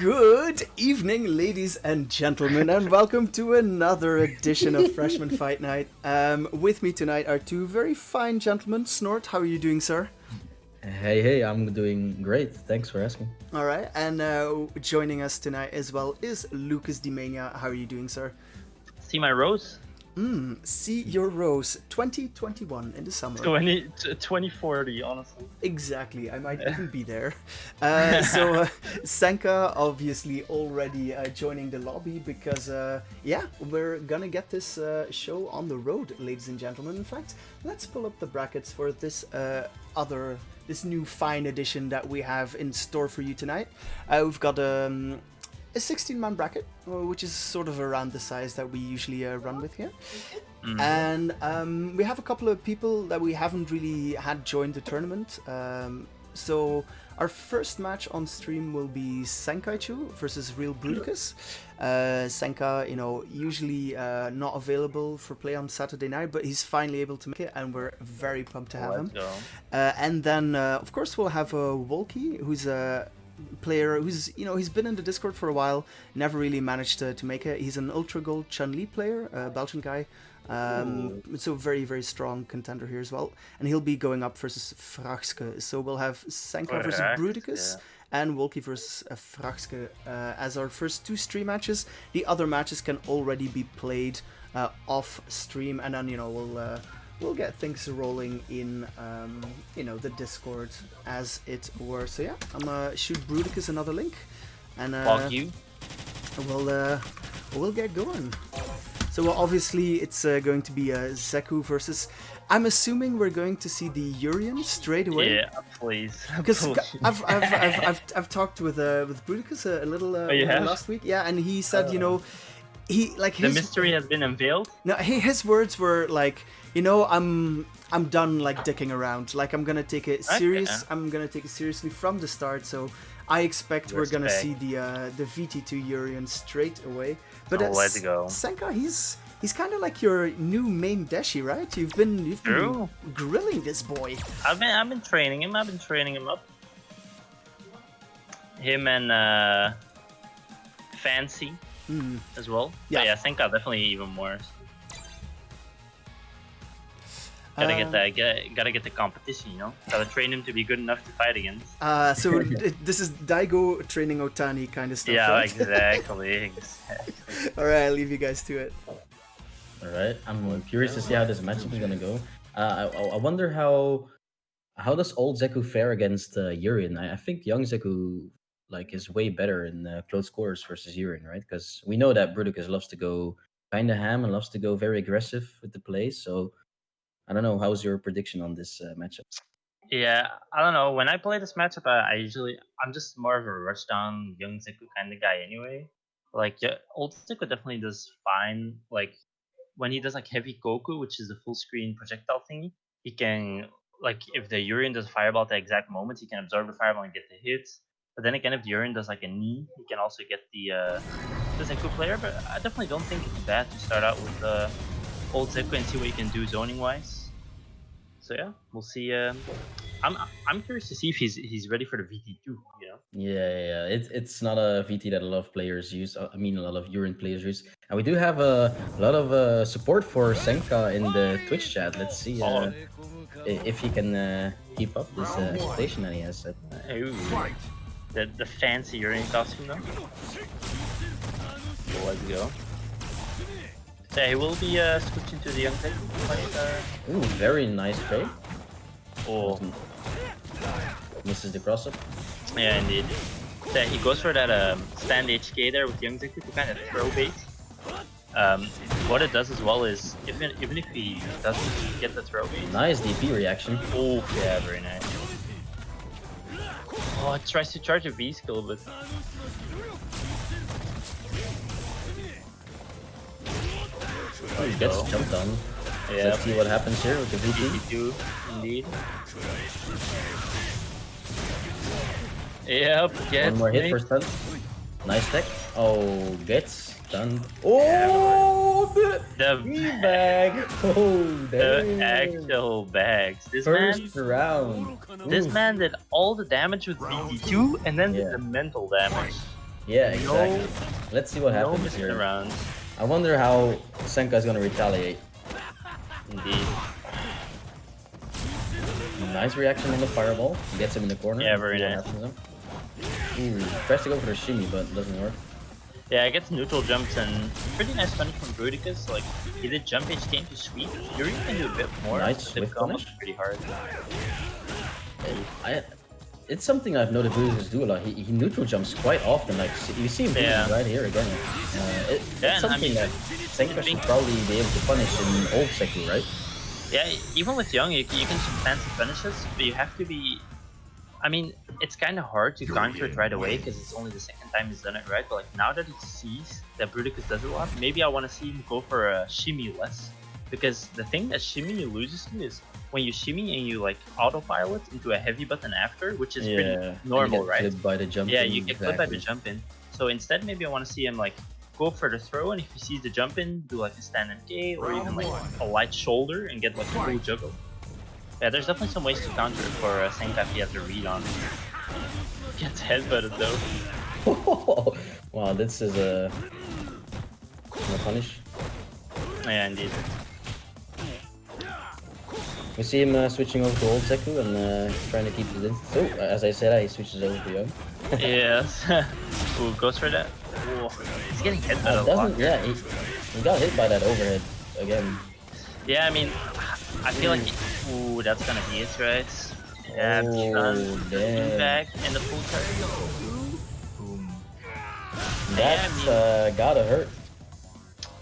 Good evening, ladies and gentlemen, and welcome to another edition of Freshman Fight Night. With me tonight are two very fine gentlemen. Snort, how are you doing, sir? Hey, I'm doing great. Thanks for asking. All right, and joining us tonight as well is Lucas Dimania. How are you doing, sir? See my rose? See your rose 2021 in the summer. 2040, honestly. Exactly, I might even be there. Senka obviously already joining the lobby because, we're gonna get this show on the road, ladies and gentlemen. In fact, let's pull up the brackets for this this new fine edition that we have in store for you tonight. We've got a 16-man bracket, which is sort of around the size that we usually run with here. And we have a couple of people that we haven't really had join the tournament. So our first match on stream will be Senkaichu versus Real Bruticus. Senka, usually not available for play on Saturday night, but he's finally able to make it, and we're very pumped to have him. And then, of course, we'll have Wolky, who's a player who's he's been in the Discord for a while, never really managed to make it. He's an Ultra Gold Chun-Li player, a Belgian guy, so very, very strong contender here as well, and he'll be going up versus Frachske. So we'll have Senka versus Bruticus and Wolky versus Frachske as our first two stream matches. The other matches can already be played off stream, and then we'll get things rolling in, the Discord as it were. So yeah, I'm gonna shoot Bruticus another link, and we'll get going. So obviously it's going to be Zeku versus. I'm assuming we're going to see the Urian straight away. Yeah, please. Because I've talked with Bruticus a little last week. Yeah, and he said the mystery has been unveiled. No, his words were like, I'm done like dicking around. Like I'm gonna take it serious. Okay. I'm gonna take it seriously from the start. So I expect we're gonna see the VT2 Urian straight away. But let's go. Senka, he's kind of like your new main Deshi, right? You've been grilling this boy. I've been training him. I've been training him up. Him and Fancy as well. Yeah, but yeah, Senka definitely even more. Gotta get the competition, Gotta train him to be good enough to fight against. So this is Daigo training Otani kind of stuff, yeah, right? exactly. Alright, I'll leave you guys to it. Alright, I'm curious to see how this matchup is gonna go. I wonder how does old Zeku fare against Urian? I think young Zeku is way better in close quarters versus Urian, right? Because we know that Bruticus loves to go kind of ham and loves to go very aggressive with the plays, so I don't know. How's your prediction on this matchup? Yeah, I don't know. When I play this matchup, I'm just more of a rushdown young Zeku kind of guy anyway. Old Zeku definitely does fine. Like when he does heavy Goku, which is the full screen projectile thingy, he can if the Urian does a fireball at the exact moment, he can absorb the fireball and get the hits. But then again, if the Urian does a knee, he can also get the Zeku player. But I definitely don't think it's bad to start out with old Zeku and see what you can do zoning wise. So yeah, we'll see. I'm curious to see if he's ready for the VT2. Yeah. It's not a VT that a lot of players use. I mean, a lot of Urian players use. And we do have a lot of support for Senka in the Twitch chat. Let's see if he can keep up this expectation that he has set. The fancy Urian costume though. So let's go. So he will be switching to the young tech. Ooh, very nice trade. Oh. Misses the cross up. Yeah, indeed. So he goes for that stand HK there with young Zeku to kind of throw bait. What it does as well is, even if he doesn't get the throw bait. Nice DP reaction. Oh, yeah, very nice. Oh, it tries to charge a V skill, but... Oh, he gets jumped on. Yeah. Let's see what happens here with the VT. Indeed. Yep, get one more hit for stun. Nice tech. Oh, gets stunned. Oh, the bag. Oh, the actual bags. First round. This man did all the damage with VT2 and then did the mental damage. Yeah, exactly. No, Let's see what no happens missing here. around. I wonder how Senka's gonna retaliate. Indeed. Nice reaction on the fireball. Gets him in the corner. Yeah, and very see what nice. happens then. Ooh, tries to go for the shimmy, but doesn't work. Yeah, I get neutral jumps and pretty nice punish from Bruticus. Like, he did jump HK into sweep. Yuri can do a bit more. Nice but swift the combo's punish. pretty hard. It's something I've noticed Brutus do a lot. He neutral jumps quite often. Like you see him doing it right here again. It's Yeah, and I something mean, that Senka should probably be able to punish in old Seku, right? Yeah, even with Young, you can do fancy finishes, but you have to be. I mean, it's kind of hard to counter it right away because it's only the second time he's done it right. But like now that he sees that Bruticus does it a lot, maybe I want to see him go for a shimmy less. Because the thing that shimmy loses to is when you shimmy and you like autopilot into a heavy button after, which is pretty normal, right? Clipped by the jump. Yeah, you get clipped by the jump in. So instead, maybe I want to see him like go for the throw, and if he sees the jump in, do like a stand and K or even like a light shoulder and get like a full juggle. Yeah, there's definitely some ways to counter it for Senka if he has a read on. Gets headbutted though. Wow, this is a punish. Yeah, indeed. We see him switching over to old Seku and trying to keep it in. So, as I said, he switches over to Young. Yes. Ooh, goes for that. Ooh. He's getting headbutted a lot. Yeah, he got hit by that overhead again. Yeah, I mean, I feel like. Ooh, that's gonna be it, right? Yeah, damn. back in the full charge. Boom. That's Yeah, I mean, gotta hurt.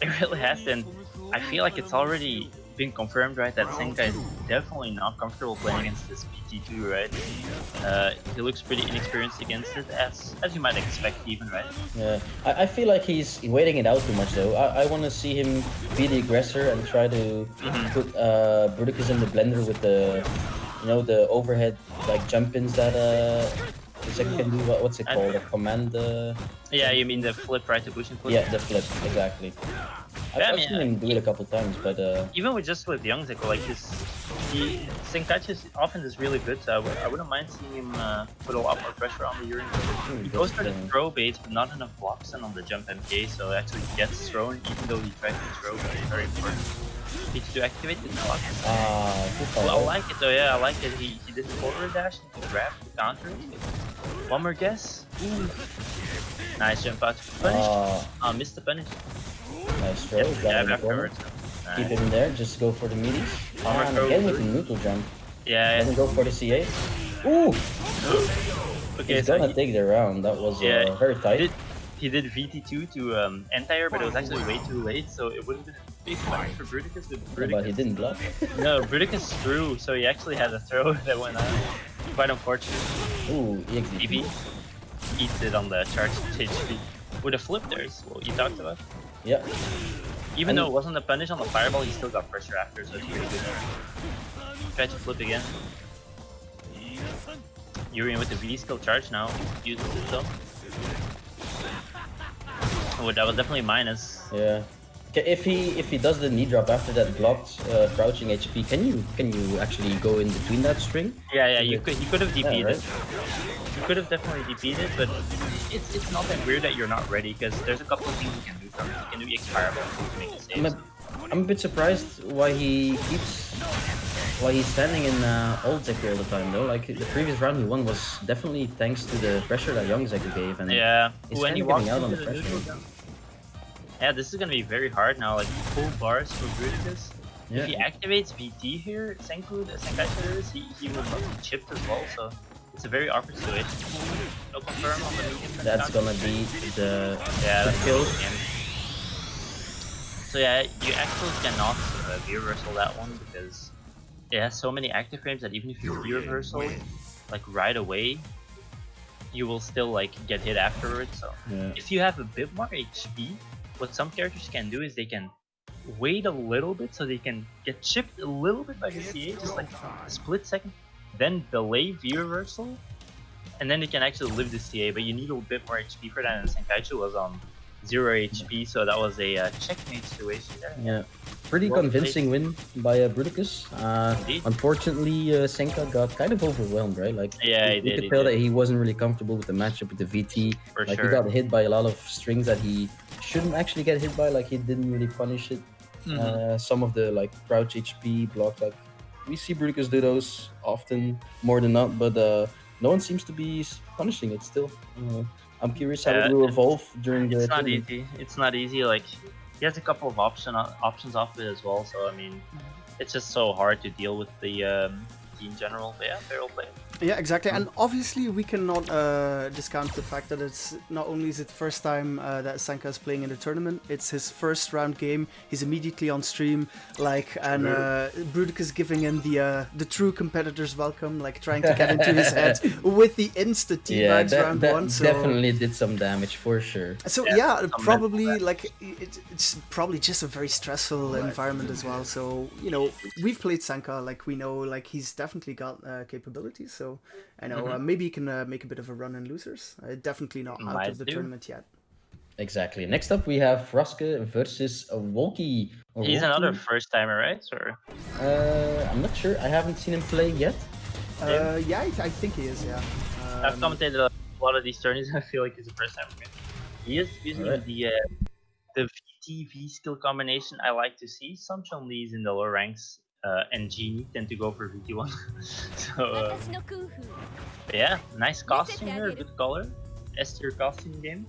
it really has, and I feel like it's already been confirmed, right, that Senka is definitely not comfortable playing against this PT2, right? He looks pretty inexperienced against it, as you might expect even, right? Yeah, I feel like he's waiting it out too much though. I want to see him be the aggressor and try to put Bruticus in the blender with the, you know, the overhead like jump-ins that the second can do. What's it called? A command. Yeah, you mean the flip, right? The Bushin flip? Yeah, the flip, exactly. I've seen him do it a couple times, but even with Young Zeko, like Senkachi often is really good, so I wouldn't mind seeing him put a lot more pressure on the Yuri. He goes for the throw bait, but not enough blocks and on the jump MK, so actually gets thrown even though he tried to throw, but it's very important. Needs to activate the block. Well, I like it though, yeah, I like it. He did the forward dash into grab to counter it. One more guess. Ooh. Nice jump out. Punish. Missed the punish. Nice throw. Yeah, afterwards. Nice. Keep him there, just go for the meaties. Again with the neutral jump. Yeah. Doesn't go for the CA. Ooh! Okay, he's gonna take the round. That was very tight. He did VT2 to Entire, but it was actually way too late, so it would have been a big punish for Bruticus. But he didn't block. No, Bruticus threw, so he actually had a throw that went out. Quite unfortunate. Ooh, EXDP. Eats it on the charge HP. With a flip there is what you talked about. Yeah. Even though it wasn't a punish on the fireball, he still got pressure after, so it's pretty good. Try to flip again. Yuri with the V skill charge now. Uses it though. Oh, that was definitely minus. Yeah. If he does the knee drop after that blocked crouching HP, can you actually go in between that string? Yeah, he could have DP'd right? it. You could have definitely DP'd it, but it's not that weird that you're not ready, because there's a couple of things you can do from it. You can do EX Fireball to make it safe. I'm a bit surprised why he's standing in old Zeku all the time though. Like the previous round he won was definitely thanks to the pressure that young Zeku gave, and he's when he getting walks out on into the pressure. Yeah, this is gonna be very hard now, like full bars for Bruticus. Yeah. If he activates VT here, Senkai he will not be chipped as well, so it's a very awkward situation. No confirm on the medium. That's gonna be the kill. So yeah, you actually cannot V-reversal that one because it has so many active frames that even if you V-reversal like right away, you will still like get hit afterwards. So if you have a bit more HP, what some characters can do is they can wait a little bit so they can get chipped a little bit by the CA, just like a split second, then delay V-reversal, and then they can actually live the CA, but you need a bit more HP for that, and Senkaichi was on 0 HP, so that was a checkmate situation there. Yeah, pretty Well convincing win by Bruticus. Indeed. Unfortunately, Senka got kind of overwhelmed, right? Like, Yeah, he you did, could he tell did. that he wasn't really comfortable with the matchup with the VT. For Like, sure. he got hit by a lot of strings that he shouldn't actually get hit by. Like, he didn't really punish it. Some of the like crouch HP block, like we see Bruticus do those often, more than not, but no one seems to be punishing it still. I'm curious how it will evolve during the It's not tournament. easy. It's not easy. Like, he has a couple of options off it as well. So I mean, it's just so hard to deal with the team in general. But yeah, fair play. Yeah, exactly. And obviously, we cannot discount the fact that it's not only is it the first time that Sanka is playing in the tournament, it's his first round game. He's immediately on stream, like, and Bruticus giving him the true competitor's welcome, like trying to get into his head with the insta teabags round one. So definitely did some damage for sure. So yeah, probably like it's probably just a very stressful environment as well. So you know, we've played Sanka, like we know, like he's definitely got capabilities. So I know maybe he can make a bit of a run in losers. Definitely not out of the tournament yet. Exactly. Next up, we have Froske versus Wolkie. He's another first timer, right? Or I'm not sure. I haven't seen him play yet. Yeah, I think he is. Yeah. I've commentated a lot of these tourneys. I feel like he's a first timer. He is using the VT-V skill combination I like to see. Some Chun-Lis in the lower ranks and Genie tend to go for VT1. So yeah, nice costume here, good color. S tier costume game.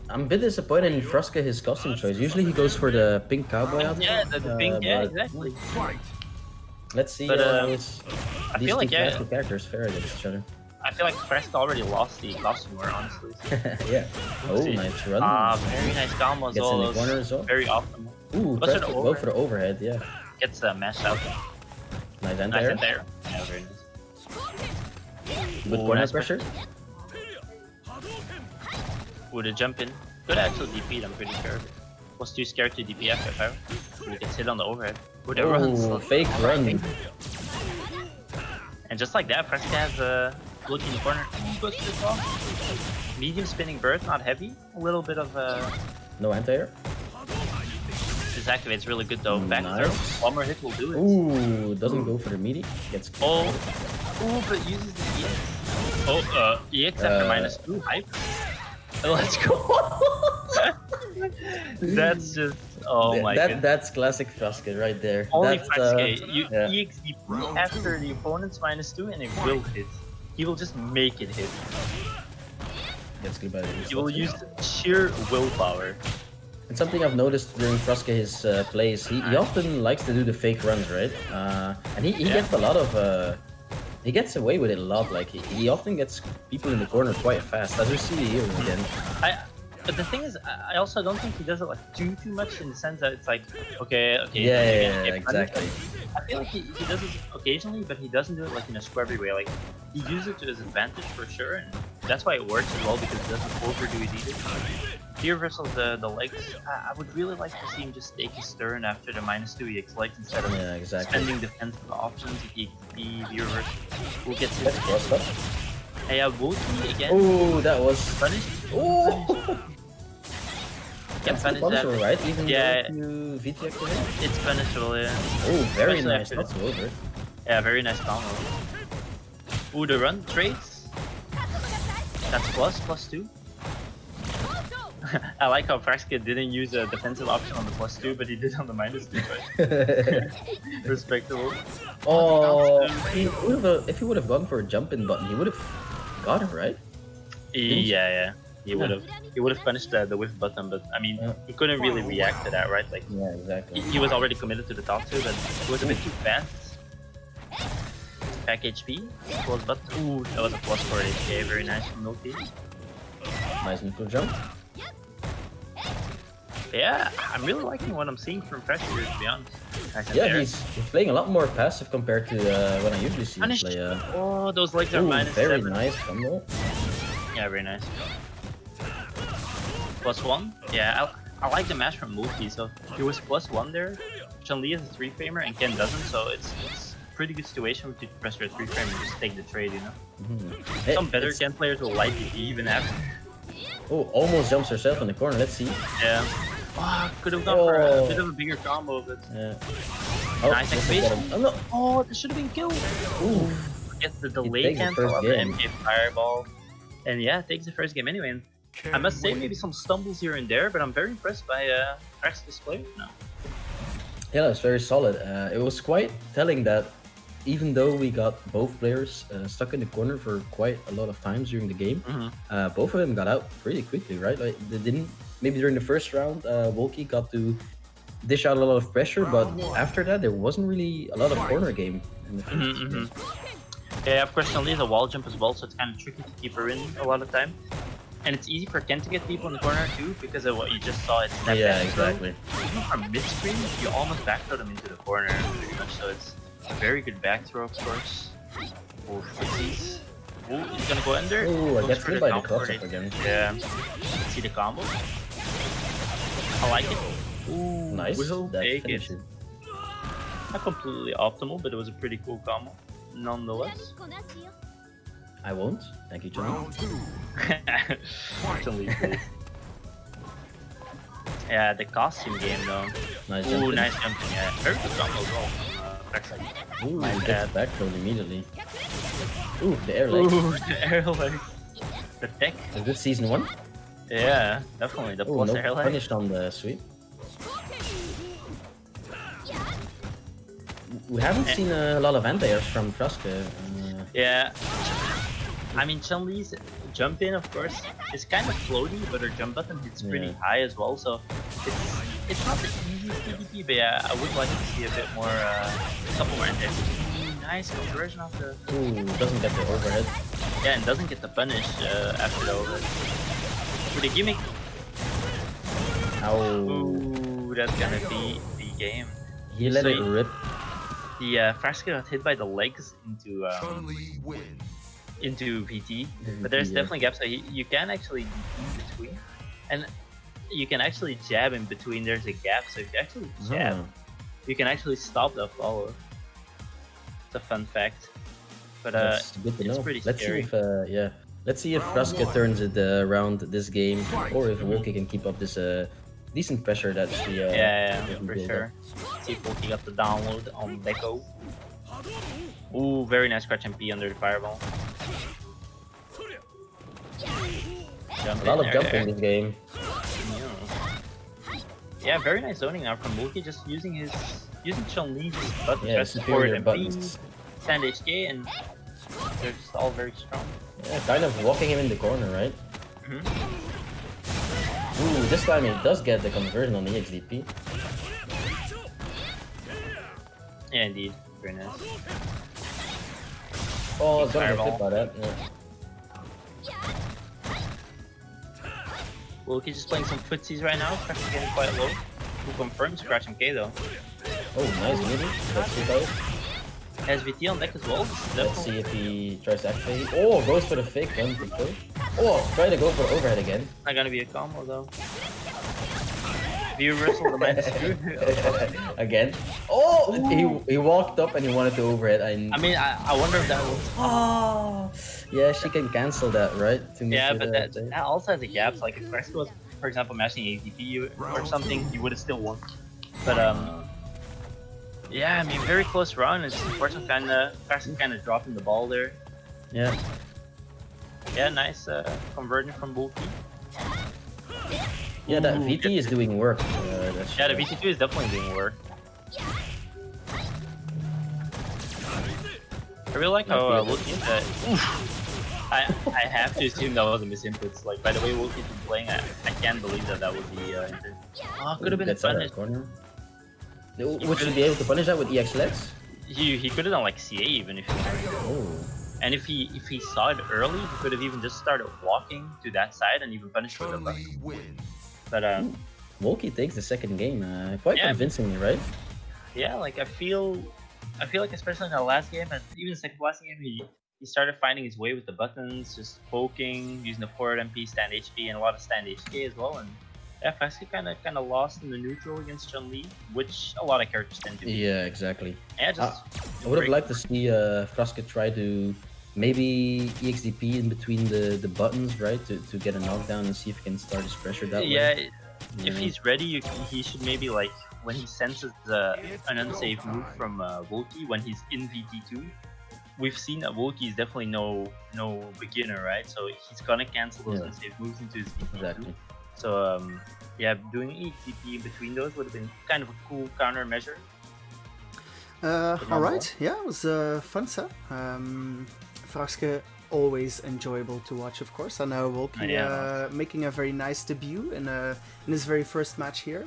I'm a bit disappointed in Froske, his costume choice. Usually he goes for the pink cowboy outfit. Yeah, the pink, yeah, exactly. Let's see But, these I feel like, two characters fare against each other. I feel like Froske already lost the costume war, honestly. Yeah. Oh, nice run. Very nice combo as Gets in the well. corner as well. Very optimal. Ooh, go for the overhead, yeah. Gets the mesh out. Nice Nice anti-air. anti-air. Yeah, very nice. Good corner nice pressure. With a jump in. Could actually DP, I'm pretty sure. Was too scared to DP after fire. He gets hit on the overhead. With a run. Fake run. And just like that, Froske has a look in the corner. Goes to the top. Medium spinning bird, not heavy. A little bit of No anti-air. This activates really good though. Back Nice. throw. One more hit will do it. Ooh, doesn't go for the meaty. Gets Oh, but uses the EX. Oh, EX after -2. Hype. Let's go. That's just, oh my god. That's classic Froske right there. Only That's, Froske. You yeah. EX DP after the opponent's -2 and it will hit. He will just make it hit. Gets good by the He will use sheer willpower. And something I've noticed during Froske his plays, he often likes to do the fake runs, right? And he gets a lot of he gets away with it a lot. Like he often gets people in the corner quite fast, as we see here again. But the thing is, I also don't think he does it like too much in the sense that it's like, okay, Yeah, exactly. I feel like he does it occasionally, but he doesn't do it like in a scrubby way. Like he uses it to his advantage for sure, and that's why it works as well because it doesn't overdo it either. Here versus the legs, I would really like to see him just take his turn after the -2 EX legs instead of spending defensive options. If he reverse, who gets his crossed up. Hey, Wolkie again. Oh, that was Punished. Oh. That's punishable, right? Even yeah, though you VT activate? it's punishable, yeah. Oh, very Especially nice. after Not so over. Yeah, very nice combo. Ooh, the run trades. That's +2. I like how Froske didn't use a defensive option on the +2, but he did on the -2. Respectable. Oh, if he would have gone for a jump in button, he would have got it, right? Yeah. He would have punished the whiff button, but I mean, he couldn't really react to that, right? Like, yeah, exactly. He was already committed to the top two, but it was a bit too fast. Back HP, close button. Ooh, that was a +4 HP. Very nice from Milky. Nice neutral jump. Yeah, I'm really liking what I'm seeing from Froske here, to be honest. Nice Yeah, there. he's playing a lot more passive compared to when I usually see him Punished. play. Oh, those legs are Very -7. nice combo. Yeah, very nice. +1. Yeah, I like the match from Multi. So he was +1 there. Chun-Li is a 3-framer and Ken doesn't, so it's a pretty good situation to press your 3-frame and just take the trade, you know? Some better Ken players will like it even after. Oh, almost jumps herself in the corner. Let's see. Yeah. Oh, could have gone for a Oh. bit of a bigger combo, but Yeah. Oh, nice this is activation. getting- Oh no! Oh, this should have been killed. Ooh. Gets the delay takes the cancel first of the game. MK Fireball. And yeah, takes the first game anyway. And I must say, maybe some stumbles here and there, but I'm very impressed by Praxis play now. Yeah, that was very solid. It was quite telling that even though we got both players stuck in the corner for quite a lot of times during the game, both of them got out pretty quickly, right? Like they didn't. Maybe during the first round, Wolkie got to dish out a lot of pressure, but after that, there wasn't really a lot of corner game in the first game. Yeah, of course, Chun-Li is a wall jump as well, so it's kind of tricky to keep her in a lot of time. And it's easy for Ken to get people in the corner too, because of what you just saw. It's that Yeah, back throw. exactly. Even from mid-screen, you almost back throw them into the corner, pretty much. So it's a very good back throw, of course. Oh, footsies. Oh, he's gonna go under. Oh, I Goes get for hit the by the combo cross up already. again. Yeah. See the combo? I like it. Ooh, Nice. will That take finish it. it. Not completely optimal, but it was a pretty cool combo, nonetheless. I won't. Thank you, Johnny. Chun-Li, please. Yeah, the costume game though. Nice Ooh, jumping. nice jumping. Yeah, very good combo as well. Backside. Ooh, My gets bad. back thrown immediately. Ooh, the air leg. Ooh, the air leg. The tech. Is this season 1? Yeah, definitely. The Oh, plus no air leg. punish on the sweep. We haven't seen a lot of anti-airs from Fraske. Yeah. I mean, Chun-Li's jump in, of course, is kind of floaty, but her jump button hits pretty high as well, so it's not the easiest PvP, but yeah, I would like to see a bit more, a couple more anti-airs. Nice conversion of the... Ooh, doesn't get the overhead. Yeah, and doesn't get the punish after the overhead. With a gimmick. Ow. Ooh, that's gonna be the game. He let So it rip. The Fraske got hit by the legs Chun-Li wins. into PT, but there's definitely gaps. So you can actually be in between, and you can actually jab in between. There's a gap, so if you actually jab, you can actually stop the follow. It's a fun fact, but That's good to it's know. pretty Let's scary. see if yeah. Let's see if Fraske turns it around this game, or if Wolkie can keep up this decent pressure that she Yeah, that he for built sure. See if Wolkie got the download on Deco. Ooh, very nice scratch MP under the fireball. Jump A lot in of there. jumping this game. Yeah, very nice zoning now from Wolkie, just using Chun-Li's button Yeah, press support superior and buttons. stand HK, and they're just all very strong. Yeah, kind of walking him in the corner, right? Ooh, this time he does get the conversion on the XDP. Yeah, indeed, very nice. Oh, it's gonna get Fireball. hit by that. Yeah. Wolkie just playing some footsies right now, pressure getting quite low. Who confirms scratch MK though. Oh, nice middle. Let's see that. SVT on deck as well. Let's see if he tries to activate. Oh, goes for the fake one. Control. Oh, try to go for the overhead again. Not gonna be a combo though. View reversal the man screw. Again. Oh, he walked up and he wanted to overhead. I mean, I wonder if that was. Oh, yeah, she can cancel that, right? To make Yeah, it, but that also has a gap. So like if Fraske was, for example, matching ATP or something, you would have still won. But yeah, I mean, very close round. It's just unfortunate, Fraske kind of dropping the ball there. Yeah. Yeah, nice conversion from Wolkie. Yeah, that Ooh, VT is doing work. Yeah, the VT2 is definitely doing work. I really like how Wolkie is I have to assume that was a misinput. Like, by the way Wolkie's been playing, I can't believe that would be could have been a That's out of punish. the corner. Would you be able to punish that with EX legs? He could have done like CA even if he wanted. Oh. And if he saw it early, he could have even just started walking to that side and even punished with a buck. Chun-Li wins. But Wolkie takes the second game quite Yeah. convincingly, right? yeah, like I feel like especially in the last game and even the second last game, he started finding his way with the buttons, just poking, using the forward MP, stand HP, and a lot of stand HK as well. And yeah, Fraske kind of lost in the neutral against Chun-Li, which a lot of characters tend to. Yeah, exactly. Yeah, just I would have liked to see Fraske try to maybe EXDP in between the buttons, right, to get a knockdown and see if he can start his pressure that way. Yeah, if Yeah. he's ready, he should maybe like when he senses an unsafe move from Volky when he's in VT2. We've seen that Volky is definitely no beginner, right? So he's gonna cancel those Yeah. unsafe moves into his VT2. Exactly. So yeah, doing EXDP in between those would have been kind of a cool countermeasure. All right, yeah, it was a fun set. Vraske, always enjoyable to watch, of course. And now Volky making a very nice debut in his very first match here.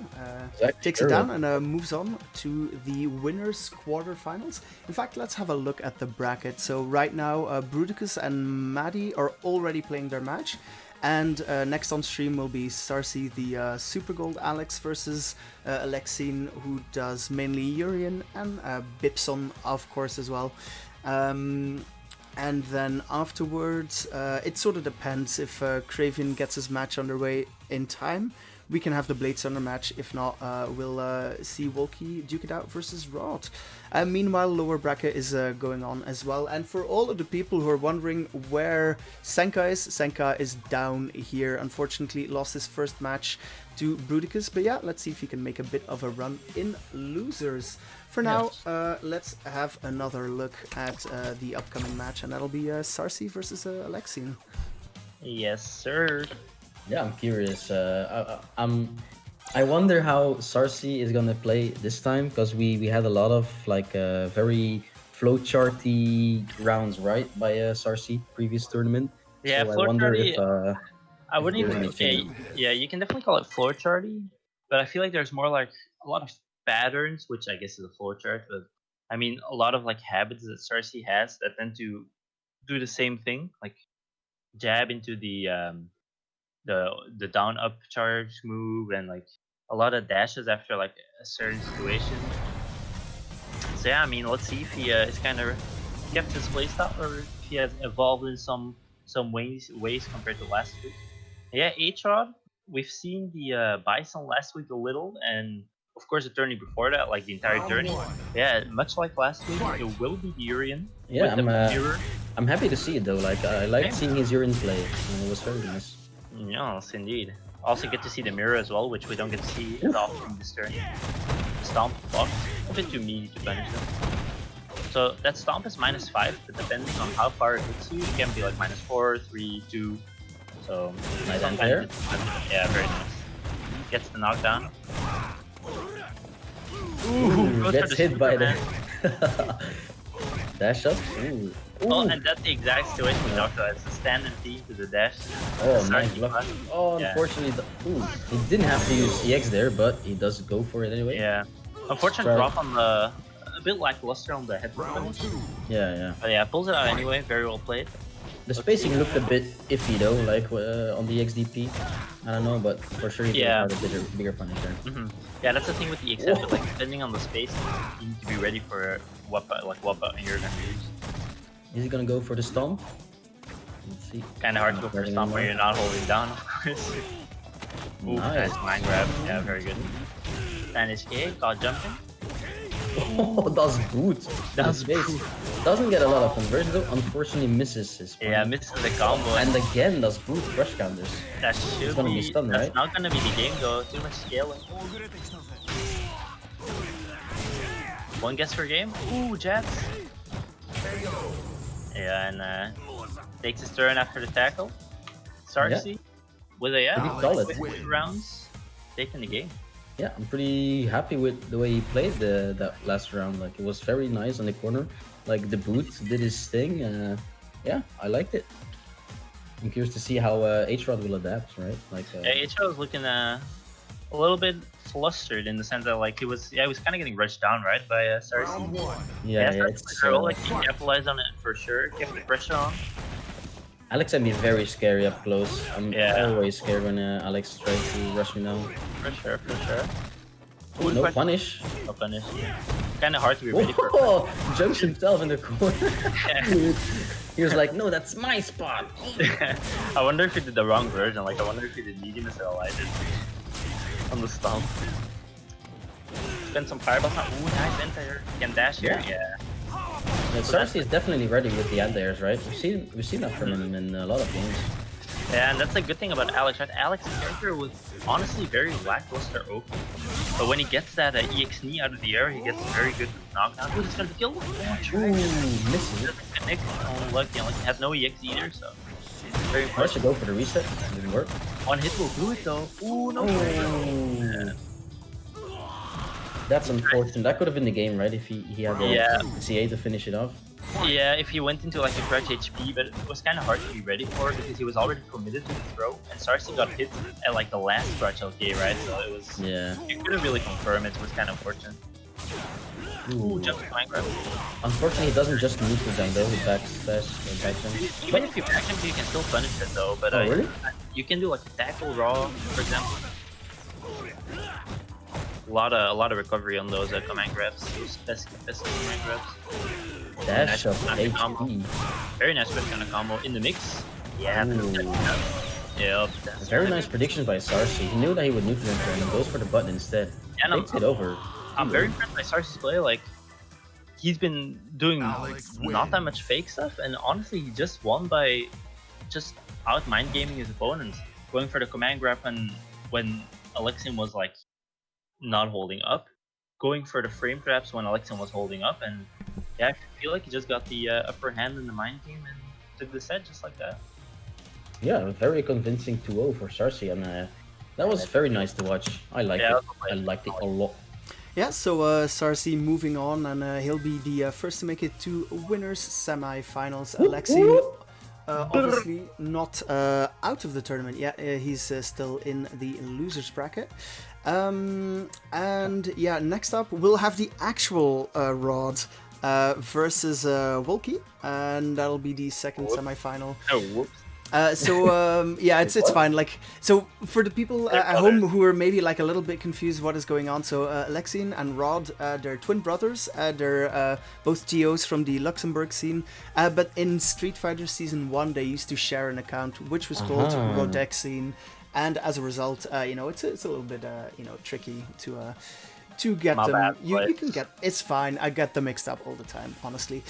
Takes it down and moves on to the winners quarterfinals. In fact, let's have a look at the bracket. So right now, Bruticus and Maddie are already playing their match. And next on stream will be Sarsi, the Super Gold Alex versus Alexine, who does mainly Urian, and Bipson, of course, as well. And then afterwards, it sort of depends if Craven gets his match underway in time. We can have the Blade Thunder match. If not, we'll see Volky duke it out versus Rod. Meanwhile, lower bracket is going on as well. And for all of the people who are wondering where Senka is down here. Unfortunately, lost his first match to Bruticus. But yeah, let's see if he can make a bit of a run in losers. For now, let's have another look at the upcoming match. And that'll be Sarsi versus Alexine. Yes, sir. Yeah, I'm curious. I wonder how Sarsi is gonna play this time, because we had a lot of like very flowcharty rounds, right, by Sarsi previous tournament. Yeah, so I wonder if I wouldn't there's even. anything. Okay, yeah, you can definitely call it flowcharty, but I feel like there's more like a lot of patterns, which I guess is a flowchart. But I mean, a lot of like habits that Cersei has that tend to do the same thing, like jab into the down up charge move, and like a lot of dashes after like a certain situation. So yeah, I mean, let's see if he is kind of kept his playstyle, or if he has evolved in some ways compared to last week. Yeah, H-Rod, we've seen the Bison last week a little, and of course the tourney before that, like the entire tourney. Yeah, much like last week, it will be the Urian Yeah, with the mirror. I'm happy to see it though. Like I liked seeing his Urian play. It was very nice. Yes, indeed. Also get to see the mirror as well, which we don't get to see as often this turn. Stomp box, a bit too meaty to punish them. So that stomp is -5, but depending on how far it hits you, it can be like -4, 3, 2. So Nice sometimes anti-air. yeah, very nice. Gets the knockdown. Ooh, goes gets for the hit by the Superman. dash up. Ooh. Oh, Ooh. and that's the exact situation with Doctor. It's a stand and T to the dash. Oh, Sorry, nice bluff. Oh, Yeah. unfortunately, he didn't have to use EX there, but he does go for it anyway. Yeah. Unfortunate Try. drop on the a bit lackluster on the head finish. Yeah. But yeah, pulls it out anyway. Very well played. The spacing looked a bit iffy though, like on the XDP. I don't know, but for sure he could Yeah. have had a bigger punish there. Yeah, that's the thing with the XF. Like depending on the space, you need to be ready for what button you're gonna use. Is he gonna go for the stomp? Let's see. Kind of hard to go for a stomp where you're not holding down, of course. Ooh, Nice. nice mind grab. Yeah, very good. Spanish kick, caught jumping. Oh, does boot. Does His face. Doesn't get a lot of conversion though. Unfortunately, misses his. Yeah, punch. misses the combo. And again, does boot crush counters. That should gonna be be. stun, That's right? not gonna be the game though. Too much scaling. One guess per game. Ooh, jabs. Yeah, and takes his turn after the tackle. Sarsi with a Pretty solid. quick rounds, taking the game. Yeah, I'm pretty happy with the way he played that last round. Like it was very nice on the corner. Like the boot did his thing. Yeah, I liked it. I'm curious to see how H-Rod will adapt, right? Like H.O. was looking a little bit flustered in the sense that like he was kind of getting rushed down right by Sarsi. yeah, That's it's the girl. Like he capitalized on it for sure. Kept the pressure on. Alex can be very scary up close. I'm Yeah. always scared when Alex tries to rush me down. For sure, for sure. Oh, no punish. No punish. Kind of hard to be ready for. Oh, jumps himself in the corner. Yeah. He was like, no, that's my spot. I wonder if he did the wrong version. Like I wonder if he did medium instead of light on the stomp. Spend some fireballs on. Ooh, nice enter. Can dash here. Yeah. Yeah, Sarsi is definitely ready with the anti-airs, right? We've seen that from him in a lot of games. Yeah, and that's the good thing about Alex, right? Alex's character was honestly very lackluster OP. But when he gets that EX knee out of the air, he gets very good knockdown. Ooh, he's gonna kill. Ooh, misses it. Nick, unlucky, like he has no EX either, so very Tries impressive. to go for the reset. Didn't work. One hit will do it though. Ooh, no. Ooh. That's unfortunate. That could have been the game, right? If he had the CA to finish it off. Yeah, if he went into like a crutch HP, but it was kind of hard to be ready for because he was already committed to the throw, and Sarsi got hit at like the last crutch LK, right? So it was, you couldn't really confirm it. It was kind of unfortunate. Ooh, jump flying grab. Unfortunately, he doesn't just neutral jump though. He backslash or back jump. Even if you back jump, you can still punish it though. But really? You can do like a tackle raw, for example. A lot of recovery on those command grabs. Those best command grabs. Dash of combo. Very nice quick kind of combo in the mix. Yeah. Yep. Very nice predictions by Sarsi. He knew that he would neutral jump and he goes for the button instead. Yeah, Takes it over. I'm very impressed by Sarsi's play. Like, he's been doing not that much fake stuff, and honestly, he just won by just out mind gaming his opponents, going for the command grab when Alexian was like not holding up, going for the frame traps when Alexian was holding up, and yeah, I feel like he just got the upper hand in the mind game and took the set just like that. Yeah, very convincing 2-0 for Sarsi, and that was very nice to watch. I liked it. I liked it a lot. Yeah, so Sarsi moving on, and he'll be the first to make it to winners semi-finals. Alexi, obviously not out of the tournament yet. He's still in the losers bracket. And yeah, next up we'll have the actual Rod versus Wolkie, and that'll be the second semi-final. Oh, whoops. Yeah, it's fine. Like, so for the people at home who are maybe like a little bit confused what is going on, so Alexian and Rod, they're twin brothers. They're both GOs from the Luxembourg scene. But in Street Fighter Season 1, they used to share an account which was called Rodex Scene, and as a result, you know, it's a little bit tricky to get My them. bad, You can get, it's fine. I get them mixed up all the time, honestly.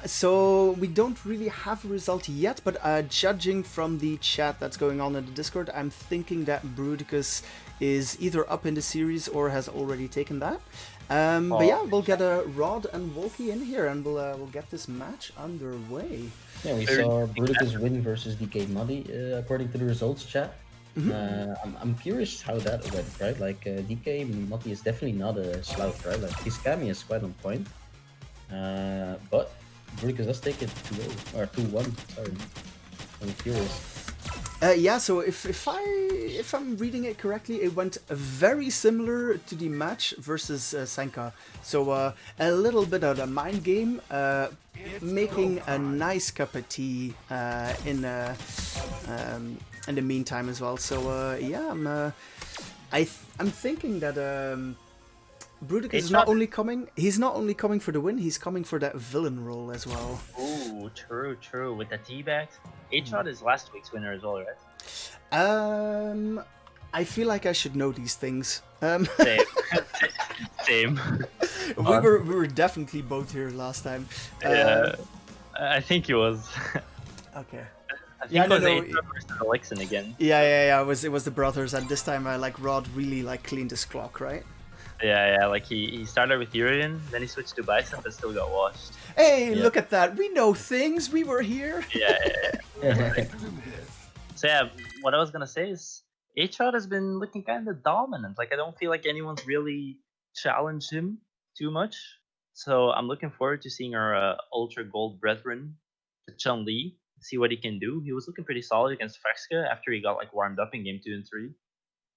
So we don't really have a result yet, but judging from the chat that's going on in the Discord, I'm thinking that Bruticus is either up in the series or has already taken that. But yeah, we'll get a Rod and Wolkie in here, and we'll get this match underway. Yeah, we saw Bruticus win versus DK Muddy according to the results chat. I'm curious how that went, right? Like DK Muddy is definitely not a slouch, right? Like his Kami is quite on point, but Bruticus does take it 2-0 or 2-1. Sorry, I'm curious. Yeah, so if I'm reading it correctly, it went very similar to the match versus Senka. So a little bit of a mind game, making a nice cup of tea in the meantime as well. So yeah, I'm thinking that Bruticus is not only coming. He's not only coming for the win. He's coming for that villain role as well. Ooh, true. With the teabags, H-Rod is last week's winner as well, right? I feel like I should know these things. Same. We were definitely both here last time. Yeah, I think he was. Okay. I think it was H-Rod versus Alexian again. Yeah. It was the brothers, and this time like Rod really like cleaned his clock, right? Yeah. Like he started with Urian, then he switched to Bison, but still got washed. Hey, look at that! We know things. We were here. Yeah. So yeah, what I was gonna say is H-Rod has been looking kind of dominant. Like I don't feel like anyone's really challenged him too much. So I'm looking forward to seeing our Ultra Gold brethren, Chun-Li, see what he can do. He was looking pretty solid against Fexka after he got like warmed up in game 2 and 3.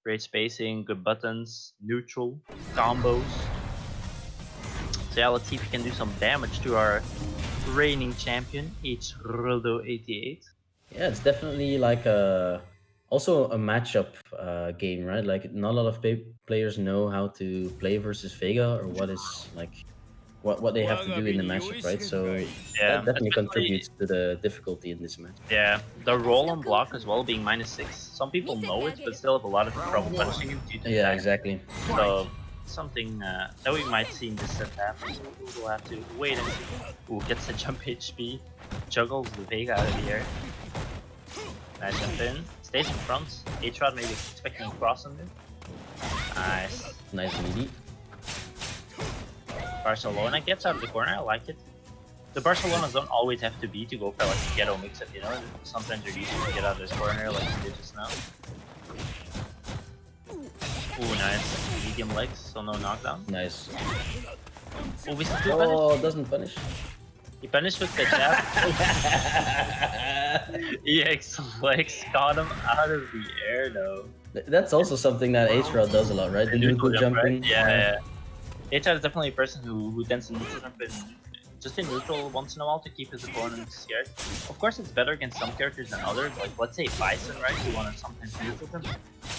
Great spacing, good buttons, neutral, combos. So yeah, let's see if he can do some damage to our reigning champion, H-Roldo88. Yeah, it's definitely like also a matchup game, right? Like not a lot of players know how to play versus Vega or what is like what they have to do in the matchup, right? So yeah, that definitely contributes to the difficulty in this match. Yeah, the roll on block as well being -6. Some people know it, but still have a lot of trouble punishing him. Yeah, exactly. So something that we might see in this set happen. We'll have to wait and see. Ooh, gets the jump HP, juggles the Vega out of the air. Nice jump in, stays in front. H-Rod maybe expecting a cross on there. Nice. Nice meaty. Barcelona gets out of the corner, I like it. The Barcelonas don't always have to be to go for like a ghetto mix-up, you know? Sometimes they're used to get out of this corner like they did just now. Ooh, nice. Medium legs, so no knockdown. Nice. Oh, we still do Oh, punish. doesn't punish. He punished with the jab. EX legs got him out of the air though. That's also something that H-Rod does a lot, right? The neutral jumping. Right? Yeah. H-Rod is definitely a person who tends to neutral jump in just in neutral once in a while to keep his opponent scared. Of course, it's better against some characters than others. Like, let's say Bison, right? You want to sometimes neutral jump.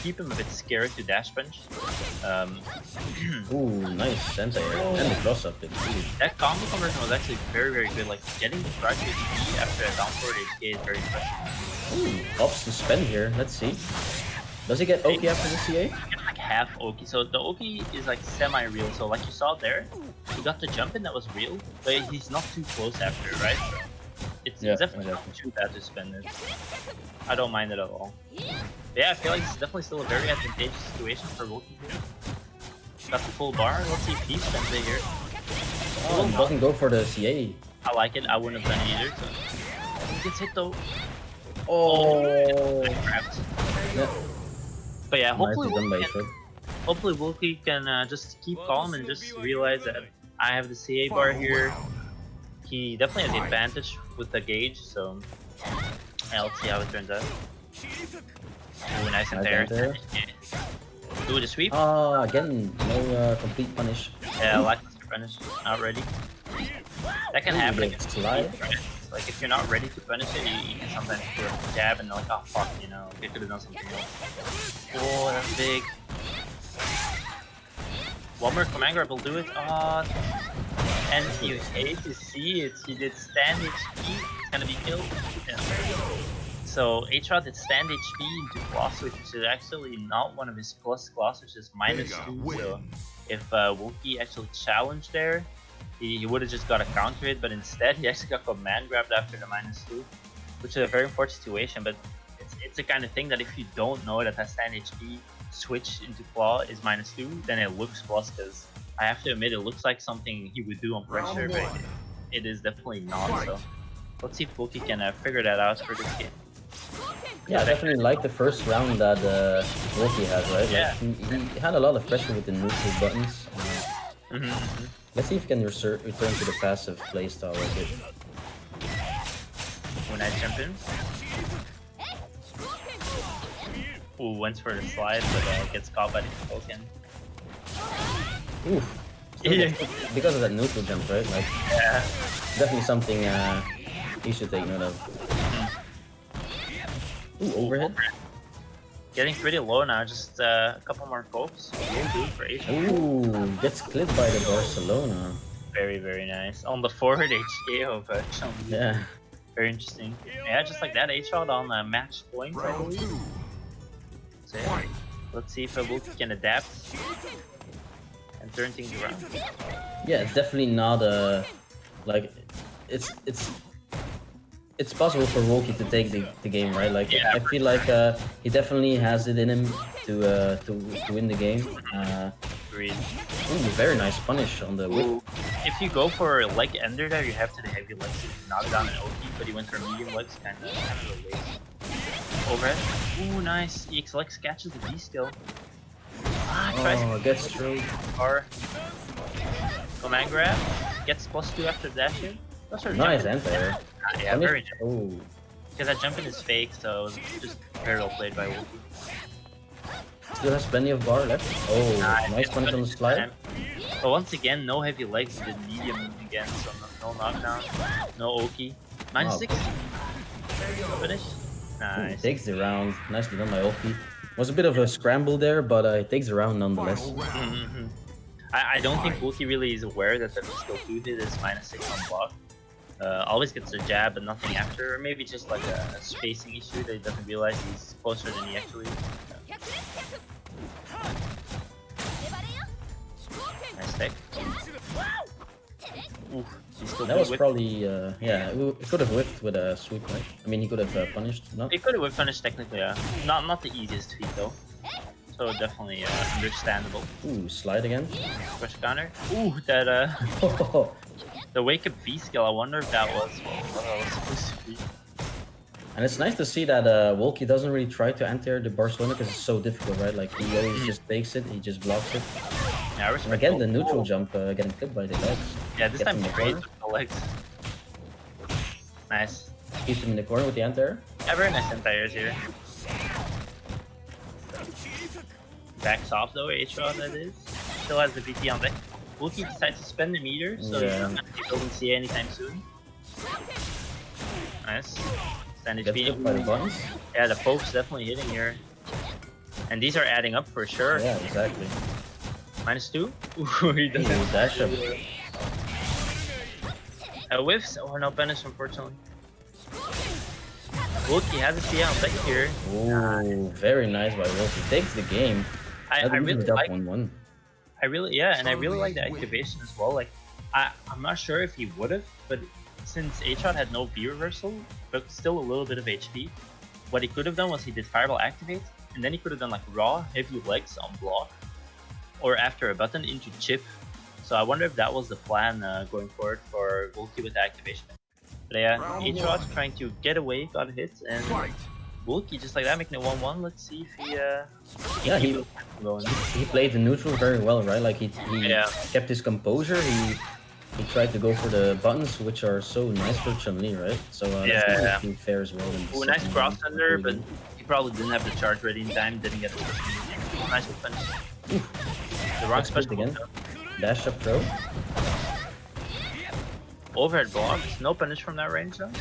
Keep him a bit scared to dash punch. Ooh, nice anti-air. And the cross up. That combo conversion was actually very, very good. Like, getting the drive to HP after a down forward HK is very impressive. Ooh, opts to spend here. Let's see. Does he get Oki after the CA? You get like half Oki. So the Oki is like semi-real. So like you saw there, he got the jump in that was real, but he's not too close after, right? So it's definitely not too bad to spend it. I don't mind it at all. But yeah, I feel like it's definitely still a very advantageous situation for Wilkie here. Got the full bar. Let's see if he spends it here. Oh, he doesn't go for the CA. I like it. I wouldn't have done it either. So he gets hit though. Oh. I grabbed. Yeah. But yeah, hopefully Hopefully Wilkie can just keep calm and just realize that I have the CA bar here. He definitely has the advantage with the gauge, so yeah, let's see how it turns out. Ooh, nice and there. Do the sweep. Again, no complete punish. Yeah, lackluster punish. Not ready. That can happen against slide. Like if you're not ready to punish it, you can sometimes do a jab and like, oh fuck, you know, they could have done something else. Oh, that's big. One more command grab will do it. And you hate to see it. He did stand HP. It's gonna be killed. Yeah. So H-Rod did stand HP into claw switch, which is actually not one of his plus claw switches, -2. So if Wilkie actually challenged there, he would have just got a counter hit, but instead he actually got command grabbed after the -2, which is a very important situation. But it's the kind of thing that if you don't know that stand HP switch into claw is -2, then it looks plus, because I have to admit it looks like something he would do on pressure, but it is definitely not. So let's see if Wilkie can figure that out for this game. Yeah, I definitely like the first round that Wilkie had, right? Yeah. Like, he had a lot of pressure with the neutral buttons. Let's see if he can return to the passive playstyle with it. When I jump in. Ooh, went for the slide, but gets caught by the token. Oof. Because of that neutral jump, right? Like, yeah. Definitely something he should take note of. Ooh, overhead. Getting pretty low now, just a couple more pokes. Will do for H. Ooh, gets clipped by the Barcelona. Very, very nice. On the forward HK of Chun. Yeah. Very interesting. Yeah, just like that, H-Rod on match points, I believe. So yeah, let's see if Wilkie can adapt and turn things around. Yeah, it's definitely not like it's possible for Wilkie to take the game, right? Like I feel like he definitely has it in him to win the game. Agreed. Ooh, very nice punish on the whip. If you go for leg ender there, you have to the heavy legs to knock down an OP, but he went for medium legs, kind of late. Overhead. Ooh, nice. EX legs catches the B skill. Gets through. Or command grab. Gets +2 after dashing. Nice anti-air. Yeah, very nice. Oh. Because that jump in is fake, so it was just very well played by Wilkie. Still has plenty of bar left. Oh, nice punish on the slide. But once again, no heavy legs, he did medium again, so no knockdown, no Oki. -60. Finish. Nice. Takes the round. Nicely done by Oki. Was a bit of a scramble there, but it takes the round nonetheless. I don't think Wilkie really is aware that the skill 2 hit is -6 on block. Always gets a jab but nothing after, or maybe just like a spacing issue that he doesn't realize he's closer than he actually is. Nice tech. Ooh, he still That was whip. probably yeah. It could have whipped with a sweep, right? I mean, he could have punished. Not. He could have whip punished technically, yeah. Not the easiest feat though. So definitely understandable. Ooh, slide again. Crush counter. Ooh, that the wake up V skill. I wonder if that was what I was supposed to be. And it's nice to see that Wolky doesn't really try to enter the Barcelona because it's so difficult, right? Like he always just takes it, he just blocks it. Yeah, I And respect again, the both. neutral jump getting clipped by the legs. Yeah, this Gets time him in he the raised corner. with the legs. Nice. Keeps him in the corner with the anti-air. Yeah, very nice anti-airs here. Backs off though, H-Rod that is. Still has the VT on deck. Wookie decides to spend the meter, so he's Yeah. not going to be building CA anytime soon. Nice. Stand Gets HP. clipped by the buttons. Yeah, the poke's definitely hitting here. And these are adding up for sure. Yeah, exactly. -2. Ooh, he doesn't. Ooh, dash up. Whiffs or no punish, unfortunately. Wookie has a CA on deck here. Ooh, very nice by Wolky. Takes the game. I really like 1-1. I really like the activation as well. Like, I'm not sure if he would have, but since H-Rod had no V reversal, but still a little bit of HP, what he could have done was he did Fireball activate, and then he could have done like raw, heavy legs on block, or after a button into chip. So I wonder if that was the plan going forward for Wolky with the activation. But yeah, H-Rod trying to get away, got a hit, and Wolky just like that making it 1-1. Let's see if he Yeah, he going. he played the neutral very well, right? Like he Yeah. kept his composure. He tried to go for the buttons, which are so nice for Chun-Li, right? So Yeah, that's yeah. pretty fair as well. in the Ooh, nice second cross round. under, but he probably didn't have the charge ready in time, didn't get the nice punch. The wrong That's good special again. move, Dash up throw. though. Overhead blocks, no punish from that range though.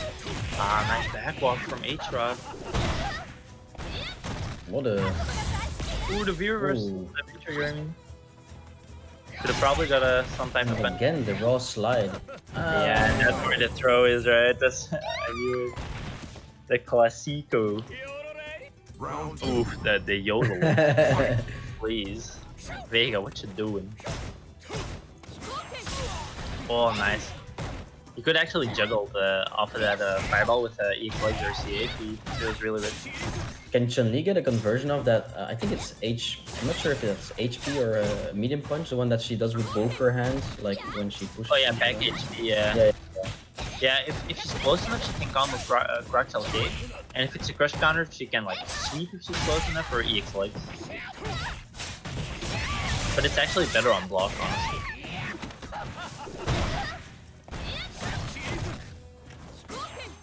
Ah, nice backwalk from H-Rod. What a Ooh, the view reversal, Ooh. the trigger, I mean. Could have probably got some type of punish. again the raw slide. Yeah, that's where the throw is, right? That's, I knew it. The Classico. Round 2. Oof, the yodel. Please. Vega, what you doing? Oh, nice. You could actually juggle off of that fireball with EX legs or CA if he feels really rich. Can Chun-Li get a conversion of that? I think it's I'm not sure if it's HP or a medium punch, the one that she does with both her hands, like when she pushes. Oh yeah, back HP, yeah. Yeah, Yeah, if she's close enough, she can combo Crotch LK. And if it's a crush counter, she can like sweep if she's close enough or EX legs. But it's actually better on block, honestly.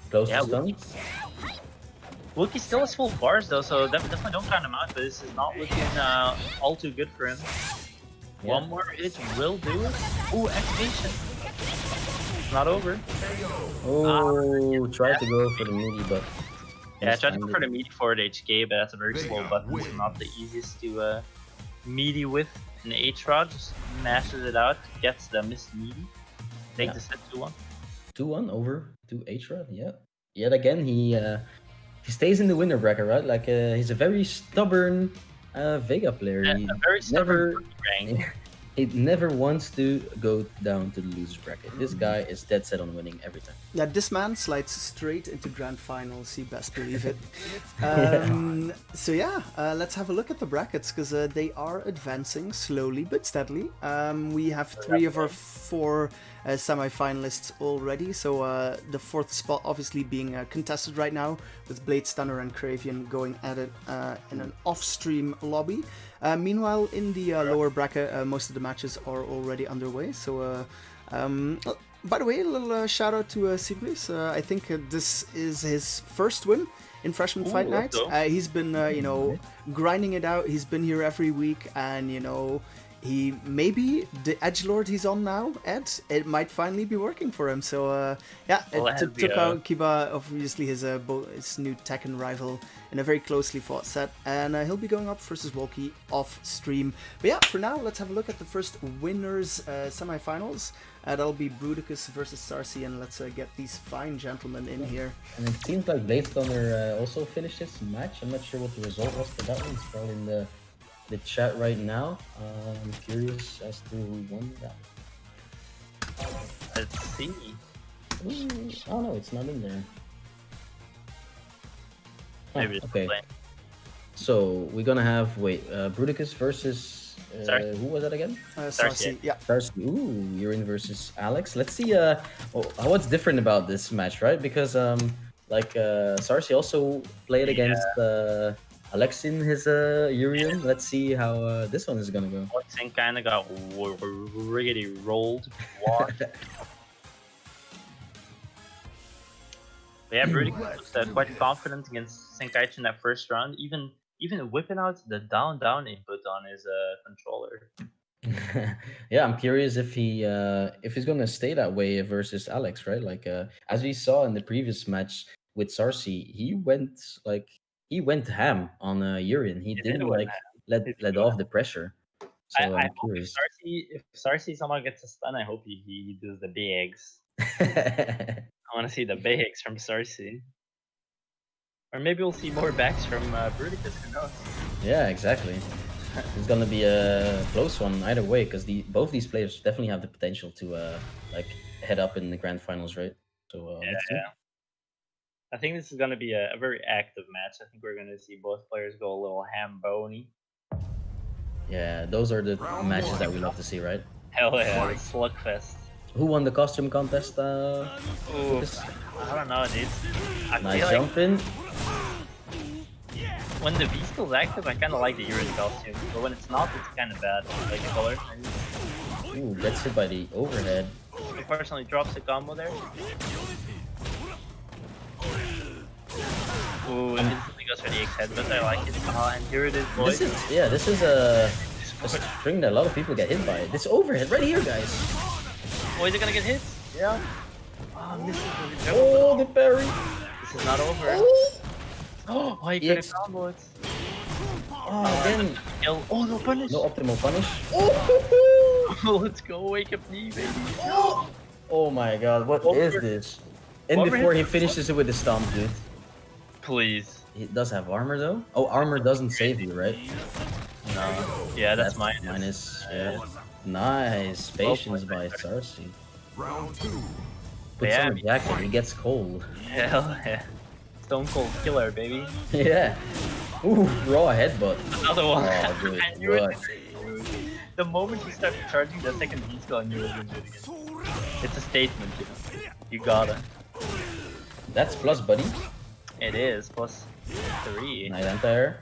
close Yeah, to stun. Wookie still has full bars though, so definitely don't count him out, but this is not looking all too good for him. Yeah. One more hit will do it. Ooh, activation. It's not over. Oh, tried to go for the meaty, but Yeah, I tried to go mishanded. for the meaty forward HK, but that's a very Vega slow button, so wins. not the easiest to meaty with. And H-Rod just mashes it out, gets the missed meaty. Take Yeah. the set 2-1. 2-1 over to H-Rod, yeah. Yet again, he stays in the winner bracket, right? Like he's a very stubborn Vega player. Yeah, He a very stubborn never, rank. he never wants to go down to the loser's bracket. This guy is dead set on winning every time. Yeah, this man slides straight into grand finals. You best believe it. So yeah, let's have a look at the brackets because they are advancing slowly but steadily. We have 3 of our 4 semi-finalists already. So the 4th spot obviously being contested right now with Blade Stunner and Cravian going at it in an off-stream lobby. Meanwhile, in the lower bracket, most of the matches are already underway. So. By the way, a little shout out to Sigris. I think this is his first win in Freshman Ooh, Fight Night. let's go. He's been, grinding it out. He's been here every week, and he maybe the edgelord he's on now, Ed. It might finally be working for him. So yeah, Well, it that'd be, took out Kiba, obviously his new Tekken rival, in a very closely fought set, and he'll be going up versus Wolky off stream. But yeah, for now, let's have a look at the first winners semifinals. That'll be Bruticus versus Sarcy, and let's get these fine gentlemen in here. And it seems like Blade Stunner also finished his match. I'm not sure what the result was for that one. It's probably in the the chat right now. I'm curious as to who won that. Let's see. Ooh, oh no, it's not in there. Oh, Maybe it's okay. playing. So we're gonna have Bruticus versus Sorry? who was that again? Sarsi, yeah. Darcy. Ooh, Urine versus Alex. Let's see what's different about this match, right? Because Sarsi also played against Alex in his Urine. Let's see how this one is gonna go. Alexin kind of got riggedy rolled. Washed. But yeah, Brody was quite confident against Senkaichi in that first round, even whipping out the down input on his controller. Yeah, I'm curious if he's gonna stay that way versus Alex, right? Like as we saw in the previous match with Sarsi, he went ham on Urine. He didn't let off the pressure. So I I'm hope curious. if Sarsi somehow gets a stun, I hope he does the bigs. I want to see the bigs from Sarsi. Or maybe we'll see more backs from Bruticus, who knows? Yeah, exactly. It's gonna be a close one either way, because both these players definitely have the potential to head up in the grand finals, right? So let's see. Yeah. I think this is going to be a very active match. I think we're going to see both players go a little ham-bony. Yeah, those are the matches that we love to see, right? Hell yeah, slugfest. Who won the costume contest? Ooh, I don't know, dude. I Nice feel jump in. when the V-skill's active, I kind of like the Urine costume, but when it's not, it's kind of bad. Like the color. Ooh, gets hit by the overhead. Unfortunately, drops the combo there. Ooh, it instantly goes for the X head, but I like it. And here it is, boys. This is a string that a lot of people get hit by. This overhead right here, guys. Oh, is it gonna get hit? Yeah. Oh, misses the Oh, the parry. This is not over. Oh, he could have combo it. Oh, again. Oh, no punish. No optimal punish. Let's go, wake up knee, baby. Oh my god, what is this? And before he finishes it with the stomp, dude. Please. He does have armor though? Oh, armor doesn't save you, right? No. Yeah, that's minus. Yeah. Nice. Patience by Sarsi. Round 2. Puts on a jacket, he gets cold. Hell yeah. Stone Cold Killer, baby. Yeah. Ooh, raw headbutt. Another one. Oh, dude, I knew it. The moment you start charging the second V-skill, I knew it was going to do it again. It's a statement, you know. You gotta. That's plus, buddy. It is, plus 3. Nice anti-air.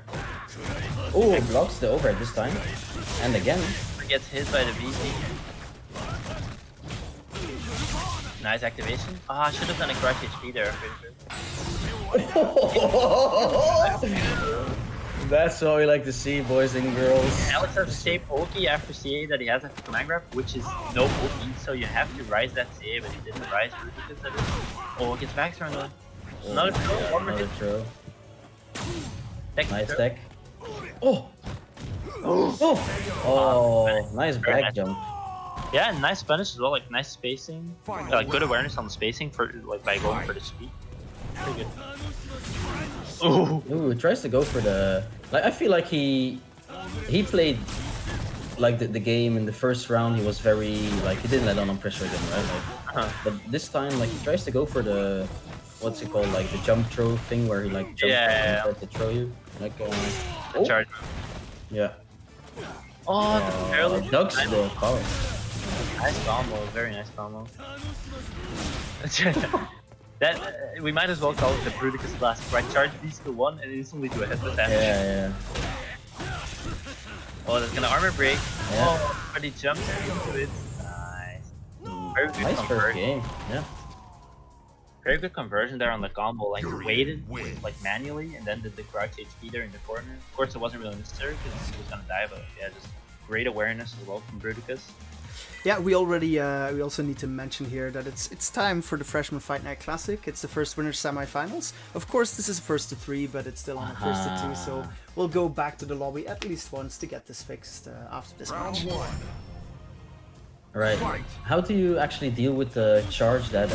Oh, blocks the overhead this time. And again. Gets hit by the VC. Nice activation. I should have done a crush HP there, I'm pretty sure. That's what we like to see, boys and girls. Alex has a safe ulti after CA that he has after command grab, which is no ulti, so you have to rise that CA, but he didn't rise because of it. Oh, it gets back thrown though. Another throw, one more hit. Throw. Nice tech. Oh! Oh, nice back jump. Yeah, nice punish as well, like nice spacing. Good awareness on the spacing for by going for the speed. Pretty good. Ooh, tries to go for the I feel like he played like the game in the first round. He was very he didn't let on pressure again, right? But this time he tries to go for the what's it called, the jump throw thing where he jumps to throw you the charge. Yeah. Oh, barely ducks the power. Nice combo, very nice combo. That we might as well call it the Bruticus Blast, right? Charge these to 1 and instantly do a headbutt damage. Yeah. Oh, that's gonna armor break. Yeah. Oh, but he jumped into it. Nice. Very good nice first game. Yeah. Very good conversion there on the combo. Waited manually and then did the crouch HP there in the corner. Of course, it wasn't really necessary because he was gonna die, but yeah, just great awareness as well from Bruticus. Yeah, we also need to mention here that it's time for the Freshman Fight Night Classic. It's the first winner semifinals. Of course, this is first to 3, but it's still on the first to 2, so we'll go back to the lobby at least once to get this fixed after this match. Right. How do you actually deal with the charge that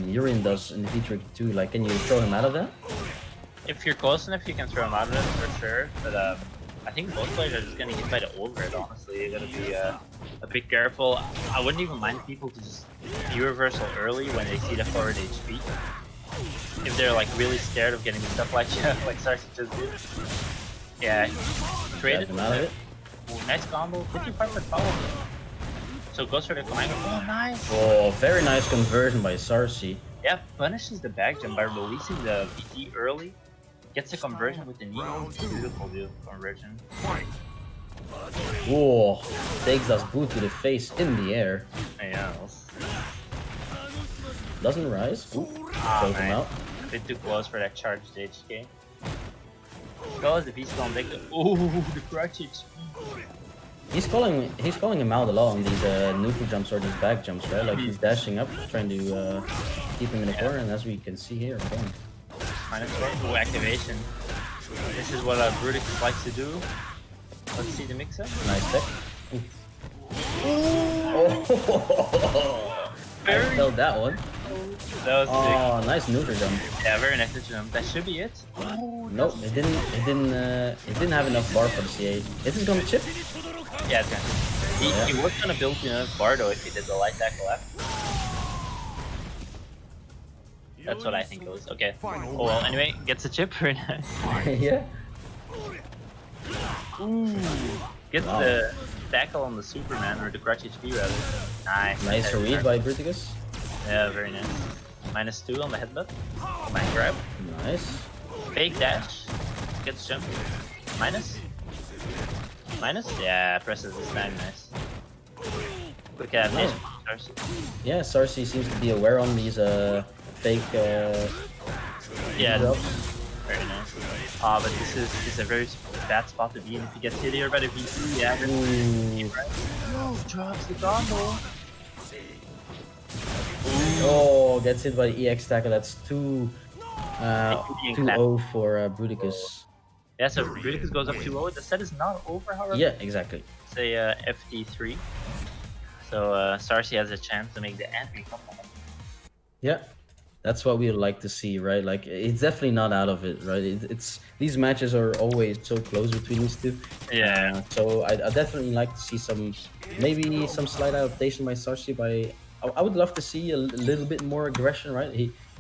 Urine does in the V32? Can you throw him out of that? If you're close enough, you can throw him out of it for sure. But I think both players are just getting hit by the overhead, honestly. You gotta be a bit careful. I wouldn't even mind people to just B-reversal early when they see the forward HP. If they're like really scared of getting stuff like like Sarsi just did. Yeah, traded him out of it. Ooh, nice combo, 55% power. So goes for the command. Oh, nice! Oh, very nice conversion by Sarsi. Yeah, punishes the back jump by releasing the VT early. Gets the conversion with the knee. Beautiful conversion. Whoa, takes that boot to the face in the air. Yeah. Doesn't rise. Ooh, Ah, throws him man. out. A bit too close for that charged HK. Goes the V-Skill on deck. Ooh, the crutch HP. He's calling him out a lot on these neutral jumps or these back jumps, right? Like he's dashing up, trying to keep him in the corner, and as we can see here, boom. -1 Ooh, activation. This is what Brutix likes to do. Let's see the mix-up. Nice tech. Oh, I felt that one. That was sick. Oh, nice neutral jump. Yeah, very nice jump. That should be it. Oh, Nope, it didn't have enough bar for the CA. Is this gonna chip? yeah, it's gonna. He was gonna build enough bar though if he did the light tackle after. That's what I think it was. Okay. Oh well. Anyway, gets a chip. Very nice. Yeah. Ooh. Gets Wow. the tackle on the Superman or the crutch HP rather. Nice. Nice read by Bruticus. Yeah, very nice. -2 on the headbutt. Mind grab. Nice. Fake dash. Gets jump. Minus. Yeah, presses this time. Nice. Quick adaptation. Sarsi. Yeah, Sarsi seems to be aware on these fake Yeah. drops. Very nice. But this is a very bad spot to be in if you get hit here by the VC. Yeah. Ooh. Oh, drops the combo. Oh, gets hit by the EX tackle. That's 2-0 for Bruticus. Yeah, so Bruticus goes up 2-0. The set is not over, however. Yeah, exactly. It's a FT3. So Sarsi has a chance to make the entry come on. Yeah, that's what we would like to see, right? Like, it's definitely not out of it, right? It's these matches are always so close between these two. Yeah. So I definitely like to see maybe some slight adaptation by Sarsi. I would love to see a little bit more aggression, right?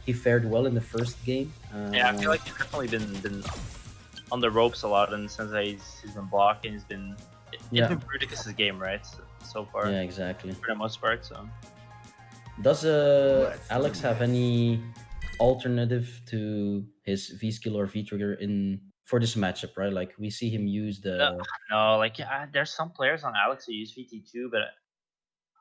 He fared well in the first game. Yeah, I feel like he's definitely been on the ropes a lot, and since he's been blocking, it's been Bruticus' game, right? So far. Yeah, exactly. For the most part, so. Does Alex have any alternative to his V skill or V trigger for this matchup, right? Like we see him use the No, like there's some players on Alex who use VT2, but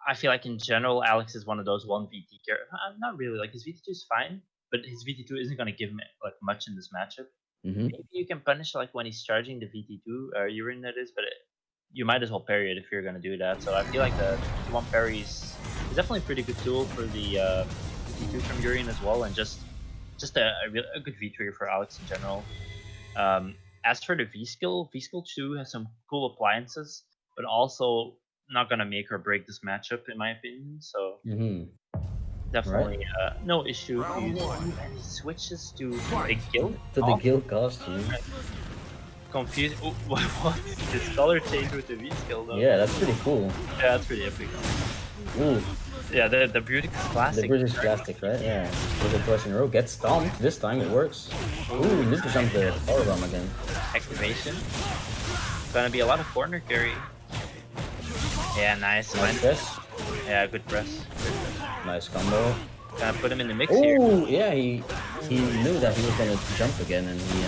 I feel like in general Alex is one of those one VT characters. Not really. Like his VT2 is fine, but his VT2 isn't gonna give him like much in this matchup. Mhm. Maybe you can punish like when he's charging the VT2 urine that is, but you might as well parry it if you're gonna do that. So I feel like the one parry is definitely a pretty good tool for the VT2 from Urien as well, and just a good V trigger for Alex in general. As for the V skill 2 has some cool appliances, but also not gonna make or break this matchup in my opinion. So definitely no issue to use. And he switches to the guild. To the guild costume. Confused. Oh, what? His color change with the V skill though. Yeah, that's pretty cool. Yeah, that's pretty epic. Ooh, Yeah, the Bruticus classic. the British plastic, right? Yeah. With a twice in a row, gets stomped. This time it works. Ooh, need to jump the power bomb again. Activation. Gonna be a lot of corner carry. Yeah, nice. Nice press. Yeah, good press. Nice combo. Gonna put him in the mix here. Ooh, yeah, he knew that he was gonna jump again, and he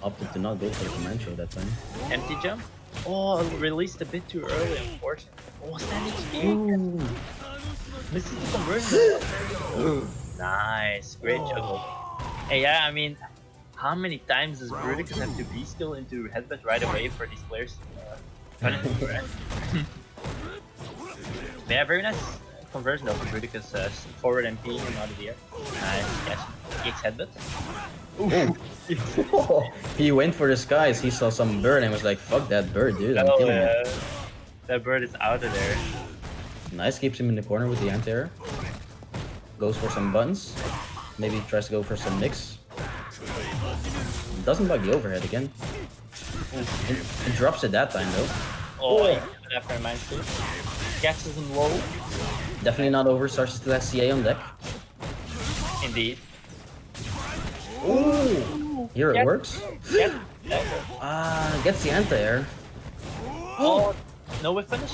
opted to not go for the command show that time. Empty jump. Oh, released a bit too early, unfortunately. Oh, standing speed. Ooh. This is the conversion. Nice, great juggle. Hey, yeah, I mean, how many times does Bruticus have to V-skill into headbutt right away for these players to punish him, right? Yeah, very nice conversion though for Bruticus. Forward MP and out of the air. Nice catch. Kicks headbutt. Oh, he went for the skies. He saw some bird and was like, "Fuck that bird, dude! I'm killing it." That bird is out of there. Nice, keeps him in the corner with the anti-air. Goes for some buttons. Maybe tries to go for some mix. Doesn't bug the overhead again. It drops it that time though. Oh, I got it after mine too. Catches him low. Definitely not over. Starts still has CA on deck. Indeed. Ooh! Here it Get- works. Get, Gets the anti-air. oh, no whip finish.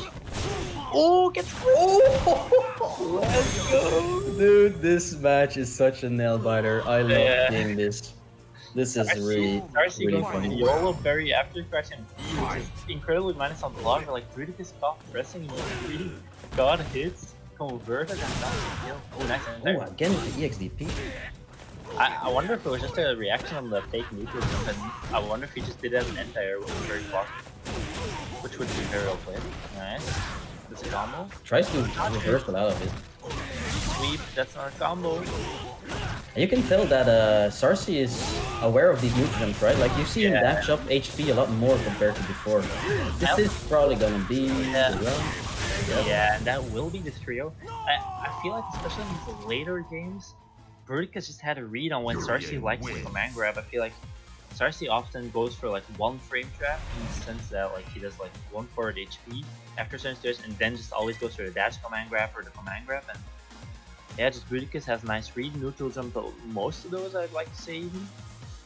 Oh, gets Let's go! Dude, this match is such a nail biter. I love Yeah. playing this. This is really Darcy really going for the funny. YOLO berry after crashing B, which is incredibly minus on block, but like Bruticus stopped pressing and just really got hits, converted, and got the kill. Oh, nice. Oh, again with the EXDP. I wonder if it was just a reaction on the fake neutral jump, and I wonder if he just did it as an anti-air, which was very possible. Which would be very well played. Nice. This is a combo. Tries to reversal out of it. Sweep, that's our combo. And you can tell that Sarsi is aware of these neutral jumps, right? Like you see him Yeah. dash up HP a lot more compared to before. This is probably gonna be Yeah. the round. Yeah, and that will be the trio. I feel like, especially in the later games, Bruticus just had a read on when Sarsi likes the command grab. I feel like Sarsi often goes for like one frame trap in the sense that like he does like one forward HP after certain stages, and then just always goes for the dash command grab or the command grab. And yeah, just Bruticus has nice read, neutral jump, most of those I'd like to say even.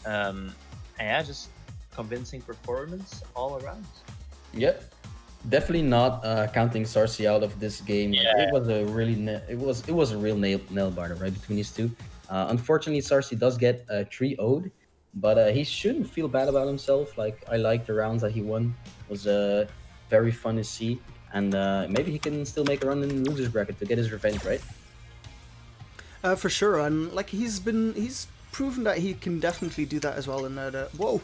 And yeah, just convincing performance all around. Yep. Definitely not counting Sarsi out of this game. Like, Yeah. it was a really it was a real nail biter right between these two. Unfortunately, Sarsi does get 3-0'd, but he shouldn't feel bad about himself. Like I like the rounds that he won. It was very fun to see, and maybe he can still make a run in the losers bracket to get his revenge, right? For sure, and like he's proven that he can definitely do that as well. In that, whoa!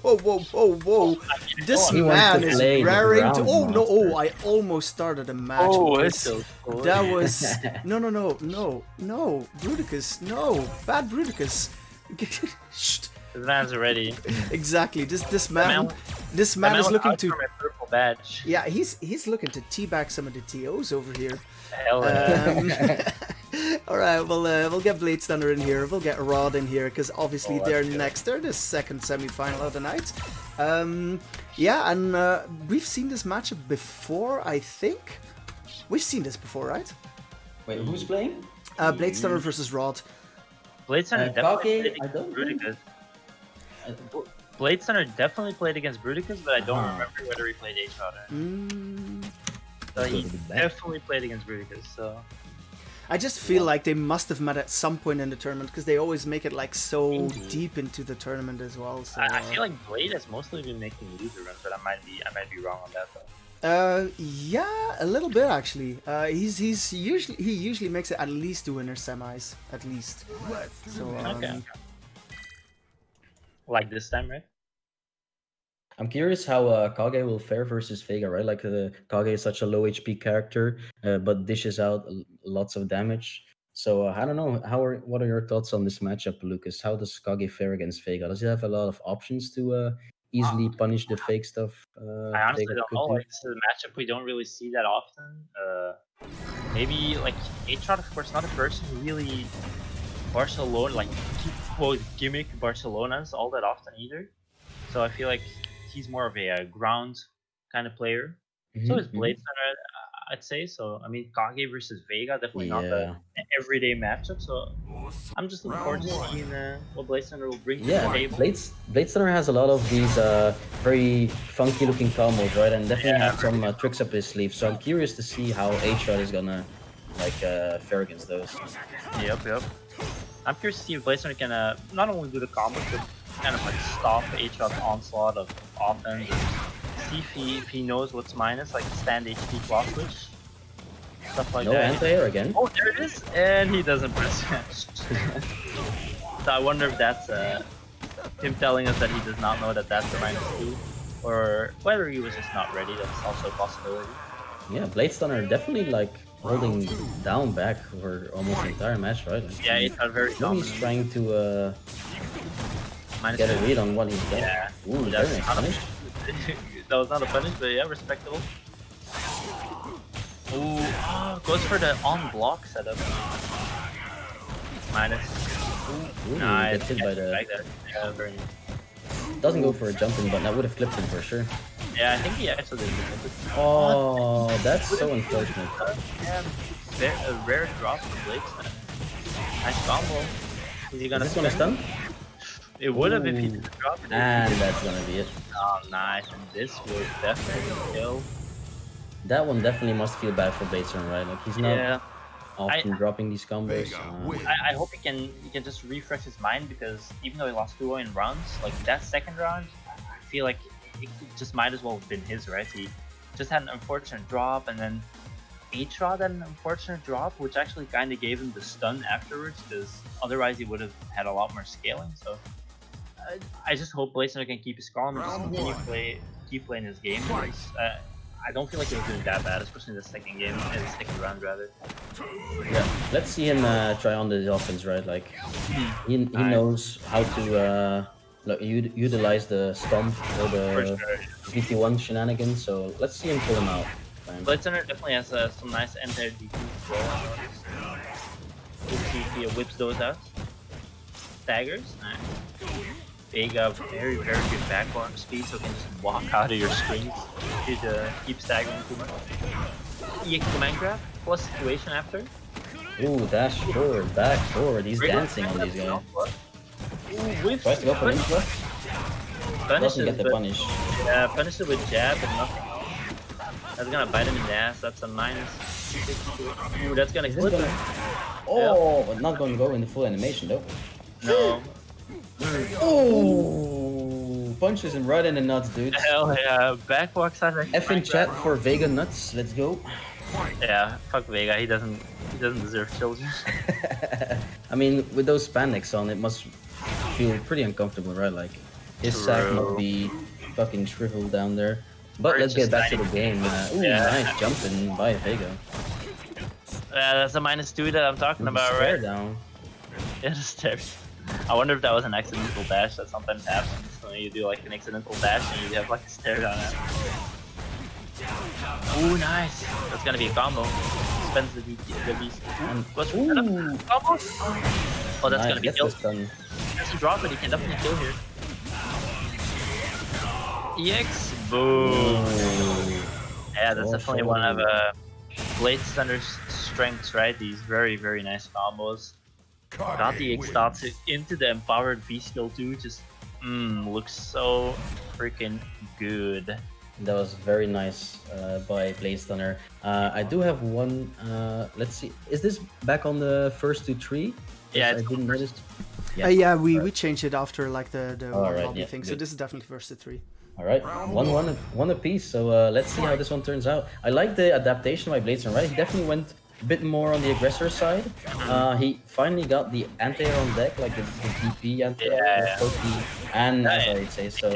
This He wants man to is play the raring to. ground Oh no! master. Oh, I almost started a match. Oh, with it's this. so cool. That was no, Bruticus, no, bad Bruticus. Shh. This man's ready. Exactly. This man- man is looking to. My purple badge. Yeah, he's looking to teabag some of the TOs over here. Hell yeah. All right, we'll get Blade Stunner in here. We'll get Rod in here because obviously Oh, they're that's good. next. They're the second semi-final of the night. Yeah, and we've seen this matchup before. I think we've seen this before, right? Wait, who's playing? Blade Stunner versus Rod. Blade Stunner Kage, definitely played I against don't think- Bruticus. Blade Stunner definitely played against Bruticus, but I don't Uh-huh. remember whether he played H-Shot. Mm, So he Could be bad. definitely played against Bruticus. So I just feel like they must have met at some point in the tournament because they always make it like so Indeed. deep into the tournament as well. So I feel like Blade has mostly been making loser runs, but I might be wrong on that though. yeah, a little bit actually. He usually makes it at least to winner semis, at least. So Okay. Like this time, right? I'm curious how Kage will fare versus Vega, right? Like Kage is such a low HP character, but dishes out lots of damage. So I don't know. What are your thoughts on this matchup, Lucas? How does Kage fare against Vega? Does he have a lot of options to easily punish the fake stuff? I honestly Vega don't could know. do? Like this is a matchup we don't really see that often. Maybe like H-Shot, of course, not a person who really Barcelona like quote gimmick Barcelonas all that often either. So I feel like he's more of a ground kind of player. So Mhm, is Blade Stunner, I'd say. So I mean, Kage versus Vega definitely not Yeah. an everyday matchup. So I'm just looking forward to seeing what Blade Stunner will bring to the Yeah, table. Blade Stunner has a lot of these very funky looking combos, right? And definitely have some tricks up his sleeve. So I'm curious to see how H-Shot is gonna like fare against those. Yep. I'm curious to see if Blade Stunner can not only do the combos, but kind of like stop H-Shot's onslaught of offense. See if he knows what's minus, like stand HP claw switch, stuff like No that. anti-air again. Oh, there it is, and he doesn't press match. So I wonder if that's him telling us that he does not know that that's the -2, or whether he was just not ready. That's also a possibility. Yeah, Blade Stunner definitely like holding down back for almost the entire match, right? Like, Yeah, it's not very now he's dominant. trying to get a -2. read on what he's done. Yeah. Ooh, That's very nice not a- punish. That was not a punish, but yeah, respectable. Ooh, goes for the on block setup. Minus. Ooh, Nice. gets hit by the. Like that. Yeah, very nice. Doesn't go for a jumping, but that would have clipped him for sure. Yeah, I think he actually did it. Oh, that's so unfortunate. Yeah, a rare drop for Blake. Nice combo. Is he gonna Is this gonna spin? stun? It would have if he Ooh. didn't drop it. And that's gonna be it. Oh, nice. And this would definitely kill. That one definitely must feel bad for Bateson, right? Like he's not Yeah. often dropping these combos. I hope he can just refresh his mind, because even though he lost 2-0 in rounds, like that second round, I feel like it just might as well have been his, right? He just had an unfortunate drop, and then H-Rod had an unfortunate drop, which actually kind of gave him the stun afterwards, because otherwise he would have had a lot more scaling. So I just hope Blazer can keep his calm and just continue keep playing his game. Because, I don't feel like he was doing that bad, especially in the second game, in the second round rather. Yeah, let's see him try on the offense, right? Like he knows how to utilize the stomp or the VT1 shenanigans. So let's see him pull him out. Blitzener definitely has some nice anti DP as well. I noticed. We'll see if he whips those out. Staggers, nice. Vega, very good backbone speed, so he can just walk out of your screens. You keep staggering too much. EX command grab, plus situation after. Ooh, dash forward, back forward. He's dancing on these guys. Ooh, Tries to go for info. Doesn't get the punish. Yeah, punish it with jab and nothing. That's gonna bite him in the ass. That's a minus. Ooh, that's gonna clip him. Oh, but not gonna go in the full animation though. No. Oh, punches him right in the nuts, dude. Hell yeah, back walks out like F in chat for Vega nuts. Let's go. Yeah, fuck Vega. He doesn't deserve children. I mean, with those spandex on, it must feel pretty uncomfortable, right? Like his sack must be fucking shriveled down there. But let's get back to the game. Ooh, nice jumping by Vega. That's a -2 that I'm talking about, right? Down. Yeah, the stairs. I wonder if that was an accidental dash that sometimes happens. When you do like an accidental dash and you have like a stare down it. Ooh, nice. That's gonna be a combo. Spends the beast. What's combo? Oh, that's gonna be killed. Has to drop it. He can definitely kill here. EX. Boom. Yeah, that's definitely one of Blade Thunder's strengths, right? These very nice combos. Got the X dots into the empowered B skill too. Just looks so freaking good. That was very nice by Blaze Thunder. I do have one. Let's see. Is this back on the first to 3? Yeah, I didn't notice. Yeah, we changed it after like the lobby yeah, thing. good. So this is definitely first to 3. All right, one apiece. So let's see how this one turns out. I like the adaptation by Blaze Thunder. Right, he definitely went a bit more on the aggressor side. He finally got the anti-air on deck, like the DP anti-air, and as I say so.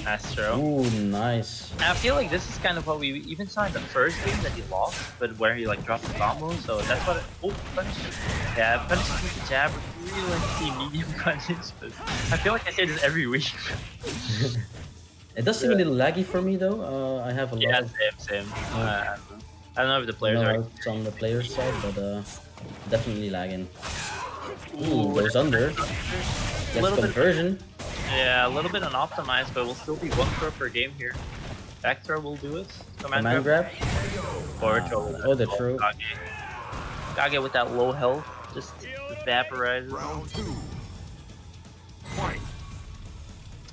That's true. Ooh, nice. And I feel like this is kind of what we even saw in the first game that he lost, but where he like dropped the combo. So that's what. Punish. Yeah, punish with the jab. Really like to see medium punish, but I feel like I say this every week. It does seem a little laggy for me though. I have a lot. Yeah, same. I don't know if the players are. It's on the player's side, but definitely lagging. Ooh, goes under. Gets conversion. Yeah, a little bit unoptimized, but we'll still be 1 throw per game here. Back throw will do it. Command grab. Forward throw. Oh, the throw. Kage with that low health just vaporizes.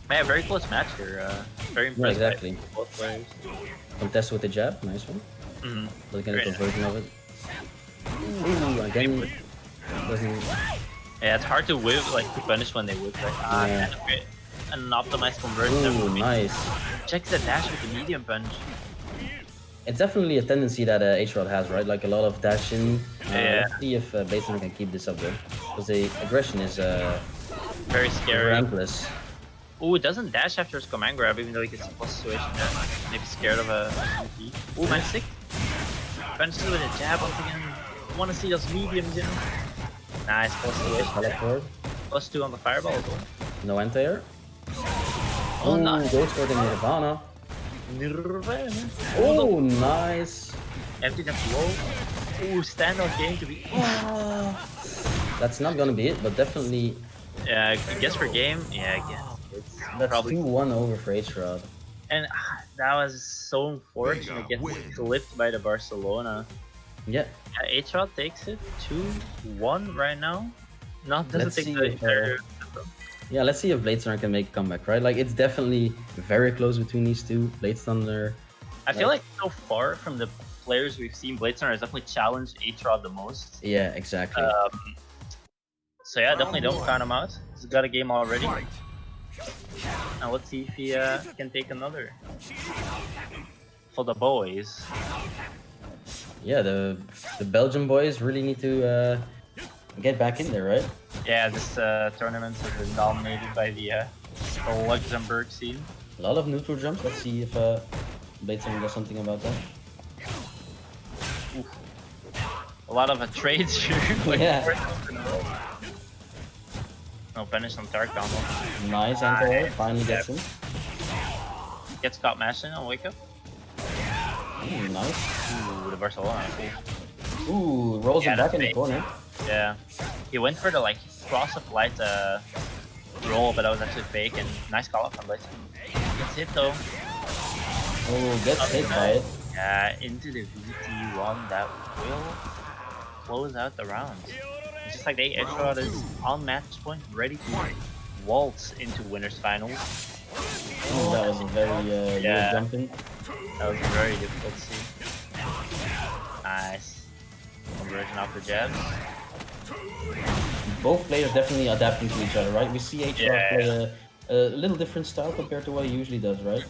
Man, very close match here. Very impressive. Yeah, exactly. Both players. Contest with the jab, nice one. Looking at the conversion of it. Ooh, again. Doesn't. Yeah, it's hard to whip, like to punish when they whip. Like, an optimized conversion. Ooh, nice. Check the dash with the medium punch. It's definitely a tendency that H-Rod has, right? Like a lot of dashing. Let's see if Bateson can keep this up though. Because the aggression is very scary. relentless. Ooh, it doesn't dash after his command grab, even though he gets a plus situation there. Maybe scared of a MP. Ooh, man, sick. Punches with a jab once again. Want to see those mediums, you know? Nice, plus situation. +2 on the fireball as well. No anti-air. Oh, nice. Goes for the Nirvana. Oh, nice. Empty that low. Ooh, standout game to be. That's not gonna be it, but definitely Yeah, I guess for game. Yeah, I guess it's That's probably. 2-1 over for H-Rod. And that was so unfortunate. Gets clipped by the Barcelona. Yeah. H-Rod takes it 2-1 right now. Doesn't Let's take see the if, entire. Yeah, let's see if Blade Thunder can make a comeback, right? Like, it's definitely very close between these two. Blade Thunder. I feel like so far from the players we've seen, Blade Runner has definitely challenged H-Rod the most. Yeah, exactly. So yeah, definitely don't count him out. He's got a game already. Now let's see if he can take another. For the boys. Yeah, the Belgian boys really need to get back in there, right? Yeah, this tournament has been dominated by the Luxembourg scene. A lot of neutral jumps. Let's see if Blade Thunder does something about that. Oof. A lot of trades here. Yeah. No finish on Dark combo. Nice anti-air. Finally gets him. Gets caught mashing on wake up. Ooh, nice. Ooh, the Barcelona. Ooh, rolls him back in the corner. Yeah. He went for the like cross of light roll, but that was actually fake, and nice call out from Blade. Gets hit though. Oh, gets hit by it. Yeah, into the VT1 that will close out the round. Just like the H-Rod is on match point, ready to waltz into winners finals. Oh, that was a very Yeah. jumping. That was very difficult to see. Nice. Conversion off the jabs. Both players definitely adapting to each other, right? We see H-Rod Yeah. play a little different style compared to what he usually does, right?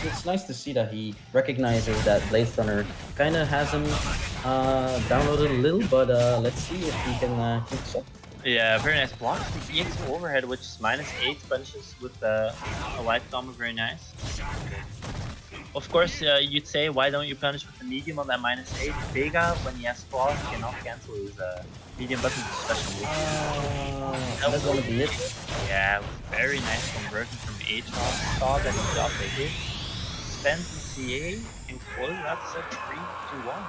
It's nice to see that he recognizes that Blade Runner kind of has him downloaded a little, but let's see if he can keep this up. Yeah, very nice block. EX overhead, which is -8 punches with a light combo, very nice. Of course, you'd say, why don't you punish with the medium on that -8? Vega, when he has claws, cannot cancel his medium button special move. That's gonna be it. Yeah, very nice conversion from H-Rod. Saw that he got the hit. Spent the CA and closed out set 3-1.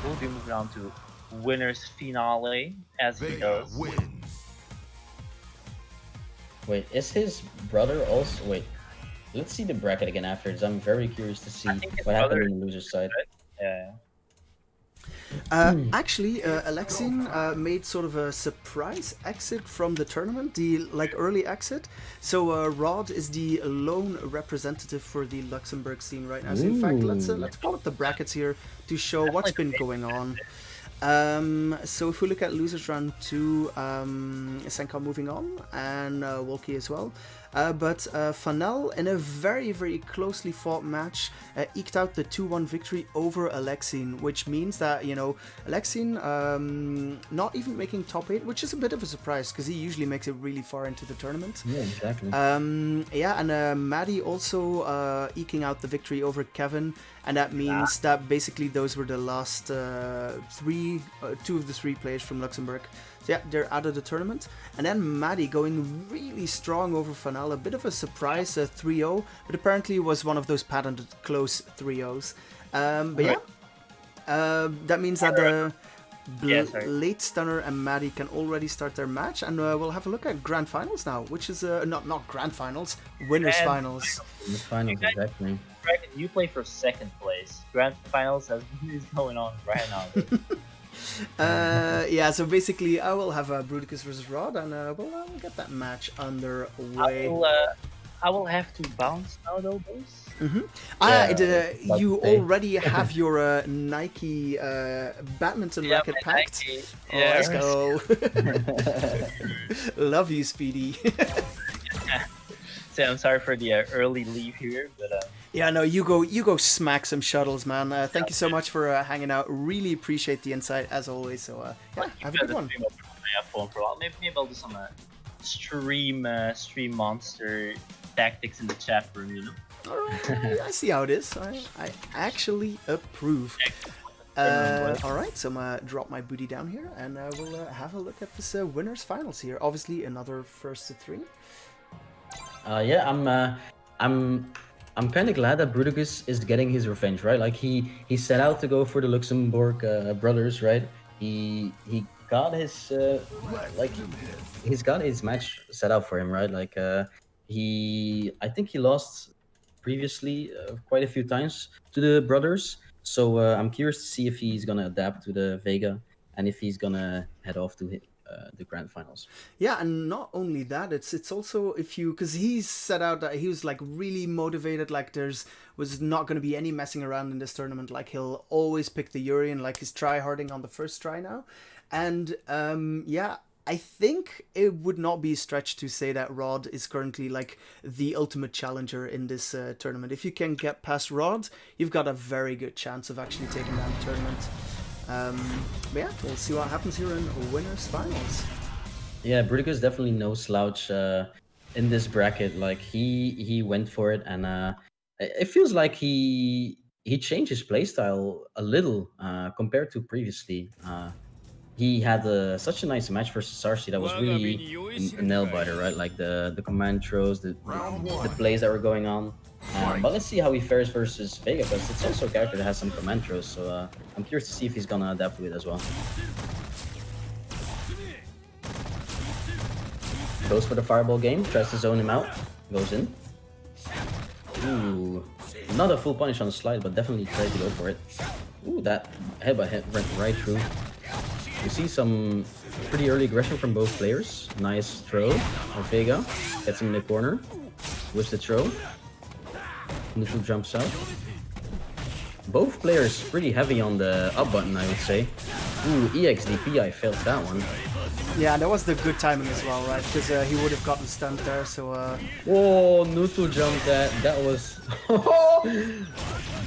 We'll be moving on to winners finale as he does. Wait, is his brother also? Wait, let's see the bracket again afterwards. I'm very curious to see I think his what happened brother- on the loser's side. Yeah. Actually, Alexin made sort of a surprise exit from the tournament, the early exit. So Rod is the lone representative for the Luxembourg scene right now. So in fact, let's pull up the brackets here to show what's been going on. So if we look at losers round 2, Senka moving on, and Wolke as well. But Fanel, in a very, very closely fought match, eked out the 2-1 victory over Alexin, which means that, Alexin not even making top 8, which is a bit of a surprise, because he usually makes it really far into the tournament. Yeah, exactly. And Maddie also eking out the victory over Kevin, and that means that basically those were the last two of the 3 players from Luxembourg. So yeah, they're out of the tournament. And then Maddie going really strong over Fanel, a bit of a surprise 3-0, but apparently it was one of those patented close 3-0s. But yeah, that means that Late Stunner and Maddie can already start their match, and we'll have a look at Grand Finals now, which is not Grand Finals, Winners Finals. The finals, exactly. Dragon, you play for second place. Grand Finals is going on right now. Yeah, so basically I will have Bruticus versus Rod, and we'll get that match underway. I will have to bounce now though, boys. You already have your Nike badminton racket packed. Yeah, let's go. Love you, Speedy. So I'm sorry for the early leave here, but yeah, no, you go smack some shuttles, man. Thank you so much for hanging out. Really appreciate the insight as always. So yeah, have a good one. For a while. Maybe I'll do some stream monster tactics in the chat room. Alright, I see how it is. I actually approve. Alright, so I'm gonna drop my booty down here, and we'll have a look at this winners finals here. Obviously, another first to 3. Yeah, I'm kind of glad that Bruticus is getting his revenge, right? Like he set out to go for the Luxembourg brothers, right? He got his like he's got his match set up for him, right? Like I think he lost previously quite a few times to the brothers. So I'm curious to see if he's gonna adapt to the Vega and if he's gonna head off to the grand finals. Yeah, and not only that, it's also if you because he's set out that he was like really motivated, like there's was not going to be any messing around in this tournament. Like he'll always pick the Yuri and like he's try harding on the first try now, and yeah. I think it would not be a stretch to say that Rod is currently like the ultimate challenger in this tournament. If you can get past Rod, you've got a very good chance of actually taking down the tournament. But yeah, we'll see what happens here in winners finals. Yeah, Bruticus definitely no slouch in this bracket. Like he went for it, and it feels like he changed his playstyle a little compared to previously. He had such a nice match versus Sarsi that was really a nail biter, right? Like the command throws, the plays that were going on. But let's see how he fares versus Vega, because it's also a character that has some command throws. So I'm curious to see if he's gonna adapt to it as well. Goes for the fireball game, tries to zone him out, goes in. Ooh, not a full punish on the slide, but definitely tried to go for it. Ooh, that headbutt went right through. You see some pretty early aggression from both players. Nice throw of Vega. Gets him in the corner. With the throw. Neutral jumps out. Both players pretty heavy on the up button, I would say. Ooh, EXDP, I failed that one. Yeah, that was the good timing as well, right? Because he would have gotten stunned there, so... Whoa, neutral jump that was...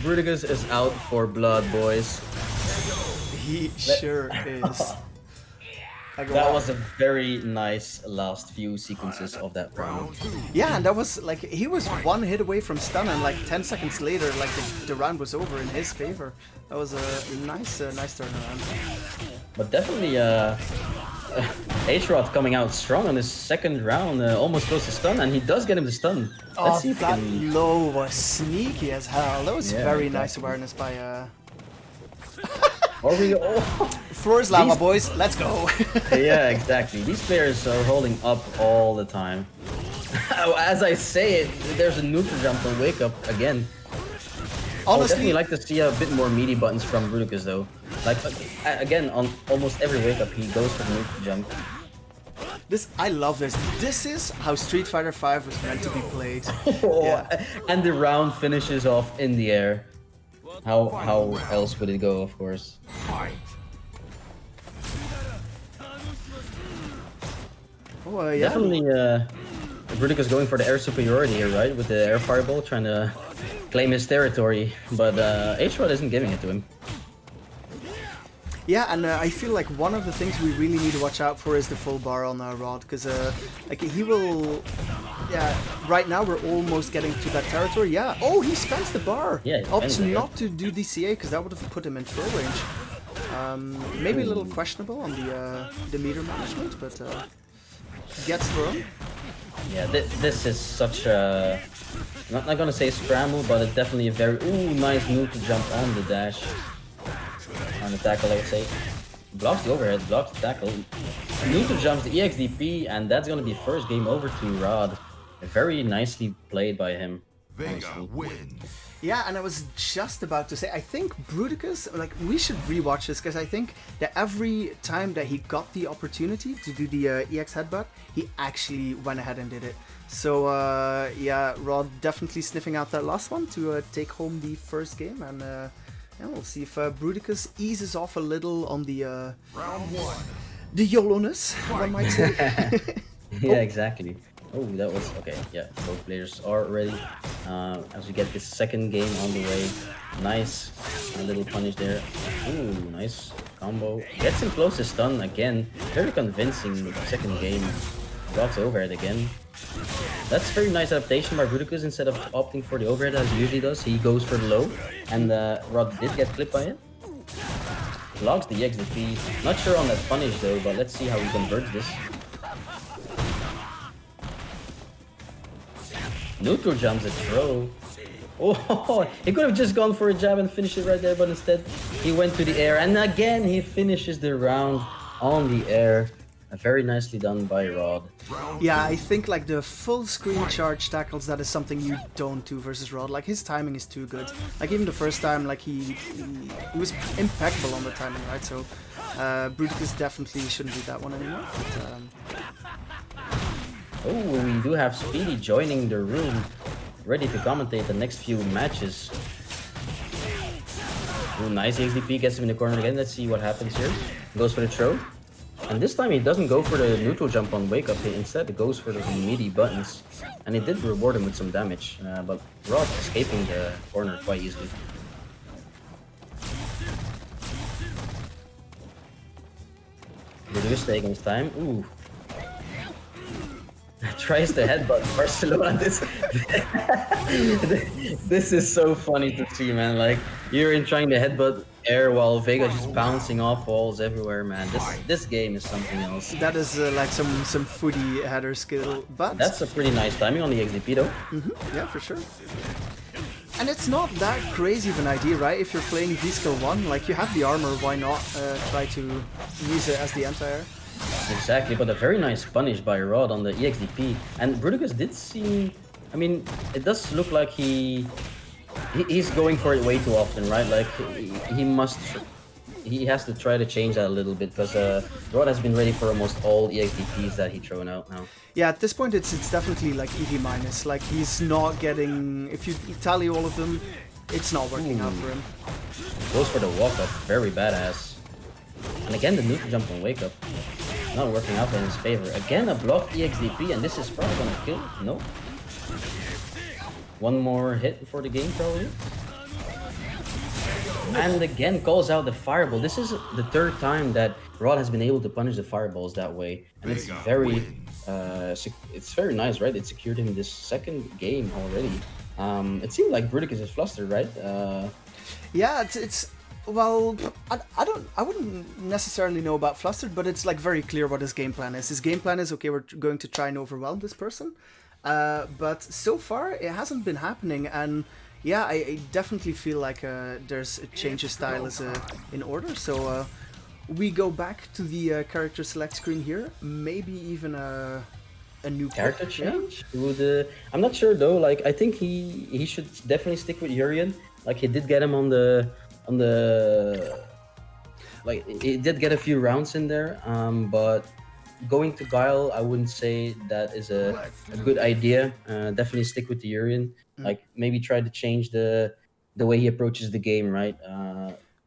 Bruticus is out for blood, boys. He sure is. That was a very nice last few sequences of that round. Yeah, and that was like he was one hit away from stun, and like 10 seconds later, like the round was over in his favor. That was a nice turnaround. But definitely, H-Rod coming out strong on his second round, almost close to stun, and he does get him to stun. Let's see if that he can... low was sneaky as hell. That was very nice awareness by. Or we Floor is lava, boys. Let's go. Yeah, exactly. These players are holding up all the time. As I say it, there's a neutral jump on wake up again. Honestly, I would definitely like to see a bit more meaty buttons from Bruticus though. Like again, on almost every wake up, he goes for the neutral jump. I love this. This is how Street Fighter V was meant to be played. Yeah. And the round finishes off in the air. How else would it go, of course? Oh, yeah. Definitely, Bruticus going for the air superiority here, right? With the air fireball, trying to claim his territory. But H-Rod isn't giving it to him. Yeah, and I feel like one of the things we really need to watch out for is the full bar on Rod, because like he will. Yeah, right now we're almost getting to that territory. Yeah. Oh, he spends the bar. Yeah, opts not to do DCA because that would have put him in throw range. Maybe a little questionable on the meter management, but gets thrown. Yeah, this is such a... I'm not gonna say scramble, but it's definitely a very... Ooh, nice move to jump on the dash. On the tackle, I would say. Blocks the overhead, blocks the tackle. Neutral jumps the EXDP, and that's gonna be first game over to Rod. Very nicely played by him. Vega wins. Yeah, and I was just about to say, I think Bruticus, like, we should rewatch this, because I think that every time that he got the opportunity to do the EX headbutt, he actually went ahead and did it. So, yeah, Rod definitely sniffing out that last one to take home the first game, and yeah, we'll see if Bruticus eases off a little on the... Round one. The YOLO-ness, one might say. Yeah, exactly. Oh, that was... Okay, yeah, both players are ready. As we get this second game on the way. Nice. A little punish there. Ooh, nice combo. Gets him close to stun again. Very convincing second game. Blocks overhead again. That's very nice adaptation by Bruticus. Instead of opting for the overhead as he usually does, he goes for the low. And Rod did get clipped by it. Blocks the XDP. Not sure on that punish though, but let's see how he converts this. Neutral jumps a throw. Oh, he could have just gone for a jab and finished it right there, but instead he went to the air. And again, he finishes the round on the air. Very nicely done by Rod. Yeah, I think like the full screen charge tackles, that is something you don't do versus Rod. Like his timing is too good. Like even the first time, like he was impeccable on the timing, right? So Bruticus definitely shouldn't do that one anymore. But, Oh, we do have Speedy joining the room, ready to commentate the next few matches. Ooh, nice XDP, gets him in the corner again. Let's see what happens here. Goes for the throw. And this time he doesn't go for the neutral jump on wake up, he instead goes for the meaty buttons. And it did reward him with some damage, but Rod escaping the corner quite easily. Bruticus taking his time. Ooh. Tries to headbutt Barcelona. This is so funny to see, man. Like you're in trying to headbutt air while Vega just bouncing off walls everywhere, man. This game is something else. that is like some footy header skill, but That's a pretty nice timing on the XDP though. yeah, for sure. And it's not that crazy of an idea, right? If you're playing V-Skill 1, like you have the armor, why not try to use it as the anti-air? Exactly, but a very nice punish by Rod on the EXDP. And Bruticus did seem... I mean, it does look like he's going for it way too often, right? Like, he has to try to change that a little bit, because Rod has been ready for almost all EXDPs that he's thrown out now. Yeah, at this point it's definitely like EV minus. Like he's not getting... If you tally all of them, it's not working out for him. Goes for the walk up, very badass. And again, the neutral jump on wake up. Not working out in his favor. Again, a blocked EXDP, and this is probably gonna kill. No. One more hit for the game, probably. And again, calls out the fireball. This is the third time that Rod has been able to punish the fireballs that way, and it's very nice, right? It secured him this second game already. It seemed like Bruticus is flustered, right? Yeah, it's well, I wouldn't necessarily know about flustered, but it's like very clear what his game plan is. His game plan is, okay, we're going to try and overwhelm this person, but so far it hasn't been happening, and yeah, I definitely feel like there's a change of style is in order. So we go back to the character select screen here, maybe even a new Character change? I'm not sure though. Like I think he should definitely stick with Urian. Like he did get him on the like he did get a few rounds in there. But going to Guile, I wouldn't say that is a good idea. Definitely stick with the Urian. Like maybe try to change the way he approaches the game. Right?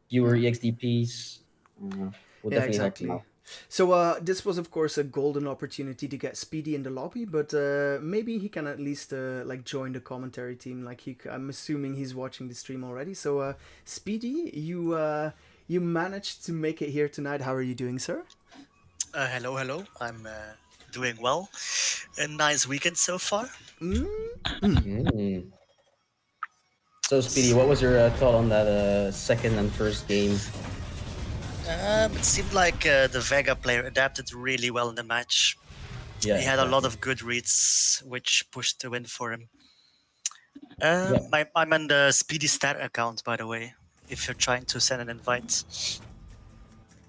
Fewer EXDPs. Will Yeah, definitely help exactly. him out. So this was of course a golden opportunity to get Speedy in the lobby, but maybe he can at least like join the commentary team. Like I'm assuming he's watching the stream already. So Speedy, you managed to make it here tonight. How are you doing, sir? Hello. I'm doing well. A nice weekend so far. So Speedy, what was your thought on that second and first game? It seemed like the Vega player adapted really well in the match. Yeah, He had a lot of good reads, which pushed the win for him. I'm on the Speedy Stat account, by the way, if you're trying to send an invite.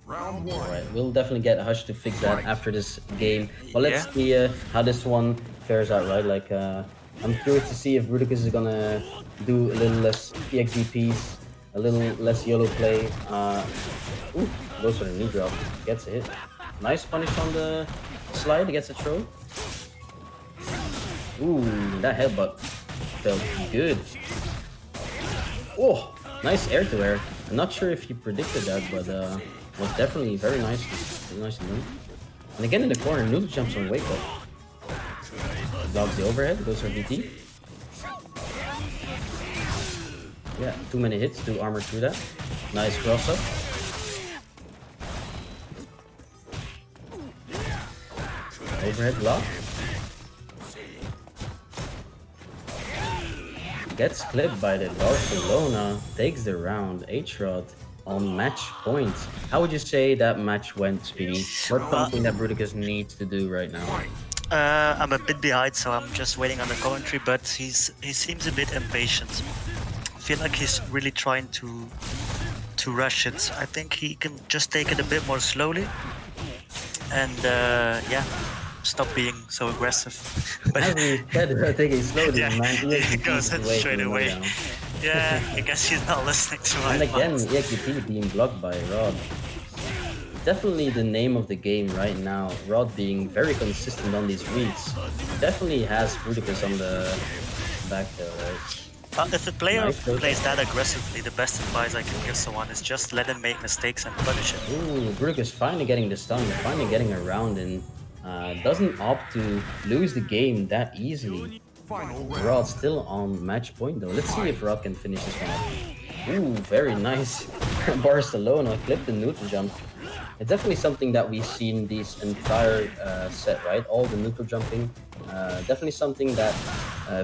Round one. Alright, we'll definitely get Hush to fix that after this game. But let's Yeah. see how this one fares out, right? Like, I'm curious to see if Bruticus is gonna do a little less EXDPs, a little less YOLO play. Ooh, goes for the knee drop, gets a hit. Nice punish on the slide, gets a throw. Ooh, that headbutt felt good. Oh, nice air to air. I'm not sure if you predicted that, but was definitely very nice. Very nice to do. And again in the corner, Noodle jumps on wake up. Blocks the overhead, goes for VT. Yeah, too many hits to armor through that. Nice cross up. Overhead block. Gets clipped by the Barcelona. Takes the round. H-Rod on match point. How would you say that match went, Speedy? What's something that Bruticus needs to do right now? I'm a bit behind, so I'm just waiting on the commentary, but he seems a bit impatient. I feel like he's really trying to rush it. I think he can just take it a bit more slowly. and yeah, stop being so aggressive. But As we said, take it slowly, yeah, man. he goes straight away. Down. Yeah, I guess he's not listening to my And again, advice. EXP being blocked by Rod. Definitely the name of the game right now. Rod being very consistent on these reads. Definitely has Bruticus on the back there, right? If a player Nice, plays that aggressively, the best advice I can give someone is just let him make mistakes and punish him. Ooh, Bruticus finally getting the stun, finally getting around and doesn't opt to lose the game that easily. Final round. Rod still on match point though. Let's see if Rod can finish this one off. Ooh, very nice. Barcelona clipped the neutral jump. It's definitely something that we've seen this entire set, right? All the neutral jumping. Definitely something that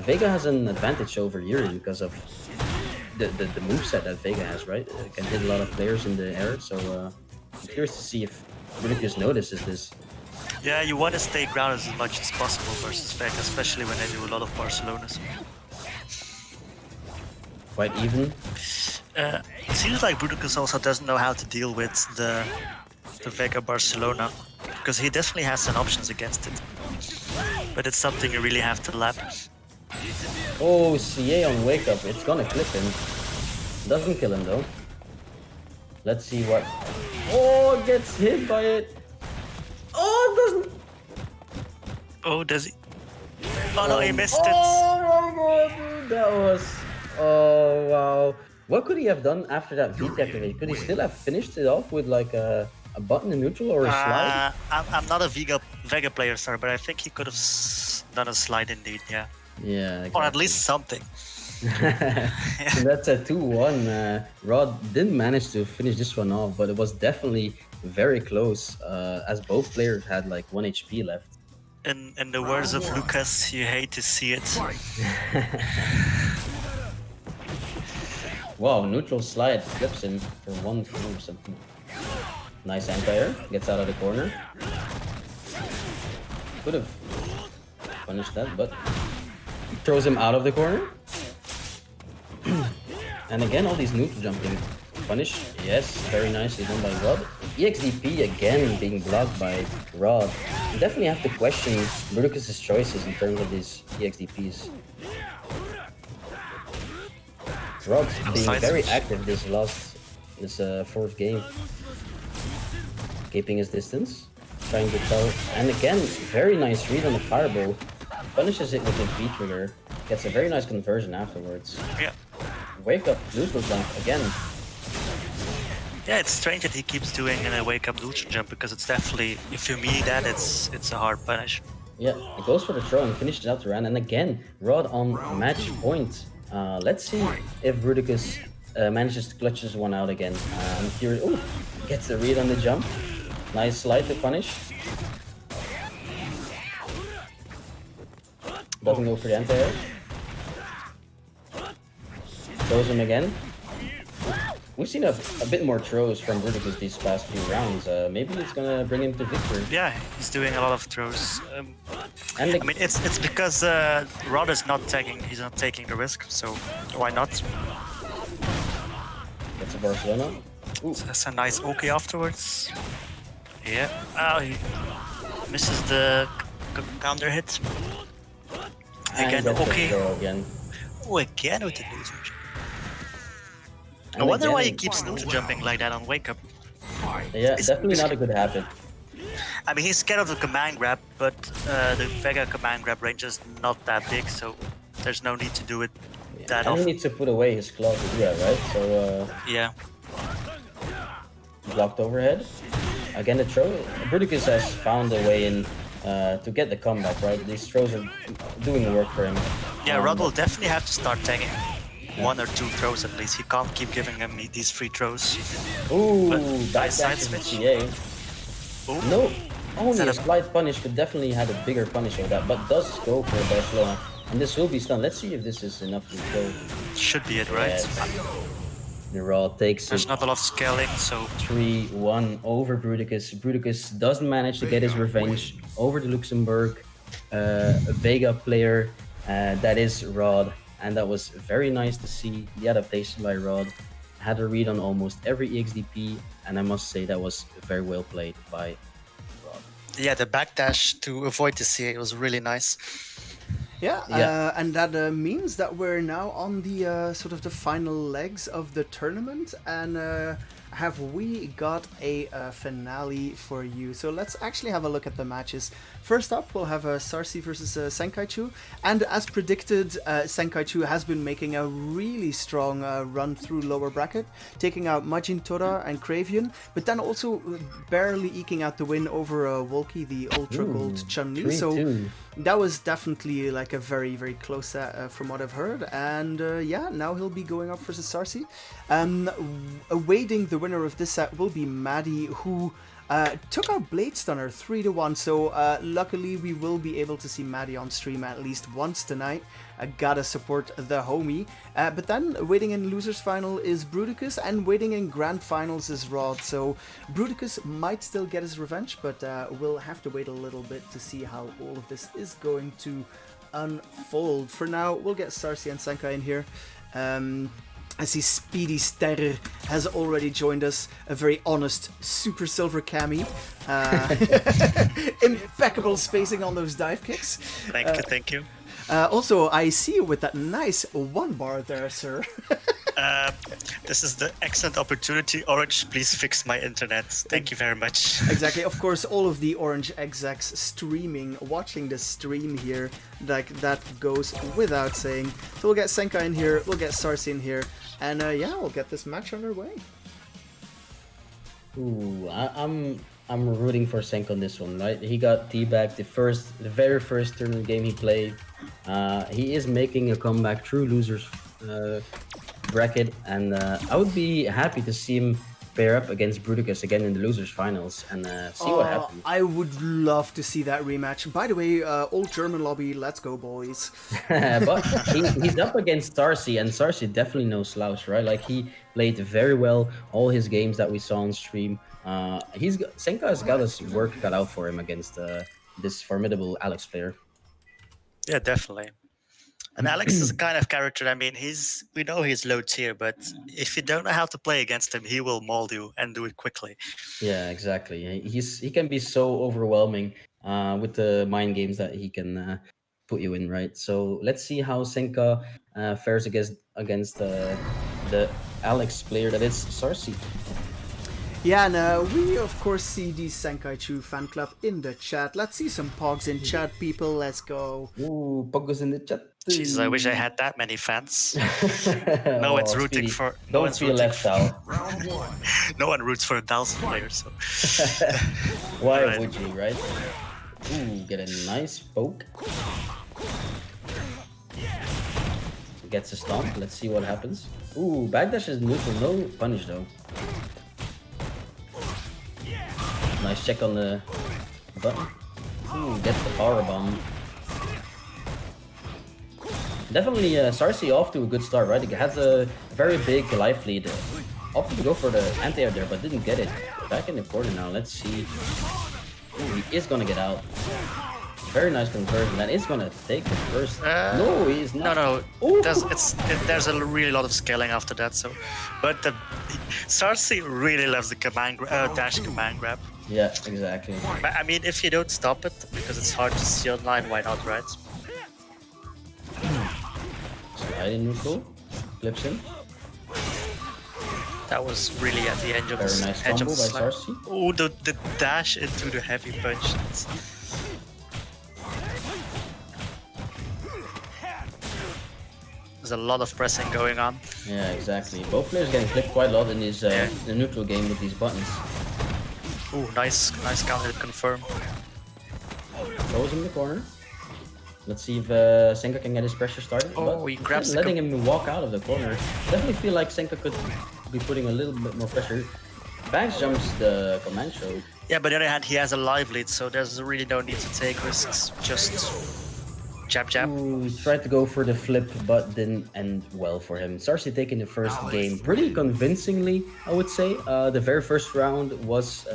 Vega has an advantage over Yuri because of the moveset that Vega has, right? It can hit a lot of players in the air, so I'm curious to see if Bruticus notices this. Yeah, you want to stay grounded as much as possible versus Vega, especially when they do a lot of Barcelonas. Quite even. It seems like Bruticus also doesn't know how to deal with the Vega Barcelona, because he definitely has some options against it. But it's something you really have to lap. Oh, CA on wake up. It's gonna clip him. Doesn't kill him though. Let's see what. Oh, gets hit by it. Oh, it doesn't. Oh, does he? Oh no, he missed it. Oh my god, dude, that was. Oh wow. What could he have done after that VT activate? Could he still have finished it off with like a button in neutral or a slide? I'm not a Vega player, sir, but I think he could have done a slide indeed, yeah. Yeah. Or at Exactly. least something. So that's a 2-1. Rod didn't manage to finish this one off, but it was definitely very close as both players had like 1 HP left. In the words of Lucas, you hate to see it. Wow, neutral slide flips him for 1-2 or something. Nice anti-air, gets out of the corner. Could have punished that, but throws him out of the corner. And again, all these neutral jumping. Punish, yes, very nicely done by Rod. EXDP again being blocked by Rod. You definitely have to question Bruticus' choices in terms of these EXDPs. Rod being very active this fourth game. Keeping his distance, trying to tell, and again, very nice read on the fireball. Punishes it with the V-trigger, gets a very nice conversion afterwards. Yeah. Wake up, neutral jump again. Yeah, it's strange that he keeps doing a wake up neutral jump, because it's definitely, if you mean that, it's a hard punish. Yeah, it goes for the throw and finishes out the round. And again, Rod on match point. Let's see if Bruticus manages to clutch this one out again. I'm curious. Oh, gets the read on the jump. Nice slide to punish. Doesn't go for the anti-air. Throws him again. We've seen a bit more throws from Bruticus these past few rounds. Maybe it's gonna bring him to victory. Yeah, he's doing a lot of throws. And I mean, it's because Rod is not taking, he's not taking the risk, so why not? That's a Barcelona. Ooh. That's a nice OK afterwards. Yeah. Oh, he misses the counter hit. Again, And OK. Again. Oh, again with the neutral jump. I And wonder why he again- keeps neutral jumping like that on wake up. Yeah, definitely not a good habit. I mean, he's scared of the command grab, but the Vega command grab range is not that big, so there's no need to do it that And he often. needs to put away his claw to do that, right? So, Yeah. blocked overhead. Again, the throw. Bruticus has found a way in to get the comeback, right? These throws are doing work for him. Yeah, Rod will definitely have to start tagging 1 or 2 throws at least. He can't keep giving him these free throws. Ooh, But back nice side dash with switch. CA. Ooh. No, only that a a- slight punish could definitely have a bigger punish of that, but does go for Barcelona. And this will be stunned. Let's see if this is enough to go. Should be it, right? Yes. The Rod takes There's it not a lot of scaling, so 3-1 over Bruticus. Bruticus doesn't manage to get his revenge over the Luxembourg Vega player. That is Rod, and that was very nice to see the adaptation by Rod. Had a read on almost every EXDP, and I must say that was very well played by Rod. Yeah, the backdash to avoid the CA was really nice. Yeah, Yeah. and that means that we're now on the sort of the final legs of the tournament, and have we got a finale for you? So let's actually have a look at the matches. First up, we'll have Sarsi versus Senkaichu, and as predicted, Senkaichu has been making a really strong run through lower bracket, taking out Majin Tora and Kravian, but then also barely eking out the win over Wolki, the Ultra Gold Chun-Li. So 3-2. that was definitely like a very, very close set from what I've heard. And yeah, now he'll be going up versus Sarsi. Awaiting the winner of this set will be Maddie, who took out Blade Stunner 3-1. So luckily, we will be able to see Maddie on stream at least once tonight. Gotta support the homie. But then waiting in losers final is Bruticus, and waiting in grand finals is Rod. So Bruticus might still get his revenge, but we'll have to wait a little bit to see how all of this is going to unfold. For now, we'll get Sarsi and Senkai in here. I see Speedy Sterrer has already joined us, a very honest Super Silver Cami. Impeccable spacing on those dive kicks. Thank you. Also, I see you with that nice one bar there, sir. This is the excellent opportunity. Orange, please fix my internet. Thank you very much. Exactly. Of course, all of the Orange execs streaming, watching the stream here, like that goes without saying. So we'll get Senkai in here, we'll get Sarsi in here, and yeah, we'll get this match underway. Ooh, I'm rooting for Senk on this one, right? He got teabagged the very first tournament game he played. He is making a comeback through losers bracket, and I would be happy to see him pair up against Bruticus again in the losers finals and see what happens. I would love to see that rematch. By the way, old German lobby, let's go, boys. But he's up against Sarsi, and Sarsi definitely no slouch, right? Like, he played very well all his games that we saw on stream. Senka's got his work cut out for him against this formidable Alex player. Yeah, definitely. And Alex is the kind of character, I mean, we know he's low tier, but if you don't know how to play against him, he will maul you and do it quickly. Yeah, exactly. He can be so overwhelming with the mind games that he can put you in, right? So let's see how Senka fares against the Alex player that is Sarsi. Yeah, and we of course see the Senkaichu fan club in the chat. Let's see some pogs in chat, people. Let's go. Ooh, Pogo's in the chat. Jesus, I wish I had that many fans. No Oh, one's rooting Speedy, for. Don't feel left out. Round one. No one roots for a Dalson player, so. Why Right. would you, right? Ooh, get a nice poke. Gets a stomp. Let's see what happens. Ooh, backdash is neutral. No punish though. Nice check on the button. Ooh, gets the power bomb. Definitely Sarsi off to a good start, right? He has a very big life lead. Opted to go for the anti-air there, but didn't get it. Back in the corner now. Let's see. Ooh, he is gonna get out. Very nice conversion. That is gonna take the first. No, he's not. No. Ooh. There's a really lot of scaling after that. So, but Sarsi really loves the dash command grab. Yeah, exactly. But, I mean, if you don't stop it because it's hard to see online, why not, right? Slide in neutral. Flips in. That was really at the edge of Very the nice edge combo of the by slide. Sarsi. Oh, the dash into the heavy punch. There's a lot of pressing going on. Yeah, exactly. Both players getting clipped quite a lot in his the neutral game with these buttons. Ooh, nice counter confirm. Goes in the corner. Let's see if Senka can get his pressure started. Oh, but he grabs the letting him walk out of the corner. Definitely feel like Senka could be putting a little bit more pressure. Banks jumps the command show. Yeah, but on the other hand, he has a live lead, so there's really no need to take risks. Just jab. Ooh, he tried to go for the flip, but didn't end well for him. Sarsi taking the first game pretty convincingly, I would say. The very first round was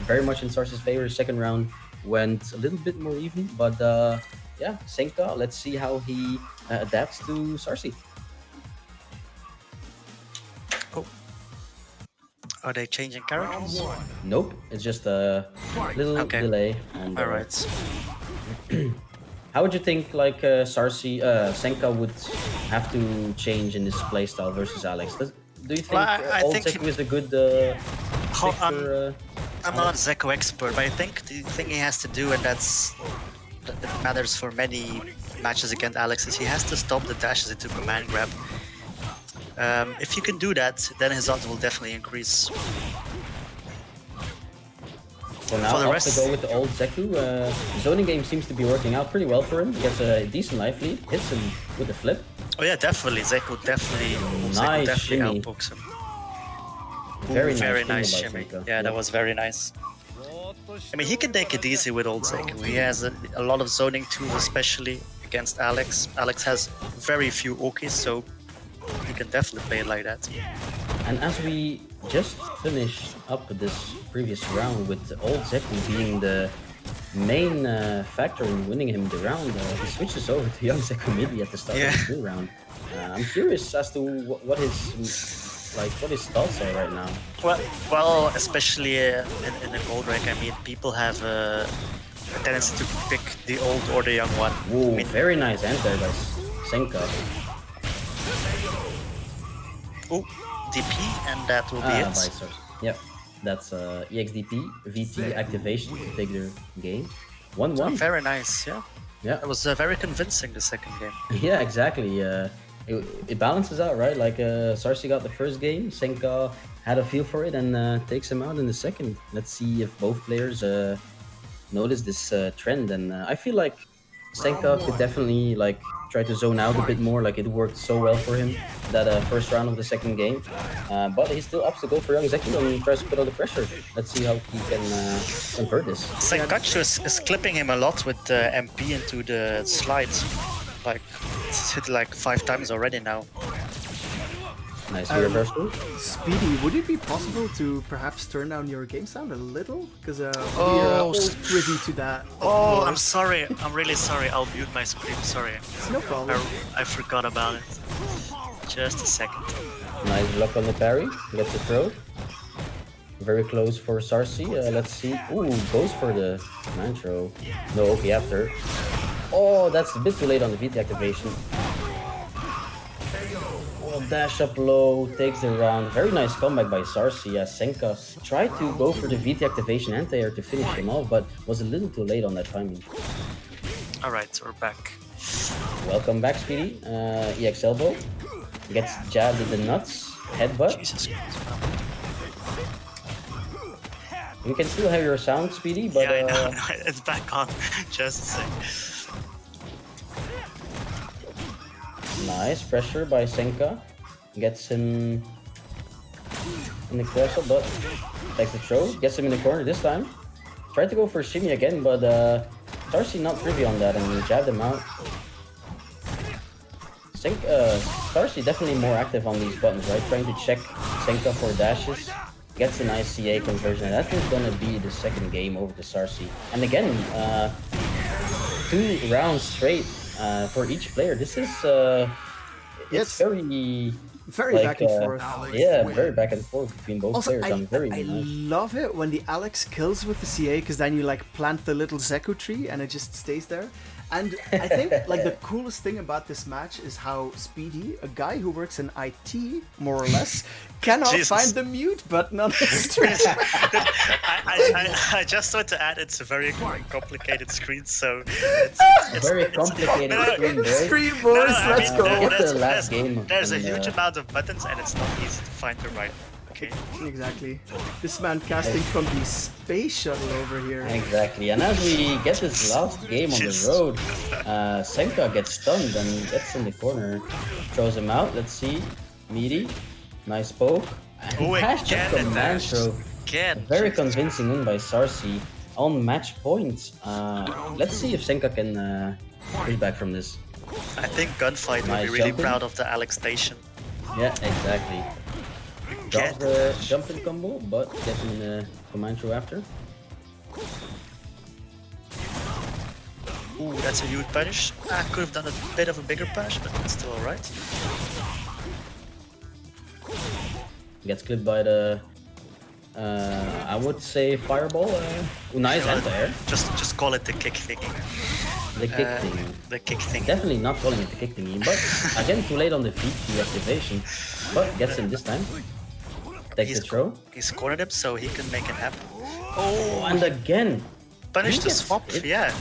very much in Sarsi's favor. Second round went a little bit more even, but yeah, Senka, let's see how he adapts to Sarsi. Are they changing characters? Nope, it's just a little Okay. delay. And, Alright. how would you think like Senka would have to change in this playstyle versus Alex? Do you think Well, I old think he- Zeku is a good Ho- pick for, I'm not a Zeko expert, but I think the thing he has to do, and that matters for many matches against Alex, is he has to stop the dashes into command grab. If you can do that, then his odds will definitely increase. For now, For the opt rest- to go with the old Zeku. Zoning game seems to be working out pretty well for him. He gets a decent life lead, hits him with the flip. Oh yeah, definitely. Zeko definitely Nice shimmy. outbooks him. Very Very nice nice shimmy shimmy. by Senka. Yeah, that was very nice. I mean, he can take it easy with old Zeko. He has a lot of zoning tools, especially against Alex. Alex has very few Okis, so he can definitely play it like that. And as we just finished up this previous round with old Zeku being the main factor in winning him the round, he switches over to young Zeku Midi at the start of the new round. I'm curious as to what his thoughts are right now. Well, especially in the gold rank, I mean, people have a tendency to pick the old or the young one. Whoa, I mean, very nice enter by Senka. oh, DP, and that will be By it. Source. Yep, that's EXDP, VT activation to take their game. 1-1. Very nice, yeah. Yeah. It was very convincing, the second game. Yeah, exactly. It balances out, right? Like Sarsi got the first game, Senka had a feel for it and takes him out in the second. Let's see if both players notice this trend. And I feel like Senka could definitely like try to zone out a bit more. Like it worked so well for him that first round of the second game. But he still opts to go for young Zeku and tries to put all the pressure. Let's see how he can convert this. Senkachu is clipping him a lot with the MP into the slides. Like, it's hit like 5 times already now. Nice reversal. Speedy, would it be possible to perhaps turn down your game sound a little? Because we're Oh, all privy to that. of Oh, I'm course. sorry. I'm really sorry. I'll mute my screen. Sorry. No problem. I forgot about it. Just a second. Nice block on the parry. Gets a throw. Very close for Sarsi. Let's see. Ooh, goes for the man throw. No, okay, after. Oh, that's a bit too late on the VT activation. Oh, dash up low, takes the round. Very nice comeback by Sarsi. Senka tried to go for the VT activation anti-air to finish him off, but was a little too late on that timing. Alright, we're back. Welcome back, Speedy. EX elbow. Gets jabbed in the nuts. Headbutt. Jesus Christ. We can still hear your sound, Speedy, but Yeah, I know. It's back on. Just a sec. nice pressure by Senka. Gets him in the cross, but takes the throw. Gets him in the corner this time. Tried to go for a shimmy again, but Sarsi not privy on that and jabbed him out. Sarsi definitely more active on these buttons, right? Trying to check Senka for dashes. Gets a nice CA conversion. And that is gonna be the second game over to Sarsi. And again, 2 rounds straight for each player. This is it's Very like, back and forth. yeah, very back and forth between both Also, players. I'm very I nice. love it when the Alex kills with the CA, because then you like plant the little Zeku tree and it just stays there. And I think like the coolest thing about this match is how Speedy, a guy who works in IT more or less, cannot Jesus. find the mute button on the stream. I just want to add it's a very complicated screen, so Very complicated screen, boy. Screen boys, I let's mean, go. Get the last game There's a and, huge amount of buttons and it's not easy to find the right. Okay. Exactly. This man casting from the space shuttle over here. Exactly, and as we get this last game on the Jesus. road, Senka gets stunned and gets in the corner, throws him out. Let's see, Meaty, nice poke, and Oh, dash again up the command dash. throw. Again. Very convincing win by Sarsi on match point. Let's see if Senka can push back from this. I think Gunfight will Nice be really jumping. proud of the Alex Station. Yeah, exactly. Drops Again. the jumping combo, but gets him in the command throw after. Ooh, that's a huge punish. I could have done a bit of a bigger punish, but it's still alright. Gets clipped by the I would say Fireball. Nice anti-air. Just call it the kick thingy. The kick thing. The kick thingy. Definitely not calling it the kick thingy, but again, too late on the V2 activation. But gets him this time. Takes the throw. He's cornered him, so he can make it happen. Oh, and again. Punish he the gets swap, it. yeah.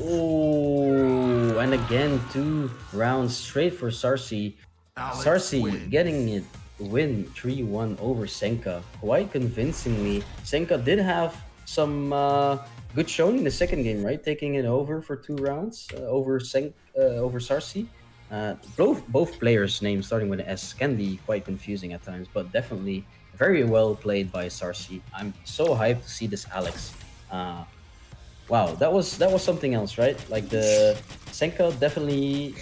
Oh, and again, 2 rounds straight for Sarsi. Sarsi getting it win 3-1 over Senka quite convincingly. Senka did have some good showing in the second game, right? Taking it over for 2 rounds over Sarsi. Both players' names starting with an S can be quite confusing at times, but definitely very well played by Sarsi. I'm so hyped to see this Alex. Wow, that was something else, right? Like the Senka definitely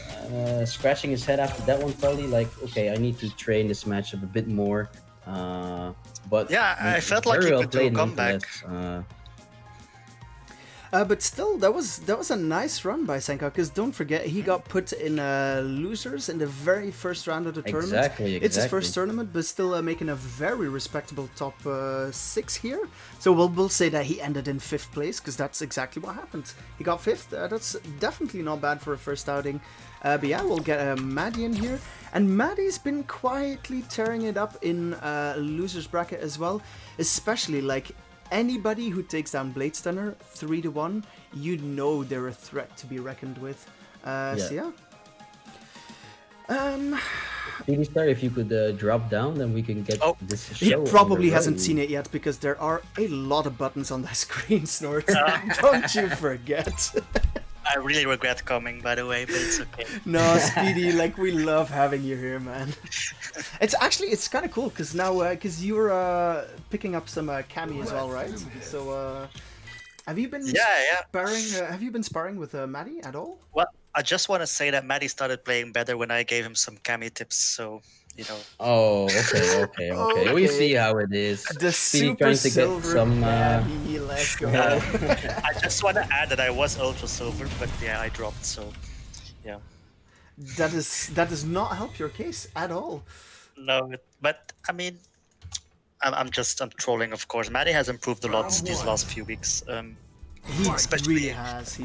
scratching his head after that one, probably like, okay, I need to train this matchup a bit more. But yeah, I felt like very he well could do a played comeback. nonetheless. But still, that was a nice run by Senka, because don't forget, he got put in losers in the very first round of the tournament. Exactly. It's his first tournament, but still making a very respectable top 6 here. So we'll say that he ended in 5th place, because that's exactly what happened. He got 5th. That's definitely not bad for a first outing. But yeah, we'll get Maddie in here. And Maddie's been quietly tearing it up in losers bracket as well, especially like anybody who takes down Blade Stunner 3-1, you know they're a threat to be reckoned with. So yeah. Star, if you could drop down, then we can get this show. He on probably the hasn't road. seen it yet, because there are a lot of buttons on that screen, Snort. Don't you forget. I really regret coming, by the way, but it's okay. No, Speedy, like, we love having you here, man. It's kind of cool, because now, because you're picking up some Cammy as well, right? So, have you been sparring? Have you been sparring with Maddie at all? Well, I just want to say that Maddie started playing better when I gave him some Cammy tips, so, you know. Oh, okay. Okay. We see how it is. The Speedy super trying to get silver some. Cammy, let's go. I just want to add that I was Ultra Silver, but yeah, I dropped, so, yeah. That does not help your case at all. No, but, I mean, I'm trolling, of course. Maddie has improved a lot these last few weeks. He Especially- really has.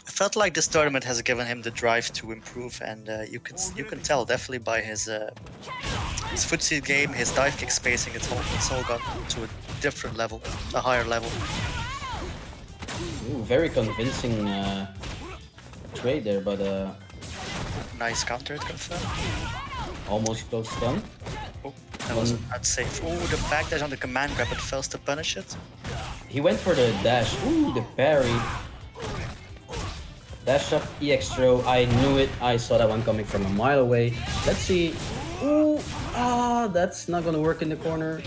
I felt like this tournament has given him the drive to improve, and you can tell definitely by his footsie game, his dive kick spacing. It's all got to a different level, a higher level. Ooh, very convincing trade there, but Nice counter, it confirmed. almost close stun. Oh, that wasn't that safe. Oh, the backdash on the command grab, it fails to punish it. He went for the dash. Ooh, the parry. Dash up, EX throw. I knew it. I saw that one coming from a mile away. Let's see. Ooh, that's not gonna work in the corner.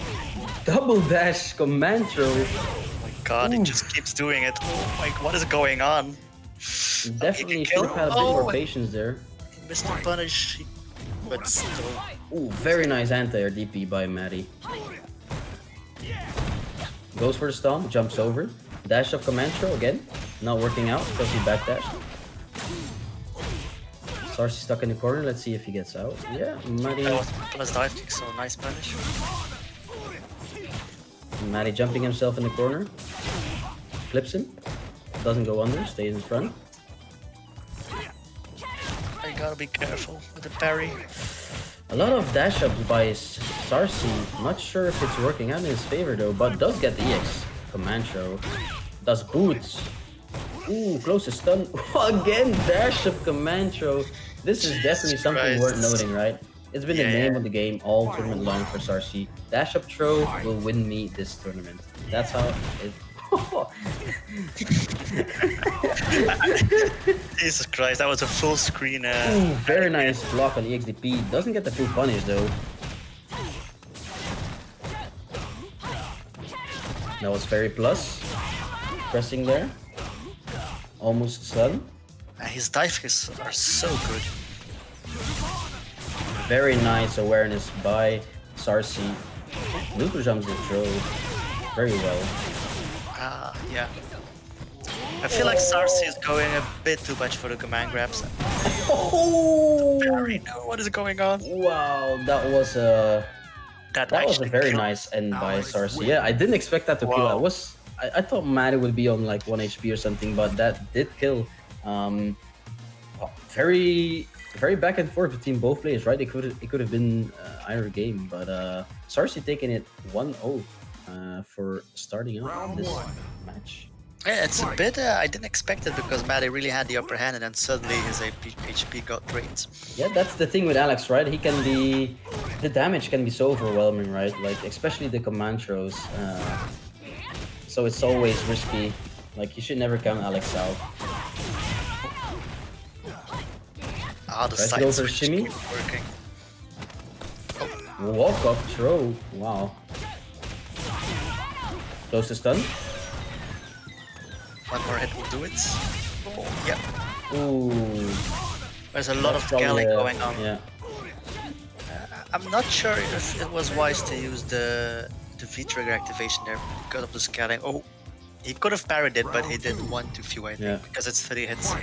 Double dash command throw. Oh my god, he just keeps doing it. Oh my, what is going on? Definitely He can should have had a bit kill. more patience there. He missed the punish, but still. Ooh, very nice anti-air DP by Maddie. Goes for the stun, jumps over. Dash up command throw again. Not working out because he backdashed. Sarsi stuck in the corner. Let's see if he gets out. Yeah, Maddie. That was plus dive kick, so nice punish. Maddie jumping himself in the corner. Flips him. Doesn't go under, stays in front. I gotta be careful with the parry. A lot of dash ups by Sarsi. Not sure if it's working out in his favor though, but does get the EX. Command throw. Does boots. Ooh, close to stun. Again, dash up command throw. This is definitely something worth noting, right? It's been the name of the game all tournament long for Sarsi. Dash up throw will win me this tournament. That's how it. Jesus Christ, that was a full screen. Ooh, very nice block on EXDP. Doesn't get the full punish though. That was very plus. Pressing there. Almost stun. His dive kicks are so good. Very nice awareness by Sarsi. Looper jumps the throw very well. Yeah. I feel like Sarsi is going a bit too much for the command grabs. Oh! Parry, no, what is going on? Wow, that was a That That was a actually very killed. nice end by Alex Sarsi. wins. Yeah, I didn't expect that to kill. Wow. I thought Maddie would be on like 1 HP or something, but that did kill. Very very back and forth between both players, right? It could have been either game, but Sarsi taking it 1-0 for starting out Round this one. match. Yeah, it's a bit. I didn't expect it because Maddie really had the upper hand, and then suddenly his HP got drained. Yeah, that's the thing with Alex, right? He can be the damage can be so overwhelming, right? Like especially the command throws. So it's always risky. Like you should never count Alex out. Ah, the Tries to side go for switch shimmy. keep working. Walk up throw. Wow. Close to stun. One more hit will do it. Oh, yeah. Ooh. There's a lot of That's probably, scaling going on. Yeah. I'm not sure if it was wise to use the V trigger activation there because of the scaling. Oh, he could have parried it, but he did one too few, I think, Yeah. because it's 3 hits.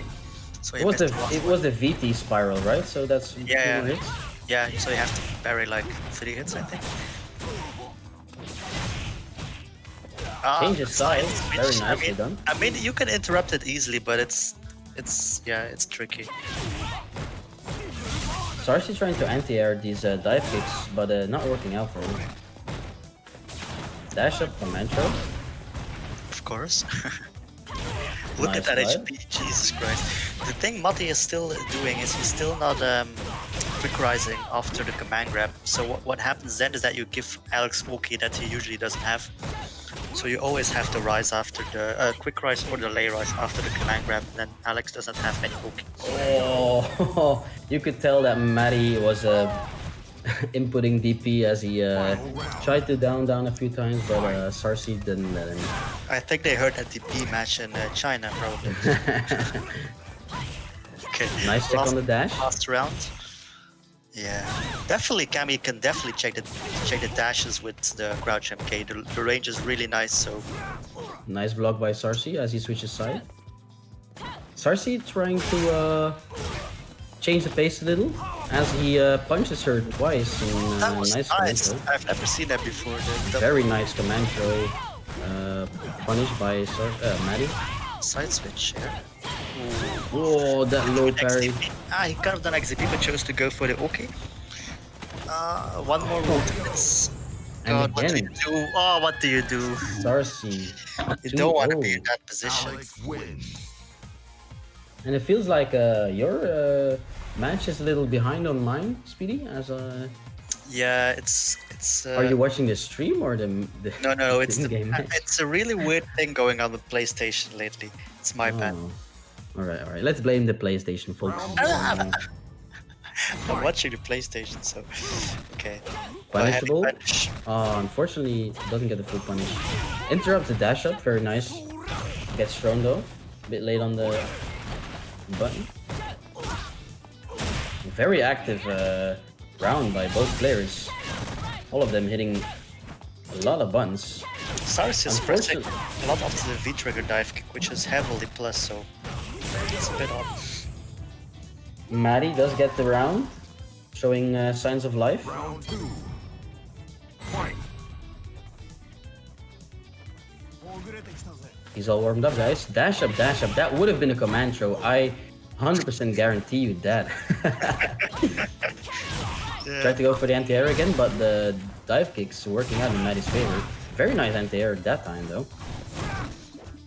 So he It was the missed one. it was the VT spiral, right? So that's two Yeah. hits. Yeah, so you have to parry like 3 hits, I think. Change his side. switch. Very nicely done. I mean, you can interrupt it easily, but it's tricky. Sarsi trying to anti-air these dive kicks, but not working out for him. Dash up command throw. Of course. Look Nice at that slide. HP, Jesus Christ. The thing Matti is still doing is he's still not quick rising after the command grab. So what happens then is that you give Alex Oki that he usually doesn't have. So you always have to rise after the quick rise or delay rise after the command grab, and then Alex doesn't have any Oki. Oh, you could tell that Matty was inputting DP as he tried to down a few times, but Sarsi didn't let him. I think they heard that DP match in China, probably. Okay. Nice check on the dash. Last round. Yeah, definitely. Cammy can definitely check the dashes with the crouch MK. The range is really nice. So Nice block by Sarsi as he switches side. Sarsi trying to change the pace a little as he punches her twice. In, that was nice nice. command throw. I've never seen that before. The Very nice command throw. Punished by Maddie. side switch. Yeah. Oh, that low parry. XDP. Ah, he could have done XDP, but chose to go for the OK. One more roll. It's And God, what do you again. do? Oh, what do you do? Sarsi. You don't want to 2-0. be in that position. Alex wins. And it feels like your match is a little behind on mine, Speedy. As Yeah, it's. are you watching the stream or the No, it's in-game match? it's a really weird thing going on with PlayStation lately. It's my bad. Oh. All right. Let's blame the PlayStation, folks. I'm watching the PlayStation, so okay. Go ahead and Punishable. punish. Unfortunately, doesn't get the full punish. Interrupts the dash up. Very nice. Gets thrown though. A bit late on the button. Very active round by both players. All of them hitting a lot of buttons. Sars is pressing Unfortunately- a lot after the V trigger dive kick, which is heavily plus, so it's a bit odd. Maddie does get the round, showing signs of life. Round 2. Fight. He's all warmed up, guys. Dash up, dash up. That would have been a command throw. I 100% guarantee you that. Tried to go for the anti-air again, but the dive kick's working out in Maddie's favor. Very nice anti-air that time, though.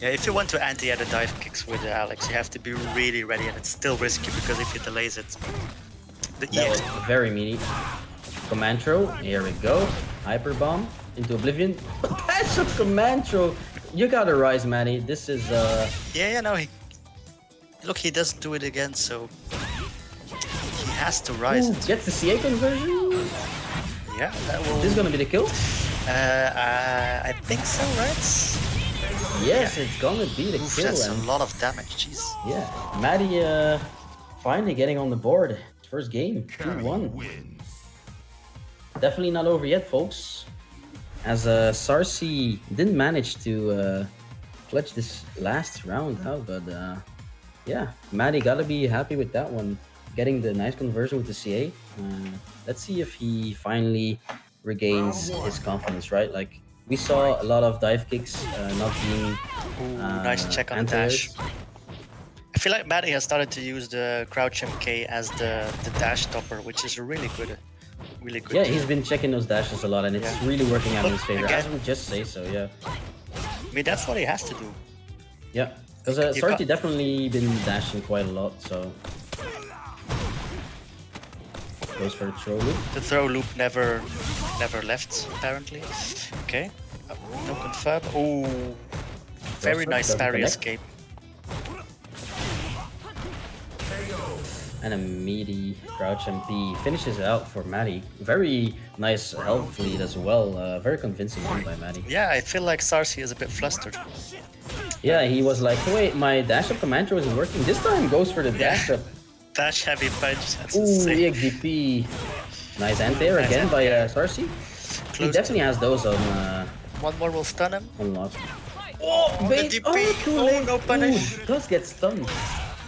Yeah, if you want to anti-air the dive kicks with Alex, you have to be really ready, and it's still risky because if he delays it, the That was EX. very meaty. Command throw. Here we go. Hyper bomb into oblivion. Dash up command throw. You gotta rise, Maddie. This is Yeah, no, he doesn't do it again, so he has to rise. Ooh, gets the CA conversion. Yeah, that will. This is gonna be the kill. I think so, right? Yes, it's gonna be the Oof, kill. that's a And lot of damage. Jeez. yeah, Maddie finally getting on the board. First game, Cammy 2-1. wins. Definitely not over yet, folks. As Sarsi didn't manage to clutch this last round out, but yeah, Maddie gotta be happy with that one. Getting the nice conversion with the CA. Let's see if he finally regains his confidence, right? Like we saw a lot of dive kicks not being Ooh, nice check on the dash. anti-airs. I feel like Matty has started to use the crouch MK as the dash stopper, which is really good. Really good. Yeah, he's been checking those dashes a lot, and it's Yeah. really working out in his favor. Again. As we just say so, yeah. I mean, that's what he has to do. Yeah, because You Sarti can't- definitely been dashing quite a lot, so goes for the throw loop. The throw loop never left, apparently. Okay. No confirm. Oh, very Crossfire, nice doesn't parry connect. escape. And a meaty crouch MP finishes it out for Maddie. Very nice health lead as well. Very convincing win by Maddie. Yeah, I feel like Sarsi is a bit flustered. Yeah, he was like, wait, my dash up commander wasn't working. This time goes for the dash up. Dash heavy punch. That's Ooh, insane. EXDP. Nice anti-air Nice again by anti-air. Sarsi. He Close definitely has those on One more will stun him. unlocked. Oh, Wait, the DP. too Oh, late. no punish. Ooh, does get stunned.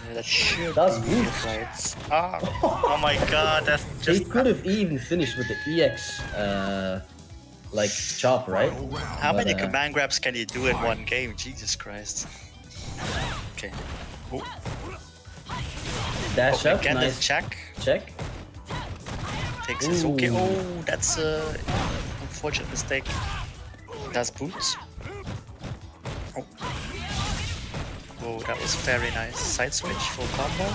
Yeah, that should That's be good. right. Ah, oh my god, that's They just... could have even finished with the EX like chop, right? How But, many command grabs can you do in one game? Jesus Christ. Okay. Oh, Dash up, again, nice the check. check. Takes his okay. Ooh. Oh, that's a unfortunate mistake. That's boots. Oh. Oh, that was very nice. Side switch, full combo.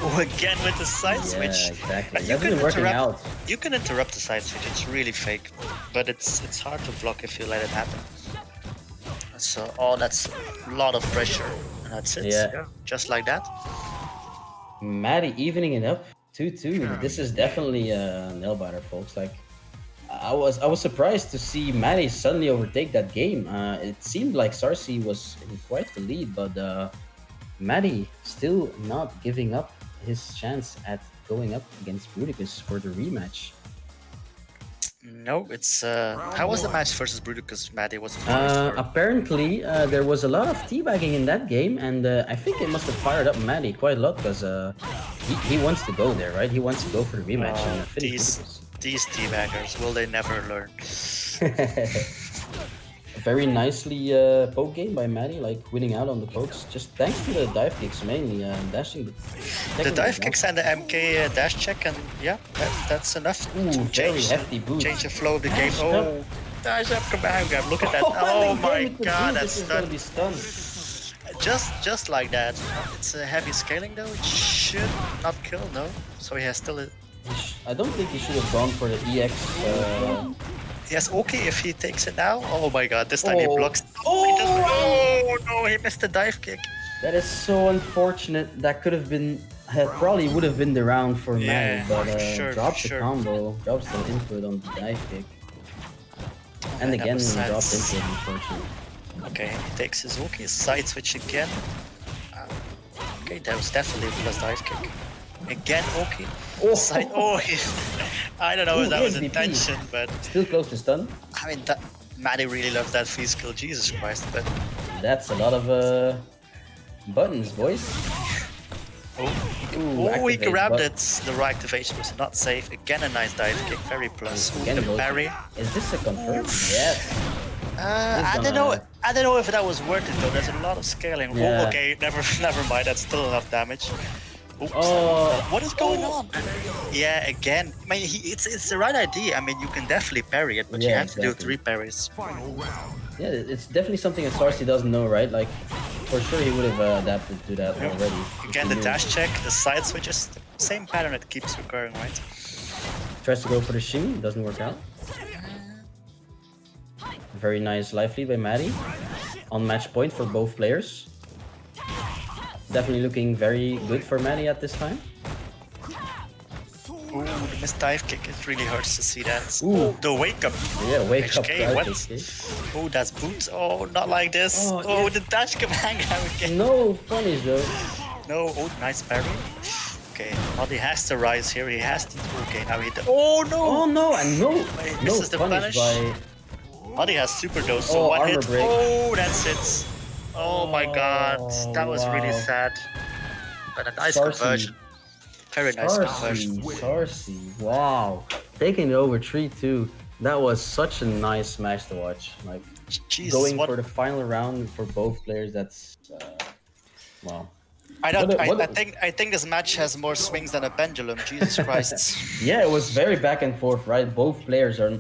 Oh, again with the side Yeah, switch. exactly. You That's can been working out. You can interrupt the side switch. It's really fake, but it's hard to block if you let it happen. So, oh, that's a lot of pressure. And that's it. Yeah. Just like that. Maddie evening it up 2-2. This is definitely a nail biter, folks. Like I was surprised to see Maddie suddenly overtake that game. It seemed like Sarsi was in quite the lead, but Maddie still not giving up his chance at going up against Bruticus for the rematch. No, it's how was the match versus Bruticus? Maddie was Apparently, there was a lot of teabagging in that game, and I think it must have fired up Maddie quite a lot because he wants to go there, right? He wants to go for the rematch and finish these teabaggers, will they never learn? Bruticus. Very nicely poke game by Maddie, like winning out on the pokes, just thanks to the dive kicks mainly, dashing. The dive kicks and the MK dash check, and yeah, that's enough Ooh, to very change, hefty boost. change the flow of the game. Dash Oh, dash up command grab, look at that. Oh my god, that's gonna stunned. be stunned. Just like that. It's a heavy scaling though, it should not kill, no. So he has still a... I don't think he should have gone for the EX. Yes, okay, if he takes it now. Oh my god, this time he Oh. blocks. Oh no, he missed the dive kick. That is so unfortunate. That could have been, probably would have been the round for Yeah, Maddie, but for sure, drops for the sure. combo, drops the input on the dive kick. And that again, was sad. dropped input, unfortunately. Okay, he takes his okay, side switch again. Okay, that was definitely a plus dive kick. Again, okay. Oh. Side, oh, I don't know Ooh, if that was EXDP. intention, but Still close to stun. I mean, Maddie really loves that free skill, Jesus Christ, but... That's a lot of buttons, boys. Ooh, Oh, he activate grabbed button. it. The right activation was not safe. Again, a nice dive kick, very plus. Ooh, Again, the goes- parry. Is this a confirm? Yes. I don't know. I don't know if that was worth it though. There's a lot of scaling. Yeah. Oh, okay, never mind. That's still enough damage. Oops. Oh. What is going on? Yeah, again. I mean, it's the right idea. I mean, you can definitely parry it, but you Yeah, have to do exactly. 3 parries. Final round. Yeah, it's definitely something that Sarsi doesn't know, right? Like, for sure he would have adapted to that already. if Again, he the knew. dash check, the side switches, same pattern that keeps recurring, right? Tries to go for the shimmy, doesn't work out. Very nice life lead by Maddie. On match point for both players. Definitely looking very good for Maddie at this time. Ooh, the missed dive kick. It really hurts to see that. Ooh. The wake up. Yeah, wake up. HK, right, what? HK. Oh, that's boots. Oh, not like this. Oh, Oh, yeah. the dash command grab again. No punish though. No, oh, nice parry. Okay, well, he has to rise here. He has to. Okay, now he. Oh no! Oh no, and no, Wait, no misses the punish punish. by. Buddy has super dose, so Oh, one armor hit. break. Oh, that's it. Oh my god, that was really wow. sad. But a nice Sarsi. conversion. Very nice conversion. Sarsi, wow. taking it over 3-2. That was such a nice match to watch. Like Jeez, going what for the final round for both players. That's wow. I don't. What a- what a- I think this match has more swings than a pendulum. Jesus Christ. Yeah, it was very back and forth, right? Both players are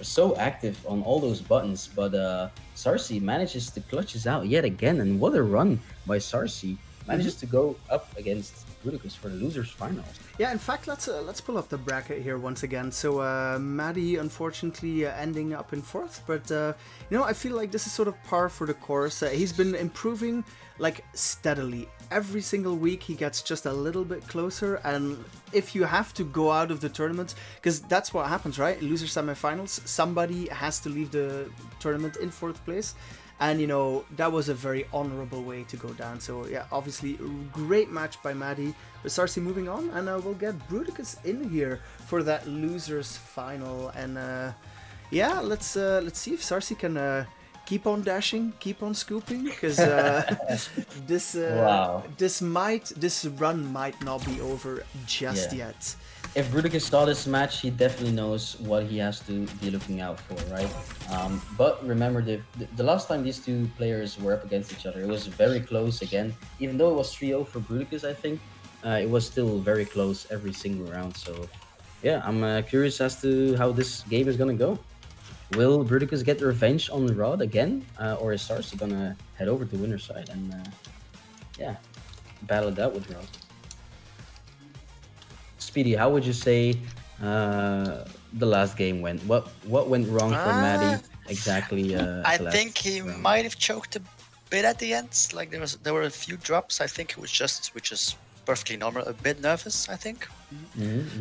so active on all those buttons, but Sarsi manages to clutch us out yet again, and what a run by Sarsi! Manages to go up against Bruticus for the losers finals. Yeah, in fact, let's pull up the bracket here once again. So Maddie, unfortunately, ending up in fourth, but I feel like this is sort of par for the course. He's been improving like steadily. Every single week he gets just a little bit closer, and if you have to go out of the tournament, because that's what happens, right? Loser semifinals, somebody has to leave the tournament in fourth place. And that was a very honorable way to go down. So yeah, obviously great match by Maddie. With Sarsi moving on, and we'll get Bruticus in here for that losers final. And yeah, let's see if Sarsi can keep on dashing, keep on scooping, because this run might not be over just yet. If Bruticus saw this match, he definitely knows what he has to be looking out for, right? But remember, the last time these two players were up against each other, it was very close again. Even though it was 3-0 for Bruticus, I think, it was still very close every single round. So yeah, I'm curious as to how this game is going to go. Will Bruticus get revenge on Rod again? Or is Sarsi going to head over to winner's side and yeah, battle it out with Rod? Speedy, how would you say the last game went? What went wrong for Maddie exactly? I think he might have choked a bit at the end. Like there were a few drops. I think it was just, which is perfectly normal, a bit nervous, I think.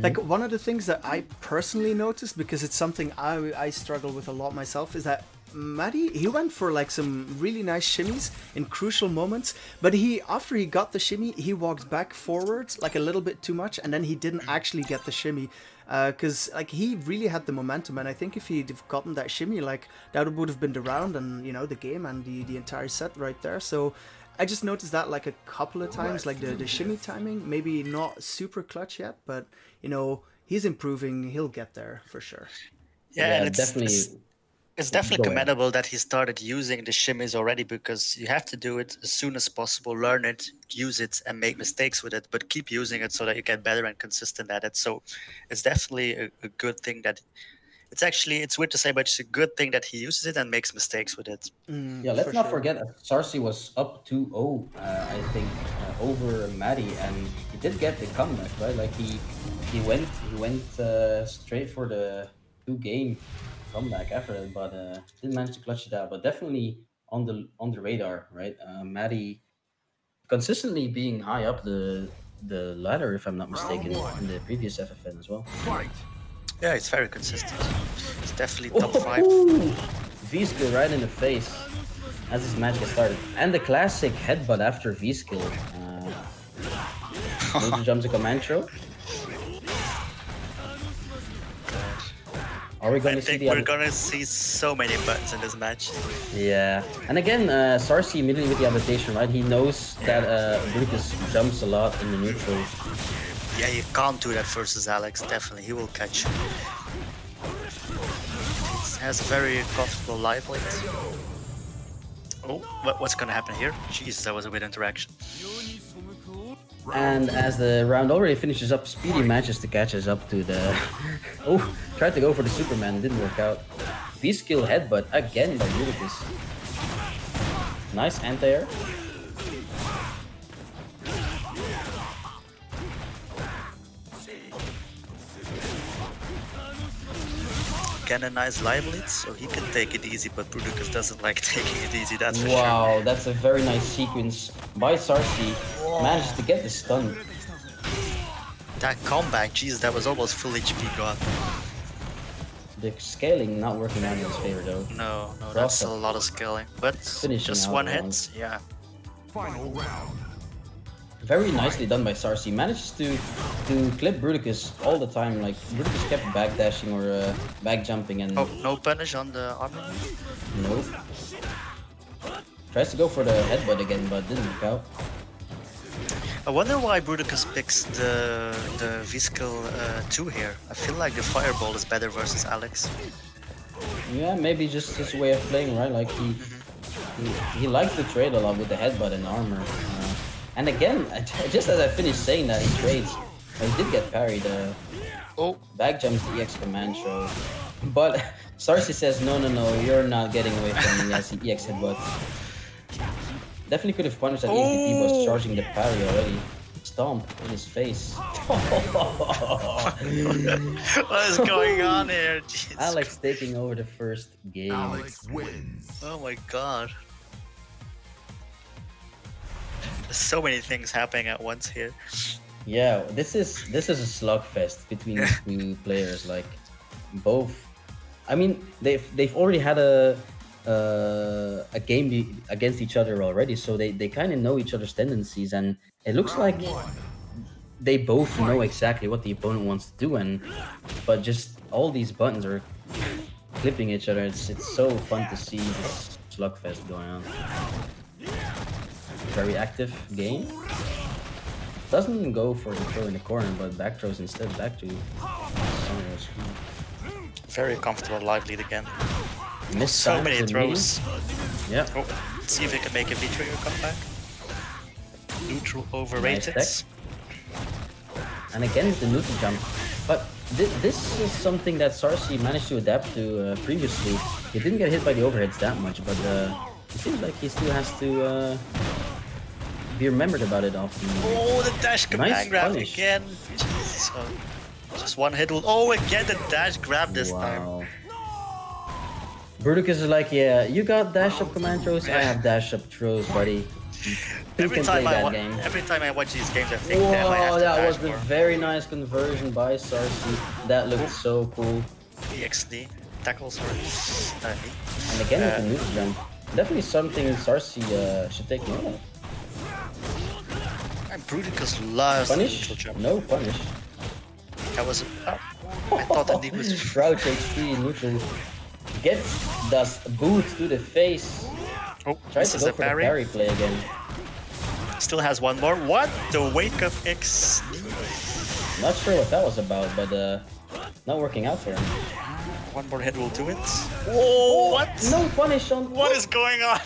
Like one of the things that I personally noticed, because it's something I struggle with a lot myself, is that Maddie, he went for like some really nice shimmies in crucial moments, but after he got the shimmy, he walked back forward like a little bit too much, and then he didn't actually get the shimmy, because like he really had the momentum, and I think if he'd have gotten that shimmy, like that would have been the round and the game and the entire set right there. So I just noticed that like a couple of times, like the shimmy timing, maybe not super clutch yet, but he's improving. He'll get there for sure. Yeah, and It's definitely commendable that he started using the shimmies already, because you have to do it as soon as possible, learn it, use it, and make mistakes with it, but keep using it so that you get better and consistent at it. So it's definitely a good thing that it's weird to say, but it's a good thing that he uses it and makes mistakes with it. Yeah, let's not forget Sarsi was up 2-0, I think, over Maddie, and he did get the comeback, right? Like he went straight for the 2-game comeback after it, but didn't manage to clutch it out. But definitely on the radar, right? Maddie consistently being high up the ladder, if I'm not mistaken, in the previous FFN as well. Fight. Yeah, it's very consistent. It's definitely top 5. V-skill right in the face as this match gets started. And the classic headbutt after V-skill. Major jumps a command throw. Are we going to see we're gonna see so many buttons in this match. Yeah, and again, Sarsi immediately with the adaptation, right? He knows that Bruticus jumps a lot in the neutral. Yeah, you can't do that versus Alex. Definitely, he will catch you. He has a very comfortable life lead. Oh, what's gonna happen here? Jeez, that was a weird interaction. And as the round already finishes up, Speedy manages to catch us up to the... Oh, tried to go for the Superman, didn't work out. V-skill headbutt again by Bruticus. Nice anti-air. Again, a nice live lead, so he can take it easy, but Bruticus doesn't like taking it easy, that's for sure. Wow, that's a very nice sequence by Sarsi. Manages to get the stun. That comeback, jeez, that was almost full HP gone. The scaling not working out in his favor though. No, that's a lot of scaling, but just one hit, yeah. Final round. Very nicely done by Sarsi. Manages to clip Bruticus all the time. Like Bruticus kept backdashing or back jumping and... Oh, no punish on the armor? Nope. Tries to go for the headbutt again, but didn't work out. I wonder why Bruticus picks the V-Skill 2 here. I feel like the Fireball is better versus Alex. Yeah, maybe just his way of playing, right? Like he likes to trade a lot with the headbutt and armor. And again, just as I finished saying that, he trades. He did get parried. Oh, Back jumps the EX command throw. But Sarsi says, no, you're not getting away from me as the EX headbutt. Definitely could have punished that ESDP was charging the parry already. Stomp in his face. what is going on here? Jeez. Alex taking over the first game. Alex wins. Oh my god. There's so many things happening at once here. Yeah, this is a slugfest between the two players. Like both, I mean, they've already had a game against each other already, so they kind of know each other's tendencies, and it looks like they both know exactly what the opponent wants to do, but just all these buttons are clipping each other. It's so fun to see this slugfest going on. Very active game. Doesn't go for the throw in the corner, but back throws instead back to Sonya's. Very comfortable live lead again. Missed So times many in throws. meeting. Yeah. Oh, let's see if we can make a V-Trigger comeback. Neutral overrated. Nice And again with the neutral jump. But this is something that Sarsi managed to adapt to previously. He didn't get hit by the overheads that much, but it seems like he still has to be remembered about it often. Oh, the dash command Nice grab punish. again. Jesus. Oh, just one hit will. Oh, again the dash grab this time. Wow. Bruticus is like, yeah, you got dash up command throws, I have dash up throws, buddy. Who Every can play time, that game? every time I watch these games, I think that I have Whoa, to that dash was a more. very nice conversion by Sarsi. That looked so cool. EXD. Tackle, sorry. And again with the neutral jump. Definitely something Sarsi should take note of. And Bruticus loves the neutral Punish? jump. No punish. That was. I thought that he was. Crouch HP neutral. Does boot to the face. Oh, Tries to this is go a for the parry. parry play again. Still has one more. What? The wake up X. Not sure what that was about, but not working out for him. One more hit will do it. Whoa! What? No punish on. What is going on?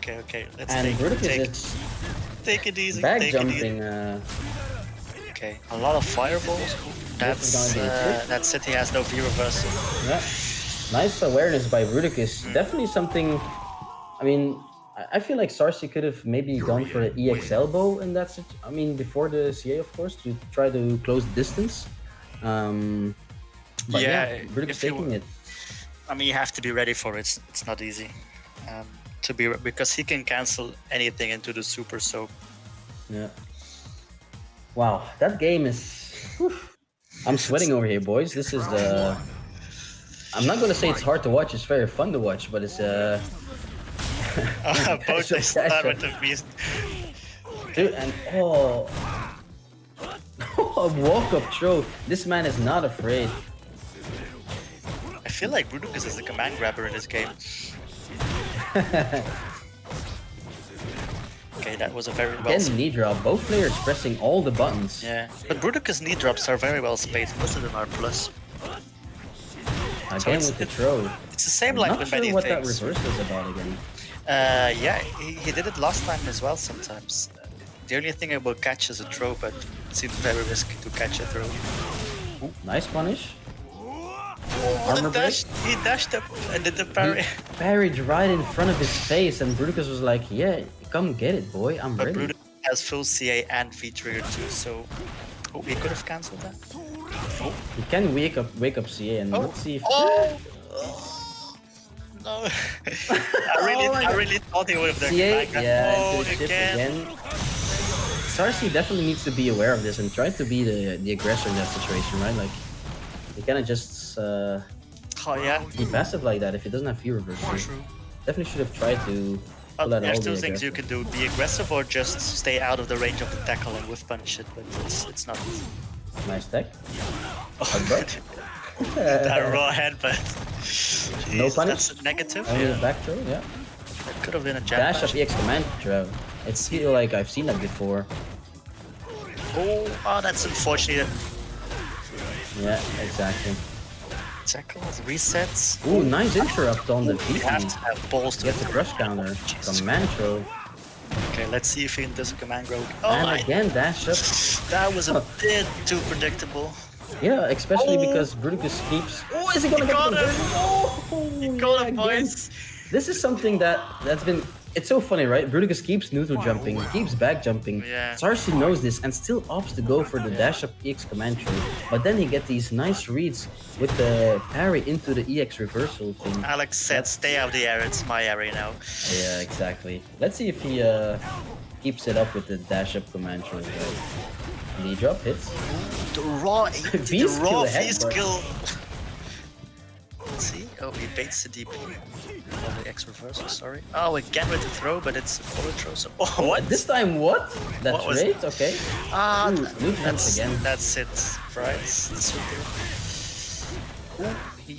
Okay. Let's And Bruticus take is take it easy. back Take it easy. jumping. Okay, a lot of fireballs. That's gonna be a trick. that's it. He has no V reversal. Yeah. Nice awareness by Bruticus. Definitely something. I mean, I feel like Sarsi could have maybe gone for the EX elbow in that. I mean, before the CA, of course, to try to close the distance. But Yeah, Bruticus if you- taking it. I mean, you have to be ready for it. It's not easy. Because he can cancel anything into the super soak. Yeah. Wow, that game is. Whew. I'm sweating over here, boys. This is the. I'm not gonna say it's hard to watch. It's very fun to watch, but it's Both they start with the beast. Dude, and oh, a walk-up throw. This man is not afraid. I feel like Bruticus is the command grabber in this game. Okay, that was a very well. Again, knee drop. Both players pressing all the buttons. Yeah, but Bruticus knee drops are very well spaced. Most of them are plus. Again with the throw. It's the same like Not with sure many what things. that reverse is about again. Yeah, he did it last time as well sometimes. The only thing I will catch is a throw, but it seems very risky to catch a throw. Nice punish. Oh, Armor the dash! He dashed up and did the parry. He parried right in front of his face, and Bruticus was like, "Yeah, come get it, boy. I'm But ready." Brutus has full CA and V-Trigger too, so... Oh, he could have cancelled that. He can wake up CA, and let's see if. Oh! No! I really thought he would have done CA, that. yeah, Oh, into the chip again. again. Sarsi definitely needs to be aware of this and try to be the aggressor in that situation, right? Like, he cannot just Oh, yeah. be passive like that if he doesn't have fear reversal. True. Definitely should have tried to pull out There's all two the things you aggressive. can do: be aggressive or just stay out of the range of the tackle and whiff punish it. But it's not easy. Nice tech. That raw headbutt. No Jeez, punish? That's a negative. Only Yeah. the back throw, yeah. That could have been a jab Dash match. up EX command throw. It's feel like I've seen that before. Oh, that's unfortunate. Yeah, exactly. Tackles, resets. Ooh, nice interrupt on the You have to VP. have balls to Gets a brush counter. Command throw. Okay, let's see if he does a command grab. Oh And my! again, dash up. That was a bit too predictable. Yeah, especially Oh. because Bruticus keeps. Oh, is he gonna get got the him. conversion? Oh, You got yeah, him, again. boys. This is something that's been. It's so funny, right? Bruticus keeps neutral jumping, keeps back jumping. Yeah. Sarsi knows this and still opts to go for the dash up EX command tree. But then he get these nice reads with the parry into the EX reversal thing. Alex said, "Stay out of the area. It's my area now." Yeah, exactly. Let's see if he keeps it up with the dash up command tree. Knee drop hits. The raw, the V-skill raw ahead, V but- skill. See? Oh, he baits the DP. Oh, the X reversal, sorry. Oh, again with the throw, but it's a forward throw. So, oh, what? This time what? That's What was- right, okay. Ah, Ooh, new jumps again. That's it. Price. He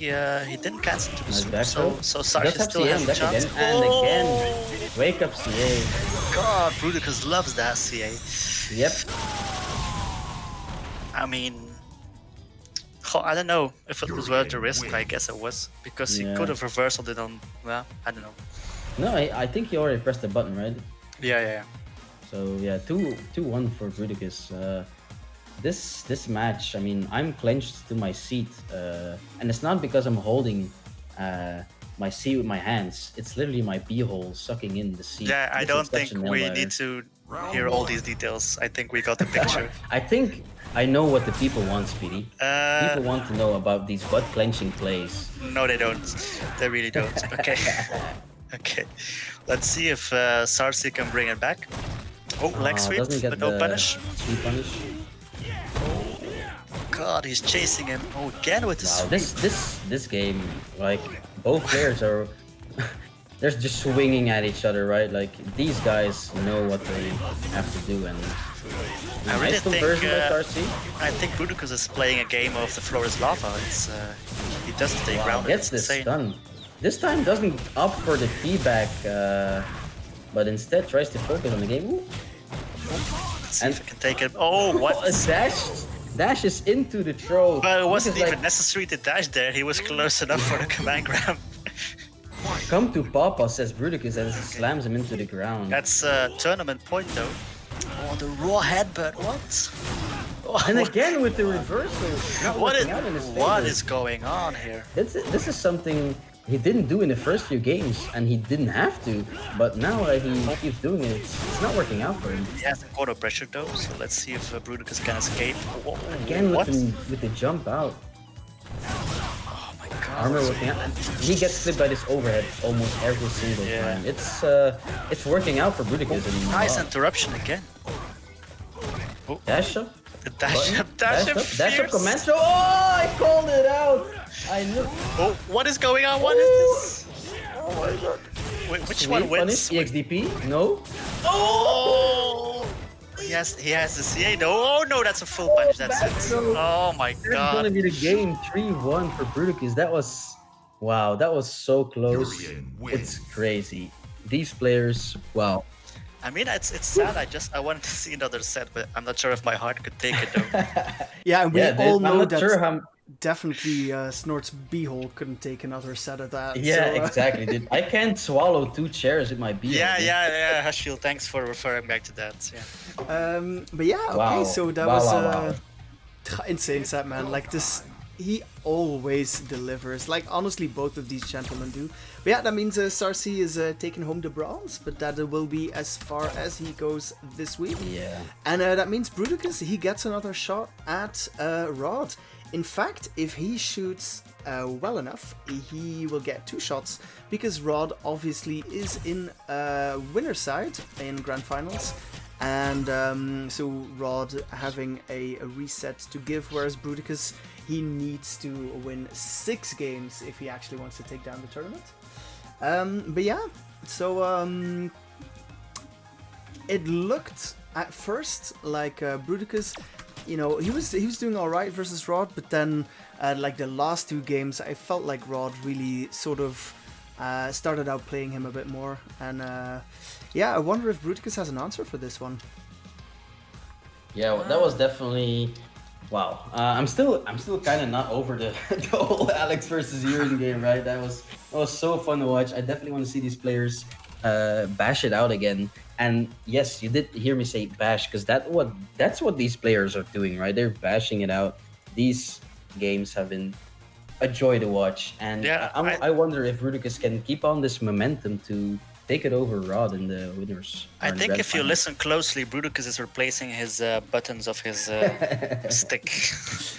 didn't cancel to the Nice super, back so throw. so Does Sarsi have still CA has on a deck chance. again, and again. Wake up CA. God, Bruticus loves that CA. Yep. I mean, I don't know if it was worth the risk. I guess it was, because he Yeah. could have reversed it on. Well, I don't know. No, I think he already pressed the button, right? Yeah. So yeah, 2-1 for Bruticus. This match, I mean, I'm clenched to my seat, and it's not because I'm holding my seat with my hands. It's literally my beehole sucking in the seat. Yeah, I This don't is such think a nail we biter. need to hear all these details. I think we got the picture. I think I know what the people want, Speedy. People want to know about these butt clenching plays. No, they don't. They really don't. Okay. Okay. Let's see if Sarsi can bring it back. Oh, leg sweep, Doesn't get but no the punish. sweep punish. God, he's chasing him. Oh, again with the Wow, sweep. this game, like both players are, they're just swinging at each other, right? Like these guys know what they have to do, and I really nice think, conversion by Sarsi. I think Bruticus is playing a game of the floor is lava. It's he doesn't stay Wow, grounded. gets It's this insane. stun. This time doesn't opt for the feedback, but instead tries to focus on the game. Ooh. Let's see And- if he can take it. Oh, what? A dashes into the throw. But it wasn't This is even necessary to dash there. He was close enough for the command grab. Come to Papa, says Bruticus, as he slams him into the ground. That's a tournament point though. Oh, the raw headbutt. What? Oh, And again with the reversal. Not what is working out in his what favor. is going on here? This is something he didn't do in the first few games, and he didn't have to. But now that he keeps doing it, it's not working out for him. He has the quarter pressure though, so let's see if Bruticus can escape. Whoa, Again what? with the jump out. Oh my god. Armor working out. And he gets clipped by this overhead almost every single Yeah. time. It's working out for Bruticus. And Nice interruption again. dash up. The dash up, dash up, dash up fierce. command throw. Oh, I called it out. I knew. Oh, what is going on? What is this? Oh my god. Wait, which Sweep one wins? punish, EXDP? No. Oh! He has the CA. No, oh no, that's a full punish. That's back it. throw. Oh my That's gonna god. be the game. 3-1 for Bruticus. That was wow. That was so close. Urian It's wins. crazy. These players. Wow. I mean, it's sad. I wanted to see another set, but I'm not sure if my heart could take it though. Yeah, and we Yeah, all I'm know not that sure how. definitely Snort's beehole couldn't take another set of that. Yeah, so, exactly, dude. I can't swallow 2 chairs with my beer. Yeah. Hushfield, thanks for referring back to that. Yeah. But yeah, okay, Wow. so that Wow, was wow, insane set, man. Like this, he always delivers. Like honestly, both of these gentlemen do. But yeah, that means Sarsi is taking home the bronze, but that will be as far as he goes this week. Yeah. And that means Bruticus, he gets another shot at Rod. In fact, if he shoots well enough, he will get 2 shots, because Rod obviously is in winner's side in Grand Finals. And so Rod having a reset to give, whereas Bruticus, he needs to win 6 games if he actually wants to take down the tournament. But yeah, so it looked at first like Bruticus, you know, he was doing all right versus Rod, but then like the last 2 games, I felt like Rod really sort of started out playing him a bit more, and yeah, I wonder if Bruticus has an answer for this one. Yeah, well, that was definitely wow. I'm still kind of not over the the whole Alex versus Urine game, right? That was so fun to watch. I definitely want to see these players bash it out again. And yes, you did hear me say bash because that's what these players are doing, right? They're bashing it out. These games have been a joy to watch, and Yeah, I wonder if Bruticus can keep on this momentum to take it over Rod in the winners. I or in the think grand if you final. listen closely, Bruticus is replacing his buttons of his stick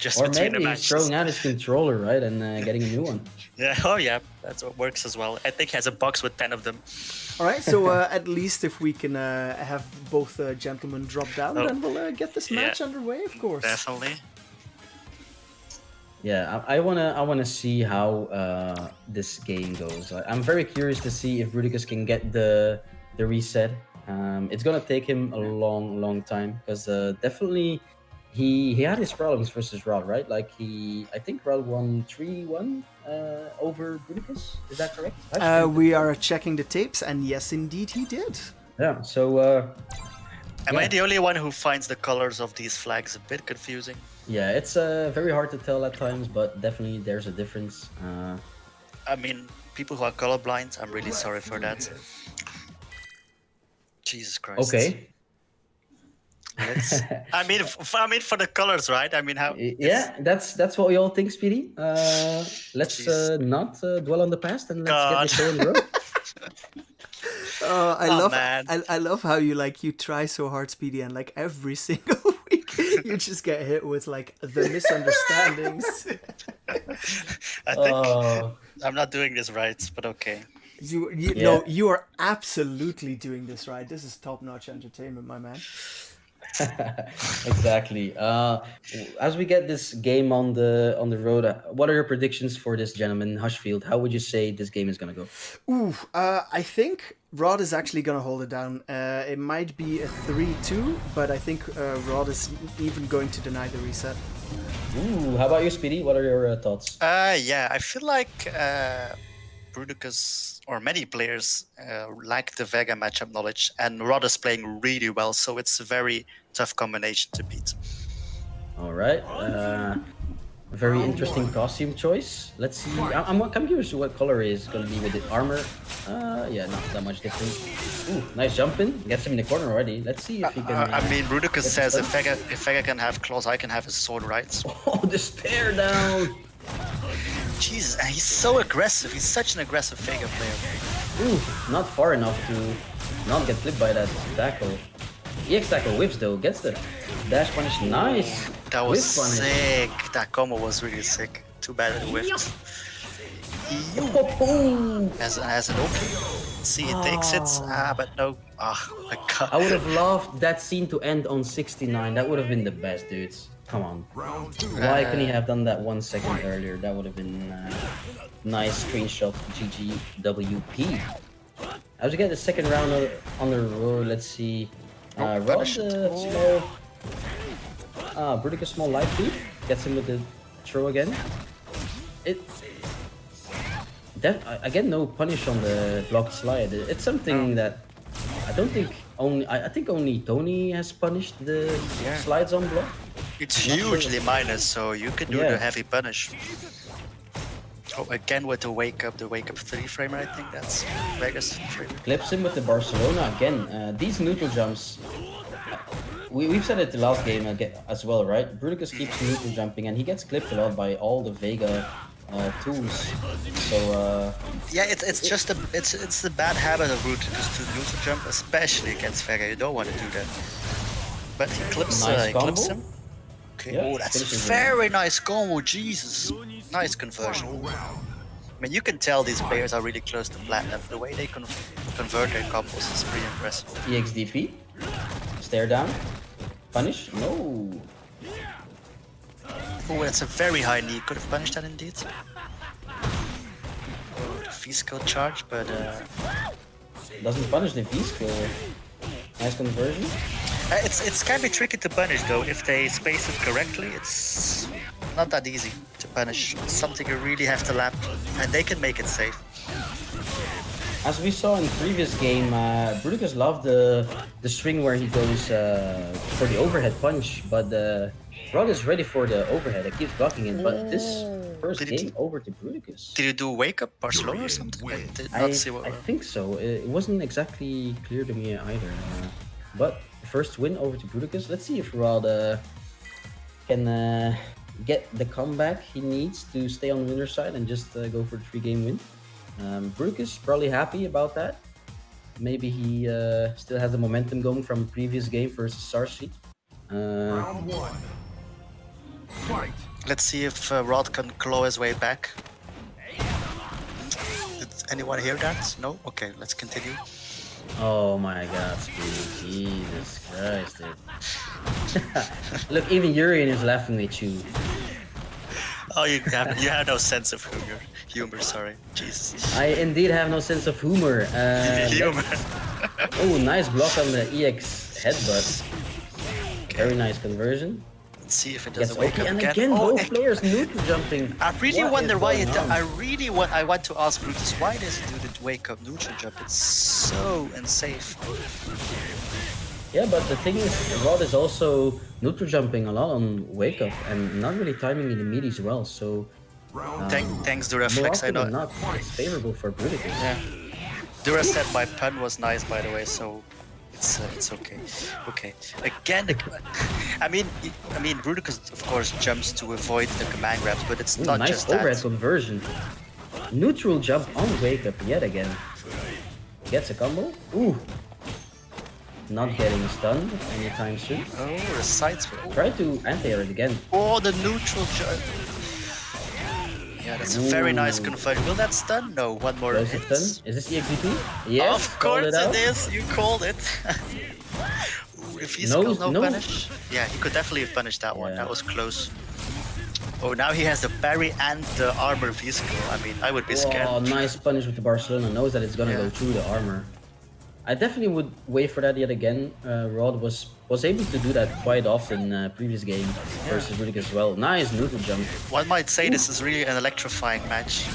just Or between the maybe he's matches. throwing out his controller, right, and getting a new one. Yeah, oh yeah, that's what works as well. I think he has a box with 10 of them. All right, so at least if we can have both gentlemen drop down, Oh. then we'll get this Yeah. match underway, of course. Definitely. Yeah, I wanna see how this game goes. I'm very curious to see if Bruticus can get the reset. It's gonna take him a long time because definitely he had his problems versus Rod, right? Like I think Rod won 3-1 over Bruticus. Is that correct? We are checking the tapes, and yes, indeed, he did. Yeah. So Am I Yeah. the only one who finds the colors of these flags a bit confusing? yeah, it's very hard to tell at times, but definitely there's a difference. I mean, people who are colorblind, I'm really sorry for that. Jesus Christ. Okay. Let's, I mean, for the colors, right? I mean, how? Yeah, that's what we all think, Speedy. Let's Jeez. not dwell on the past and let's God. get the show on the road. I Oh, love man. I love how you try so hard, Speedy, and like every single week you just get hit with like the misunderstandings. I think Oh, I'm not doing this right, but okay. No, you are absolutely doing this right. This is top-notch entertainment, my man. exactly. As we get this game on the road, what are your predictions for this gentleman, Hushfield? How would you say this game is gonna go? Ooh, I think Rod is actually gonna hold it down. It might be a 3-2, but I think Rod is even going to deny the reset. Ooh, how about you, Speedy? What are your thoughts? Yeah, I feel like Bruticus or many players lack the Vega matchup knowledge, and Rod is playing really well, so it's a very tough combination to beat. All right. Very interesting costume choice. Let's see. I'm curious what color is going to be with the armor. Yeah, not that much different. Ooh, nice jump in. Gets him in the corner already. Let's see if he can. I mean, Bruticus get says the if Vega can have claws, I can have his sword, right? Oh, the stare down. Jesus, and he's so aggressive. He's such an aggressive Vega player. Ooh, not far enough to not get flipped by that tackle. EX tackle whiffs though. Gets the dash punish. Nice. That was Whiff punish. sick. That combo was really sick. Too bad it whiffed. Oh, As an open. See, he takes it. But no. Oh my god. I would have loved that scene to end on 69. That would have been the best, dudes. Come on. Round 2. Why couldn't he have done that 1 second earlier? That would have been nice screenshot. GGWP. As we get the second round on the road, let's see. Rod, punish it. small. Bruticus small life feed. Gets him with the throw again. Again, no punish on the blocked slide. It's something that I don't think only. I think only Tony has punished the Yeah. slides on block. It's Not hugely minus, so you can do Yeah. the heavy punish. Oh, again with the wake up 3 framer, I think that's Vegas framer. Clips him with the Barcelona again. These neutral jumps. We've said it the last game as well, right? Bruticus keeps neutral jumping and he gets clipped a lot by all the Vega tools. So Yeah, it's just it's the bad habit of Bruticus to neutral jump, especially against Vega. You don't want to do that. But he clips, Nice he clips combo. him. Okay. Yeah, Oh, that's a finishes him. very nice combo. Jesus, nice conversion. Final round. I mean, you can tell these players are really close to platinum. The way they convert their combos is pretty impressive. EXDP. Stare down. Punish? No. Oh, that's a very high knee. Could have punished that indeed. Oh, the V-skill charge, but Doesn't punish the V skill. Nice conversion. it's can be tricky to punish though if they space it correctly. It's not that easy to punish. It's something you really have to lap, and they can make it safe. as we saw in the previous game, Bruticus loved the string where he goes for the overhead punch, but Rod is ready for the overhead. It keeps blocking it, but this first Did game it- over to Bruticus. Did you do wake up Barcelona or something? I did not see what. I think so. It wasn't exactly clear to me either. But first win over to Bruticus. Let's see if Rod can get the comeback he needs to stay on the winner's side and just go for the 3-game win. Bruticus probably happy about that. Maybe he still has the momentum going from the previous game versus Sarsi. Round 1. Fight. Let's see if Rod can claw his way back. Did anyone hear that? No? Okay, let's continue. Oh my god, Speedy. Jesus Christ, dude. Look, even Urian is laughing at you. Oh, you have no sense of humor. Humor, sorry. Jesus. I indeed have no sense of humor. Humor. Oh, nice block on the EX headbutt. Very nice conversion. Let's see if it Gets doesn't wake OP, up and again. again Oh, both players neutral jumping. I really What wonder is why going it. on? I want to ask Brutus why does he do the wake up neutral jump? It's so unsafe. Yeah, but the thing is, Rod is also neutral jumping a lot on wake up and not really timing in the meat as well. So Round Thanks to more reflex, I often know. than not, it's favorable for Bruticus. Yeah. Dura said my pun was nice, by the way, so it's okay. Okay. Again, I mean, Bruticus of course jumps to avoid the command grabs, but it's Ooh, not nice just overhead that. conversion. Neutral jump on wake up yet again. Gets a combo. Ooh. Not getting stunned anytime soon. Oh, the sides. Try to anti-air it again. Oh, the neutral jump. Yeah, that's a very nice conversion. Will that stun? No, one more Does it hit. stun? Is this EXDP? Yes. Of called course out. it is. You called it. Ooh, if he's No, got no no. punish, yeah, he could definitely have punished that one. Yeah. That was close. Oh, now he has the parry and the armor physical. I mean, I would be scared. Oh, nice punish with the Barcelona. Knows that it's gonna Yeah. go through the armor. I definitely would wait for that yet again. Rod was able to do that quite often previous game versus Bruticus as well. Nice neutral jump. One might say this is really an electrifying match.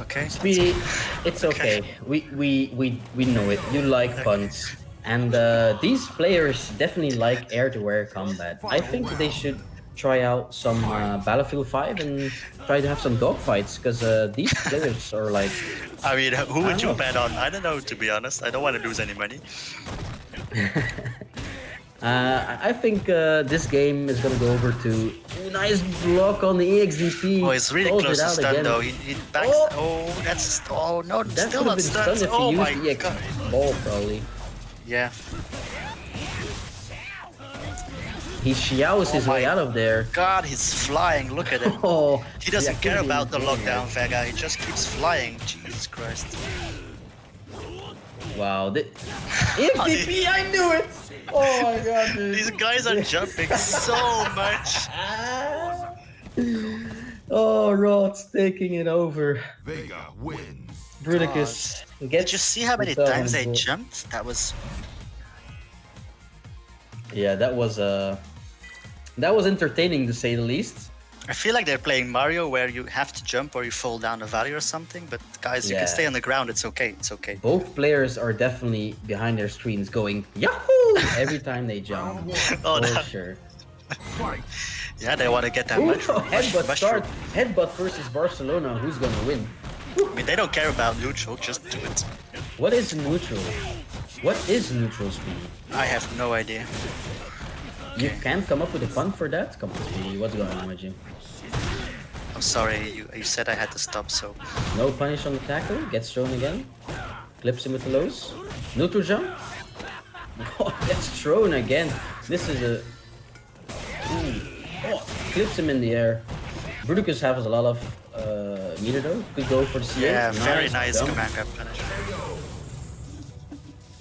Okay. Speedy, it's okay. We know it. You like punts. And these players definitely like air-to-air combat. I think they should try out some Battlefield 5 and try to have some dogfights, because these players are like... I mean, who would you Oh. bet on? I don't know, to be honest. I don't want to lose any money. I think this game is gonna go over to... Ooh, nice block on the EXDP. Oh, he's really Calls close it to out stun again. though. He backs. Oh, that's. Oh no, That still could have not been stunned stunned. if Oh he my used the EX god. ball, probably. Yeah. He xiaos his Oh way my out of there. God, he's flying. Look at him. Oh, He doesn't the care activity about the in game, lockdown, Vega. He just keeps flying. Jesus Christ. Wow. EXDP, I knew it! Oh my god, dude. These guys are jumping so much. Oh, Rod's taking it over. Vega wins. Bruticus Did gets you see how many himself times they on- jumped? That was. Yeah, that was entertaining to say the least. I feel like they're playing Mario where you have to jump or you fall down a valley or something. But guys, you Yeah. can stay on the ground. It's okay. It's okay. Both players are definitely behind their screens going Yahoo every time they jump. Oh, For no. sure. Fight. Yeah, they want to get that Ooh, mushroom. headbutt mushroom. start. Headbutt versus Barcelona. Who's gonna win? I mean, they don't care about neutral. Just do it. What is neutral? What is neutral speed? I have no idea. You can't come up with a pun for that? Come on, Speedy. What's going on with you? I'm sorry. You said I had to stop. So No punish on the tackle. Gets thrown again. Clips him with the lows. Neutral jump. Oh, gets thrown again. This is a... Ooh. Oh, clips him in the air. Bruticus has a lot of meter though. Could go for the CA. yeah, very nice jump. command grab punish.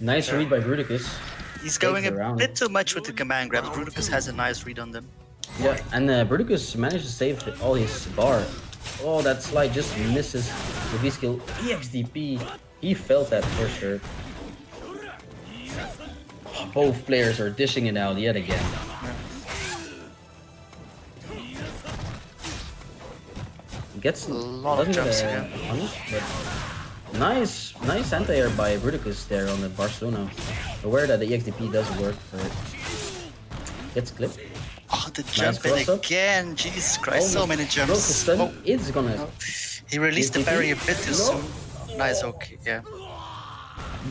Nice read by Bruticus. He's going it a around. bit too much with the command grabs. Bruticus has a nice read on them. Yeah, and Bruticus managed to save all his bar. Oh, that slide just misses the V-skill. EXDP, he felt that for sure. Both players are dishing it out yet again. Gets A lot of doesn't jumps get again. a punish, but Nice anti-air by Bruticus there on the Barcelona. Aware that the EXDP does work for it. Gets clipped. Oh, the jump in cross-up. again. Jesus Christ, so many Broke the jumps. stun. Oh, It's gonna he released the EXDP. parry a bit too No. soon. Nice, okay, yeah.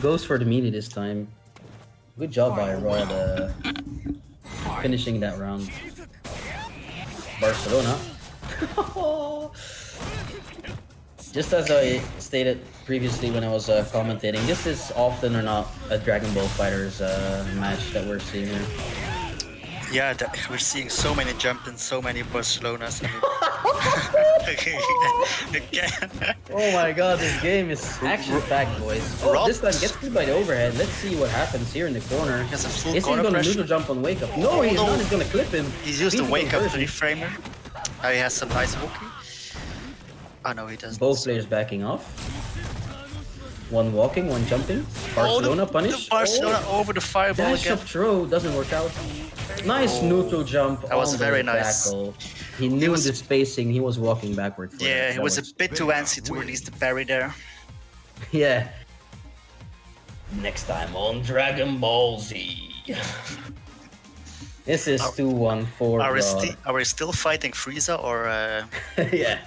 goes for the meaty this time. Good job by Rod finishing that round. Barcelona. Just as I stated previously when I was commentating, this is often or not a Dragon Ball Fighters match that we're seeing here. Yeah, we're seeing so many jumping, so many Barcelonas. Again. Oh my god, this game is action-packed, boys. Oh, Rob- this time gets through by the overhead. Let's see what happens here in the corner. He has a full Is he corner gonna pressure. noodle jump on wake up? No, he's no. not. He's gonna clip him. He's used the Beat wake up conversion. 3-framer. Now he has some nice hooky. Oh no, he doesn't. Both players backing off. One walking, one jumping. Barcelona punish. The Barcelona over the fireball Dash again. up throw doesn't work out. Nice neutral jump. That was on very the nice. tackle. He knew was- the spacing. He was walking backward. For Yeah, that. he That was a bit too antsy to release the parry there. Yeah. Next time on Dragon Ball Z. This is 2-1 for Are Rod. we still fighting Frieza or? Yeah.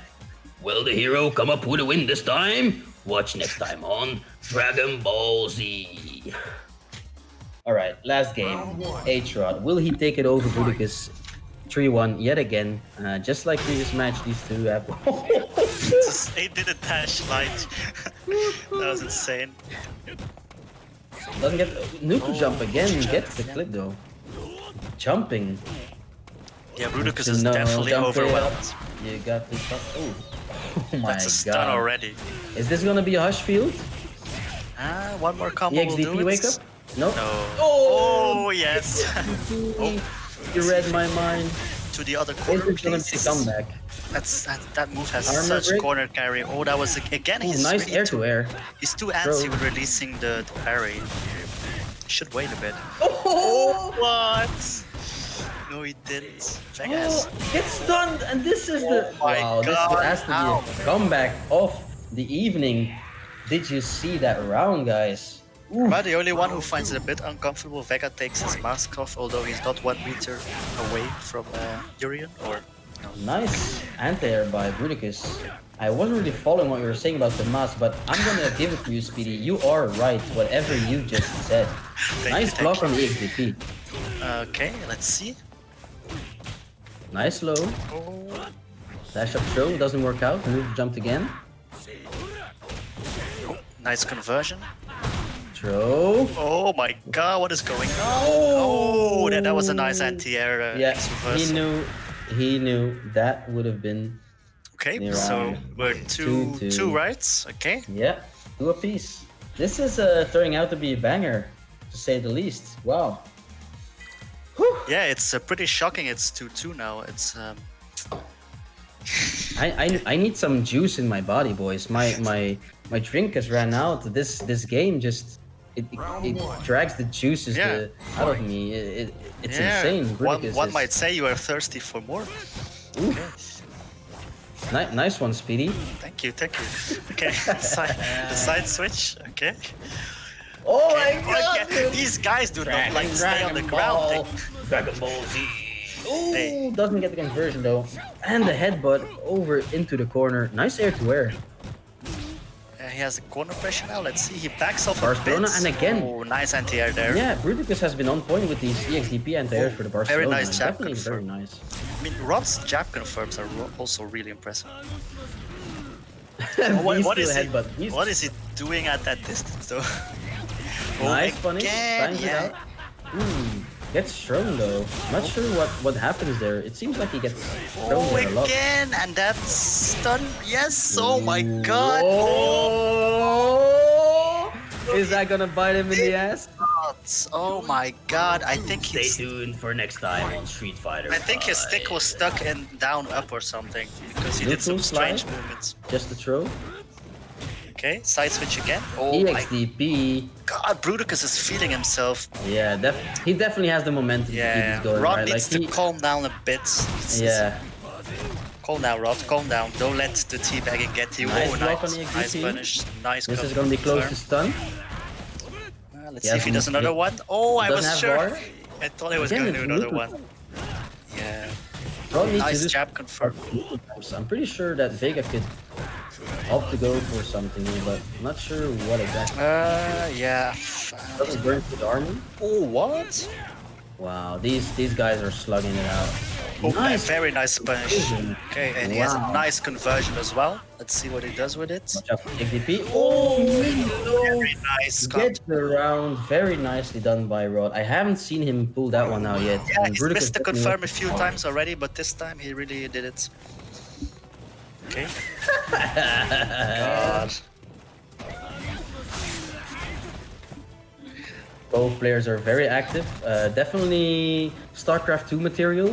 Will the hero come up with a win this time? Watch next time on Dragon Ball Z. Alright, last game. H-Rod. Will he take it over Bruticus 3-1 yet again? Just like previous match, these two have... He did a dash light. That was insane. Doesn't get... Neutral jump again. Gets the clip though. Jumping. Yeah, Bruticus is No, definitely jump it overwhelmed. up. You got this. Oh. Oh my That's a stun god. already. Is this gonna be a hush field? One more combo will do EXDP it. wake up? No. No. Oh! Oh yes. You read my mind. To the other This corner, is gonna be a please. comeback. That move has Armor such break? corner carry. Oh, that was again. Oh, He's nice really air too, to air. He's too antsy Throw. with releasing the parry. Should wait a bit. Oh! What? No, he didn't. Vegas. Get stunned, and this is the my wow. God, This has to how? be a comeback of the evening. Did you see that round, guys? Oof. But the only one who finds it a bit uncomfortable, Vega takes his mask off, although he's not 1 meter away from Urian. Or no. Nice anti-air by Bruticus. I wasn't really following what you were saying about the mask, but I'm gonna give it to you, Speedy. You are right, whatever you just said. Nice Thank block you. on the XDP. Okay, let's see. Nice low. Oh, Dash up throw, doesn't work out. Move jumped again. nice conversion. Throw. Oh my god, what is going on? Oh, that was a nice anti-air Yeah, X-reverse. he knew that would have been, Okay, Near so round. we're two 2-2. rights. Okay. yeah, 2 apiece. This is turning out to be a banger, to say the least. Wow. Yeah, it's pretty shocking. It's 2-2 now. It's I need some juice in my body, boys. My drink has ran out. This game just it drags the juices Yeah. out of me. It's yeah. insane. One Bruticus might is- say you are thirsty for more. Nice one, Speedy. Thank you, thank you. Okay, the side switch. Okay. Oh Okay, okay. These guys do not like to stay on the ground. Dragon Ball Z. Ooh, Hey. doesn't get the conversion though. And the headbutt over into the corner. Nice air to air. He has a corner pressure now. Let's see. He backs off Barcelona, a bit. and again. Oh, nice anti-air there. Yeah, Bruticus has been on point with these EXDP anti-airs for the Barcelona. very nice jab Definitely very confirm. nice. I mean, Rod's jab confirms are also really impressive. What, What is he? headbutt. He's What is he doing at that distance, though? nice punish. again, Times it yeah. out. Gets thrown though. Not sure what happens there. It seems like he gets thrown Oh, there a lot. again, and that's stun. Yes. Oh my God. Oh! Is that gonna bite him in the ass? Oh my God. I think Stay he's. tuned for next time on Street Fighter. I think his stick was stuck in down up or something because he did some Neutral slide? strange movements. Just a throw. Okay, side switch again. Oh my EXDP. God, Bruticus is feeling himself. Yeah, he definitely has the momentum to keep Yeah, this going. Rod right? needs Like to calm down a bit. yeah. Calm down, Rod. Calm down. Don't let the teabagging get you. Nice Oh, block on nice. the Nice XDP. punish. Nice. This is cover gonna be close to confirm. stun. Let's He see if he has does another m- one. Oh, I doesn't was have sure. bar. I thought I was Again, going to do it's another Lucas. one. Yeah. Rod needs to Nice do jab confirm. I'm pretty sure that Vega could opt to go for something here, but I'm not sure what exactly. Yeah. Doesn't burn through the armor. Oh, what? Wow, these guys are slugging it out. Oh, Nice. very nice punish. Conversion. Okay, and he has a Wow. nice conversion as well. Let's see what he does with it. Watch out for XDP. Oh, Very nice. gets the round. Very nicely done by Rod. I haven't seen him pull that one out yet. Yeah, And he's Bruticus missed the definitely confirm a went few for times already, but this time he really did it. Okay. God. Both players are very active. Definitely StarCraft 2 material.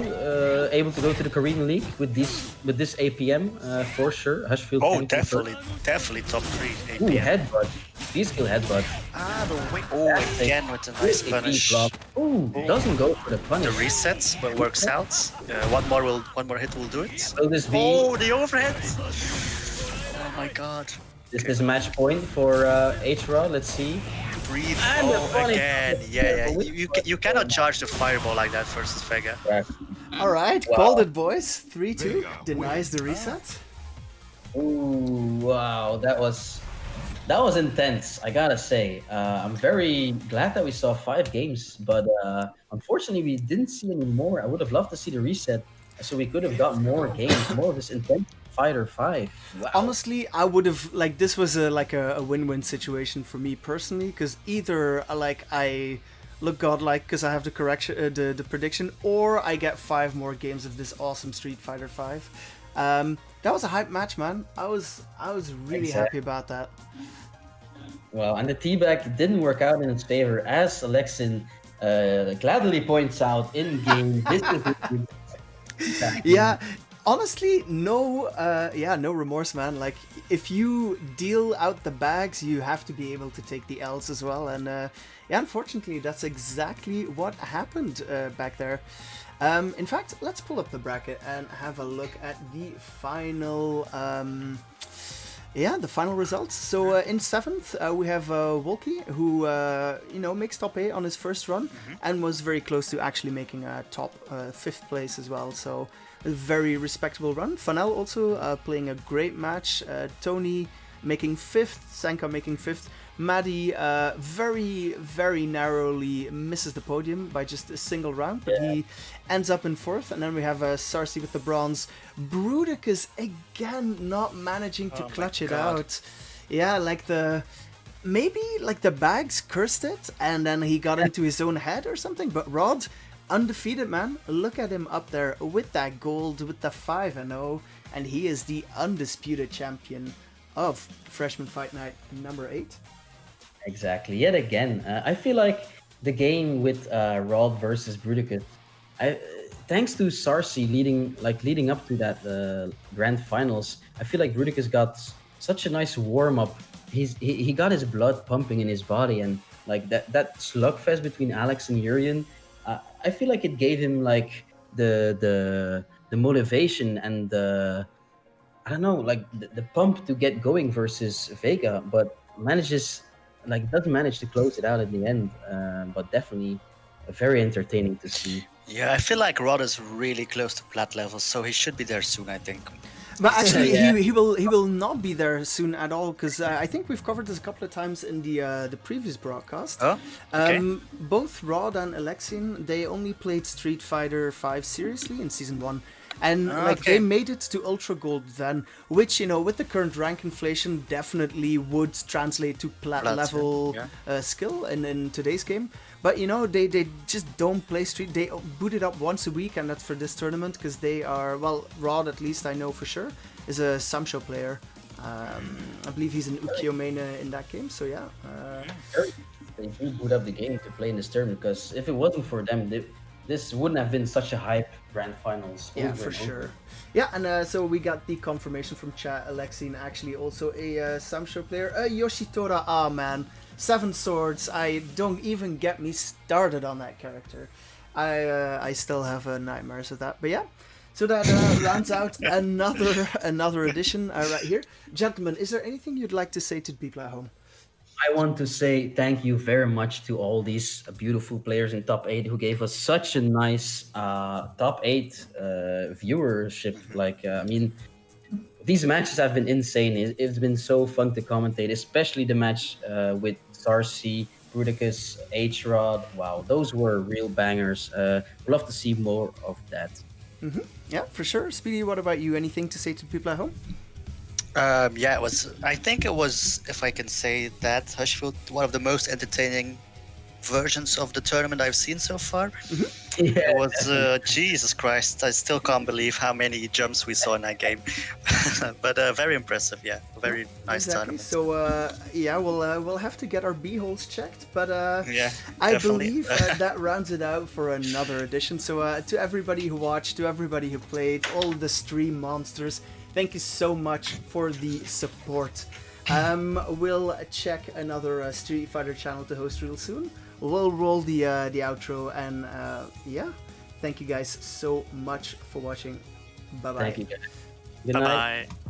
Able to go to the Korean League with this APM for sure. Hushfield. Oh, can confirm. definitely top 3 Ooh, APM. headbutt. D-skill headbutt. The way. Oh, again with a nice AP punish. block. Ooh, doesn't go for the The punish. resets, but works out. One more hit will do it. Will this be? Oh, the overhead! Oh my god. This is match point for H-Rod. Let's see. Breathe. And the Oh, punish. again. Yeah. You cannot charge the fireball like that versus Vega. All right, Wow. called it, boys. 3-2 denies the reset. Ooh, wow, that was intense. I gotta say, I'm very glad that we saw 5 games, but unfortunately we didn't see any more. I would have loved to see the reset, so we could have got more games, more of this intense Fighter 5. Wow. Honestly, I would have this was a win-win situation for me personally, because either I look godlike because I have the correction, the prediction, or I get 5 more games of this awesome Street Fighter 5. That was a hype match, man. I was really happy about that. Well, and the teabag didn't work out in his favor, as Alexin gladly points out in game. This is Yeah, honestly, no remorse, man. Like, if you deal out the bags, you have to be able to take the L's as well. And yeah, unfortunately, that's exactly what happened back there. In fact, let's pull up the bracket and have a look at the final. The final results. So in 7th, we have Wolke, who makes top 8 on his first run, and was very close to actually making a top 5th place as well. So a very respectable run. Fanel also playing a great match. Tony making 5th, Sanka making 5th. Maddie very, very narrowly misses the podium by just a single round, but he ends up in 4th. And then we have Sarsi with the bronze. Bruticus again not managing to clutch it out. Yeah, maybe the bags cursed it, and then he got into his own head or something. But Rod, undefeated, man. Look at him up there with that gold, with the 5-0, and he is the undisputed champion of Freshman Fight Night number 8. Exactly. Yet again, I feel like the game with Rod versus Bruticus, thanks to Sarsi leading up to that grand finals, I feel like Bruticus got such a nice warm up. He got his blood pumping in his body, and like that slugfest between Alex and Urian, I feel like it gave him like the motivation and the pump to get going versus Vega, but doesn't manage to close it out at the end. But definitely very entertaining to see. Yeah, I feel like Rod is really close to plat level, so he should be there soon, I think. But actually, Yeah. he will not be there soon at all, because I think we've covered this a couple of times in the previous broadcast. Oh, okay. Both Rod and Alexin, they only played Street Fighter 5 seriously in Season 1. And they made it to Ultra Gold then, which, with the current rank inflation, definitely would translate to plat level skill in today's game. But, they just don't play Street. They boot it up once a week, and that's for this tournament, because they are, Rod, at least I know for sure, is a Samsho player. I believe he's an Ukiyo main in that game, so yeah. They do boot up the game to play in this tournament, because if it wasn't for them, this wouldn't have been such a hype grand finals. Yeah, for sure. Yeah, and so we got the confirmation from chat. Alexin actually also a Samsho player. Yoshitora, man. 7 swords. I don't even get me started on that character. I still have nightmares of that. But yeah, So that rounds out another edition right here. Gentlemen, is there anything you'd like to say to the people at home? I want to say thank you very much to all these beautiful players in top 8 who gave us such a nice top 8 viewership. Like, I mean, these matches have been insane. It's been so fun to commentate, especially the match with Sarsi, Bruticus, H-Rod. Wow, those were real bangers. Love to see more of that. Yeah, for sure. Speedy, what about you? Anything to say to people at home? Yeah, it was. I think it was, if I can say that, Hushfield, one of the most entertaining versions of the tournament I've seen so far. Yeah, It was Jesus Christ. I still can't believe how many jumps we saw in that game. But very impressive, yeah. Very nice Exactly. tournament. So yeah, we'll have to get our b-holes checked, but Yeah, I definitely. believe that rounds it out for another edition. So to everybody who watched, to everybody who played, all the stream monsters, thank you so much for the support. We'll check another Street Fighter channel to host real soon. We'll roll the outro, and yeah, thank you guys so much for watching. Bye bye. Thank you, guys. Good night. Bye bye.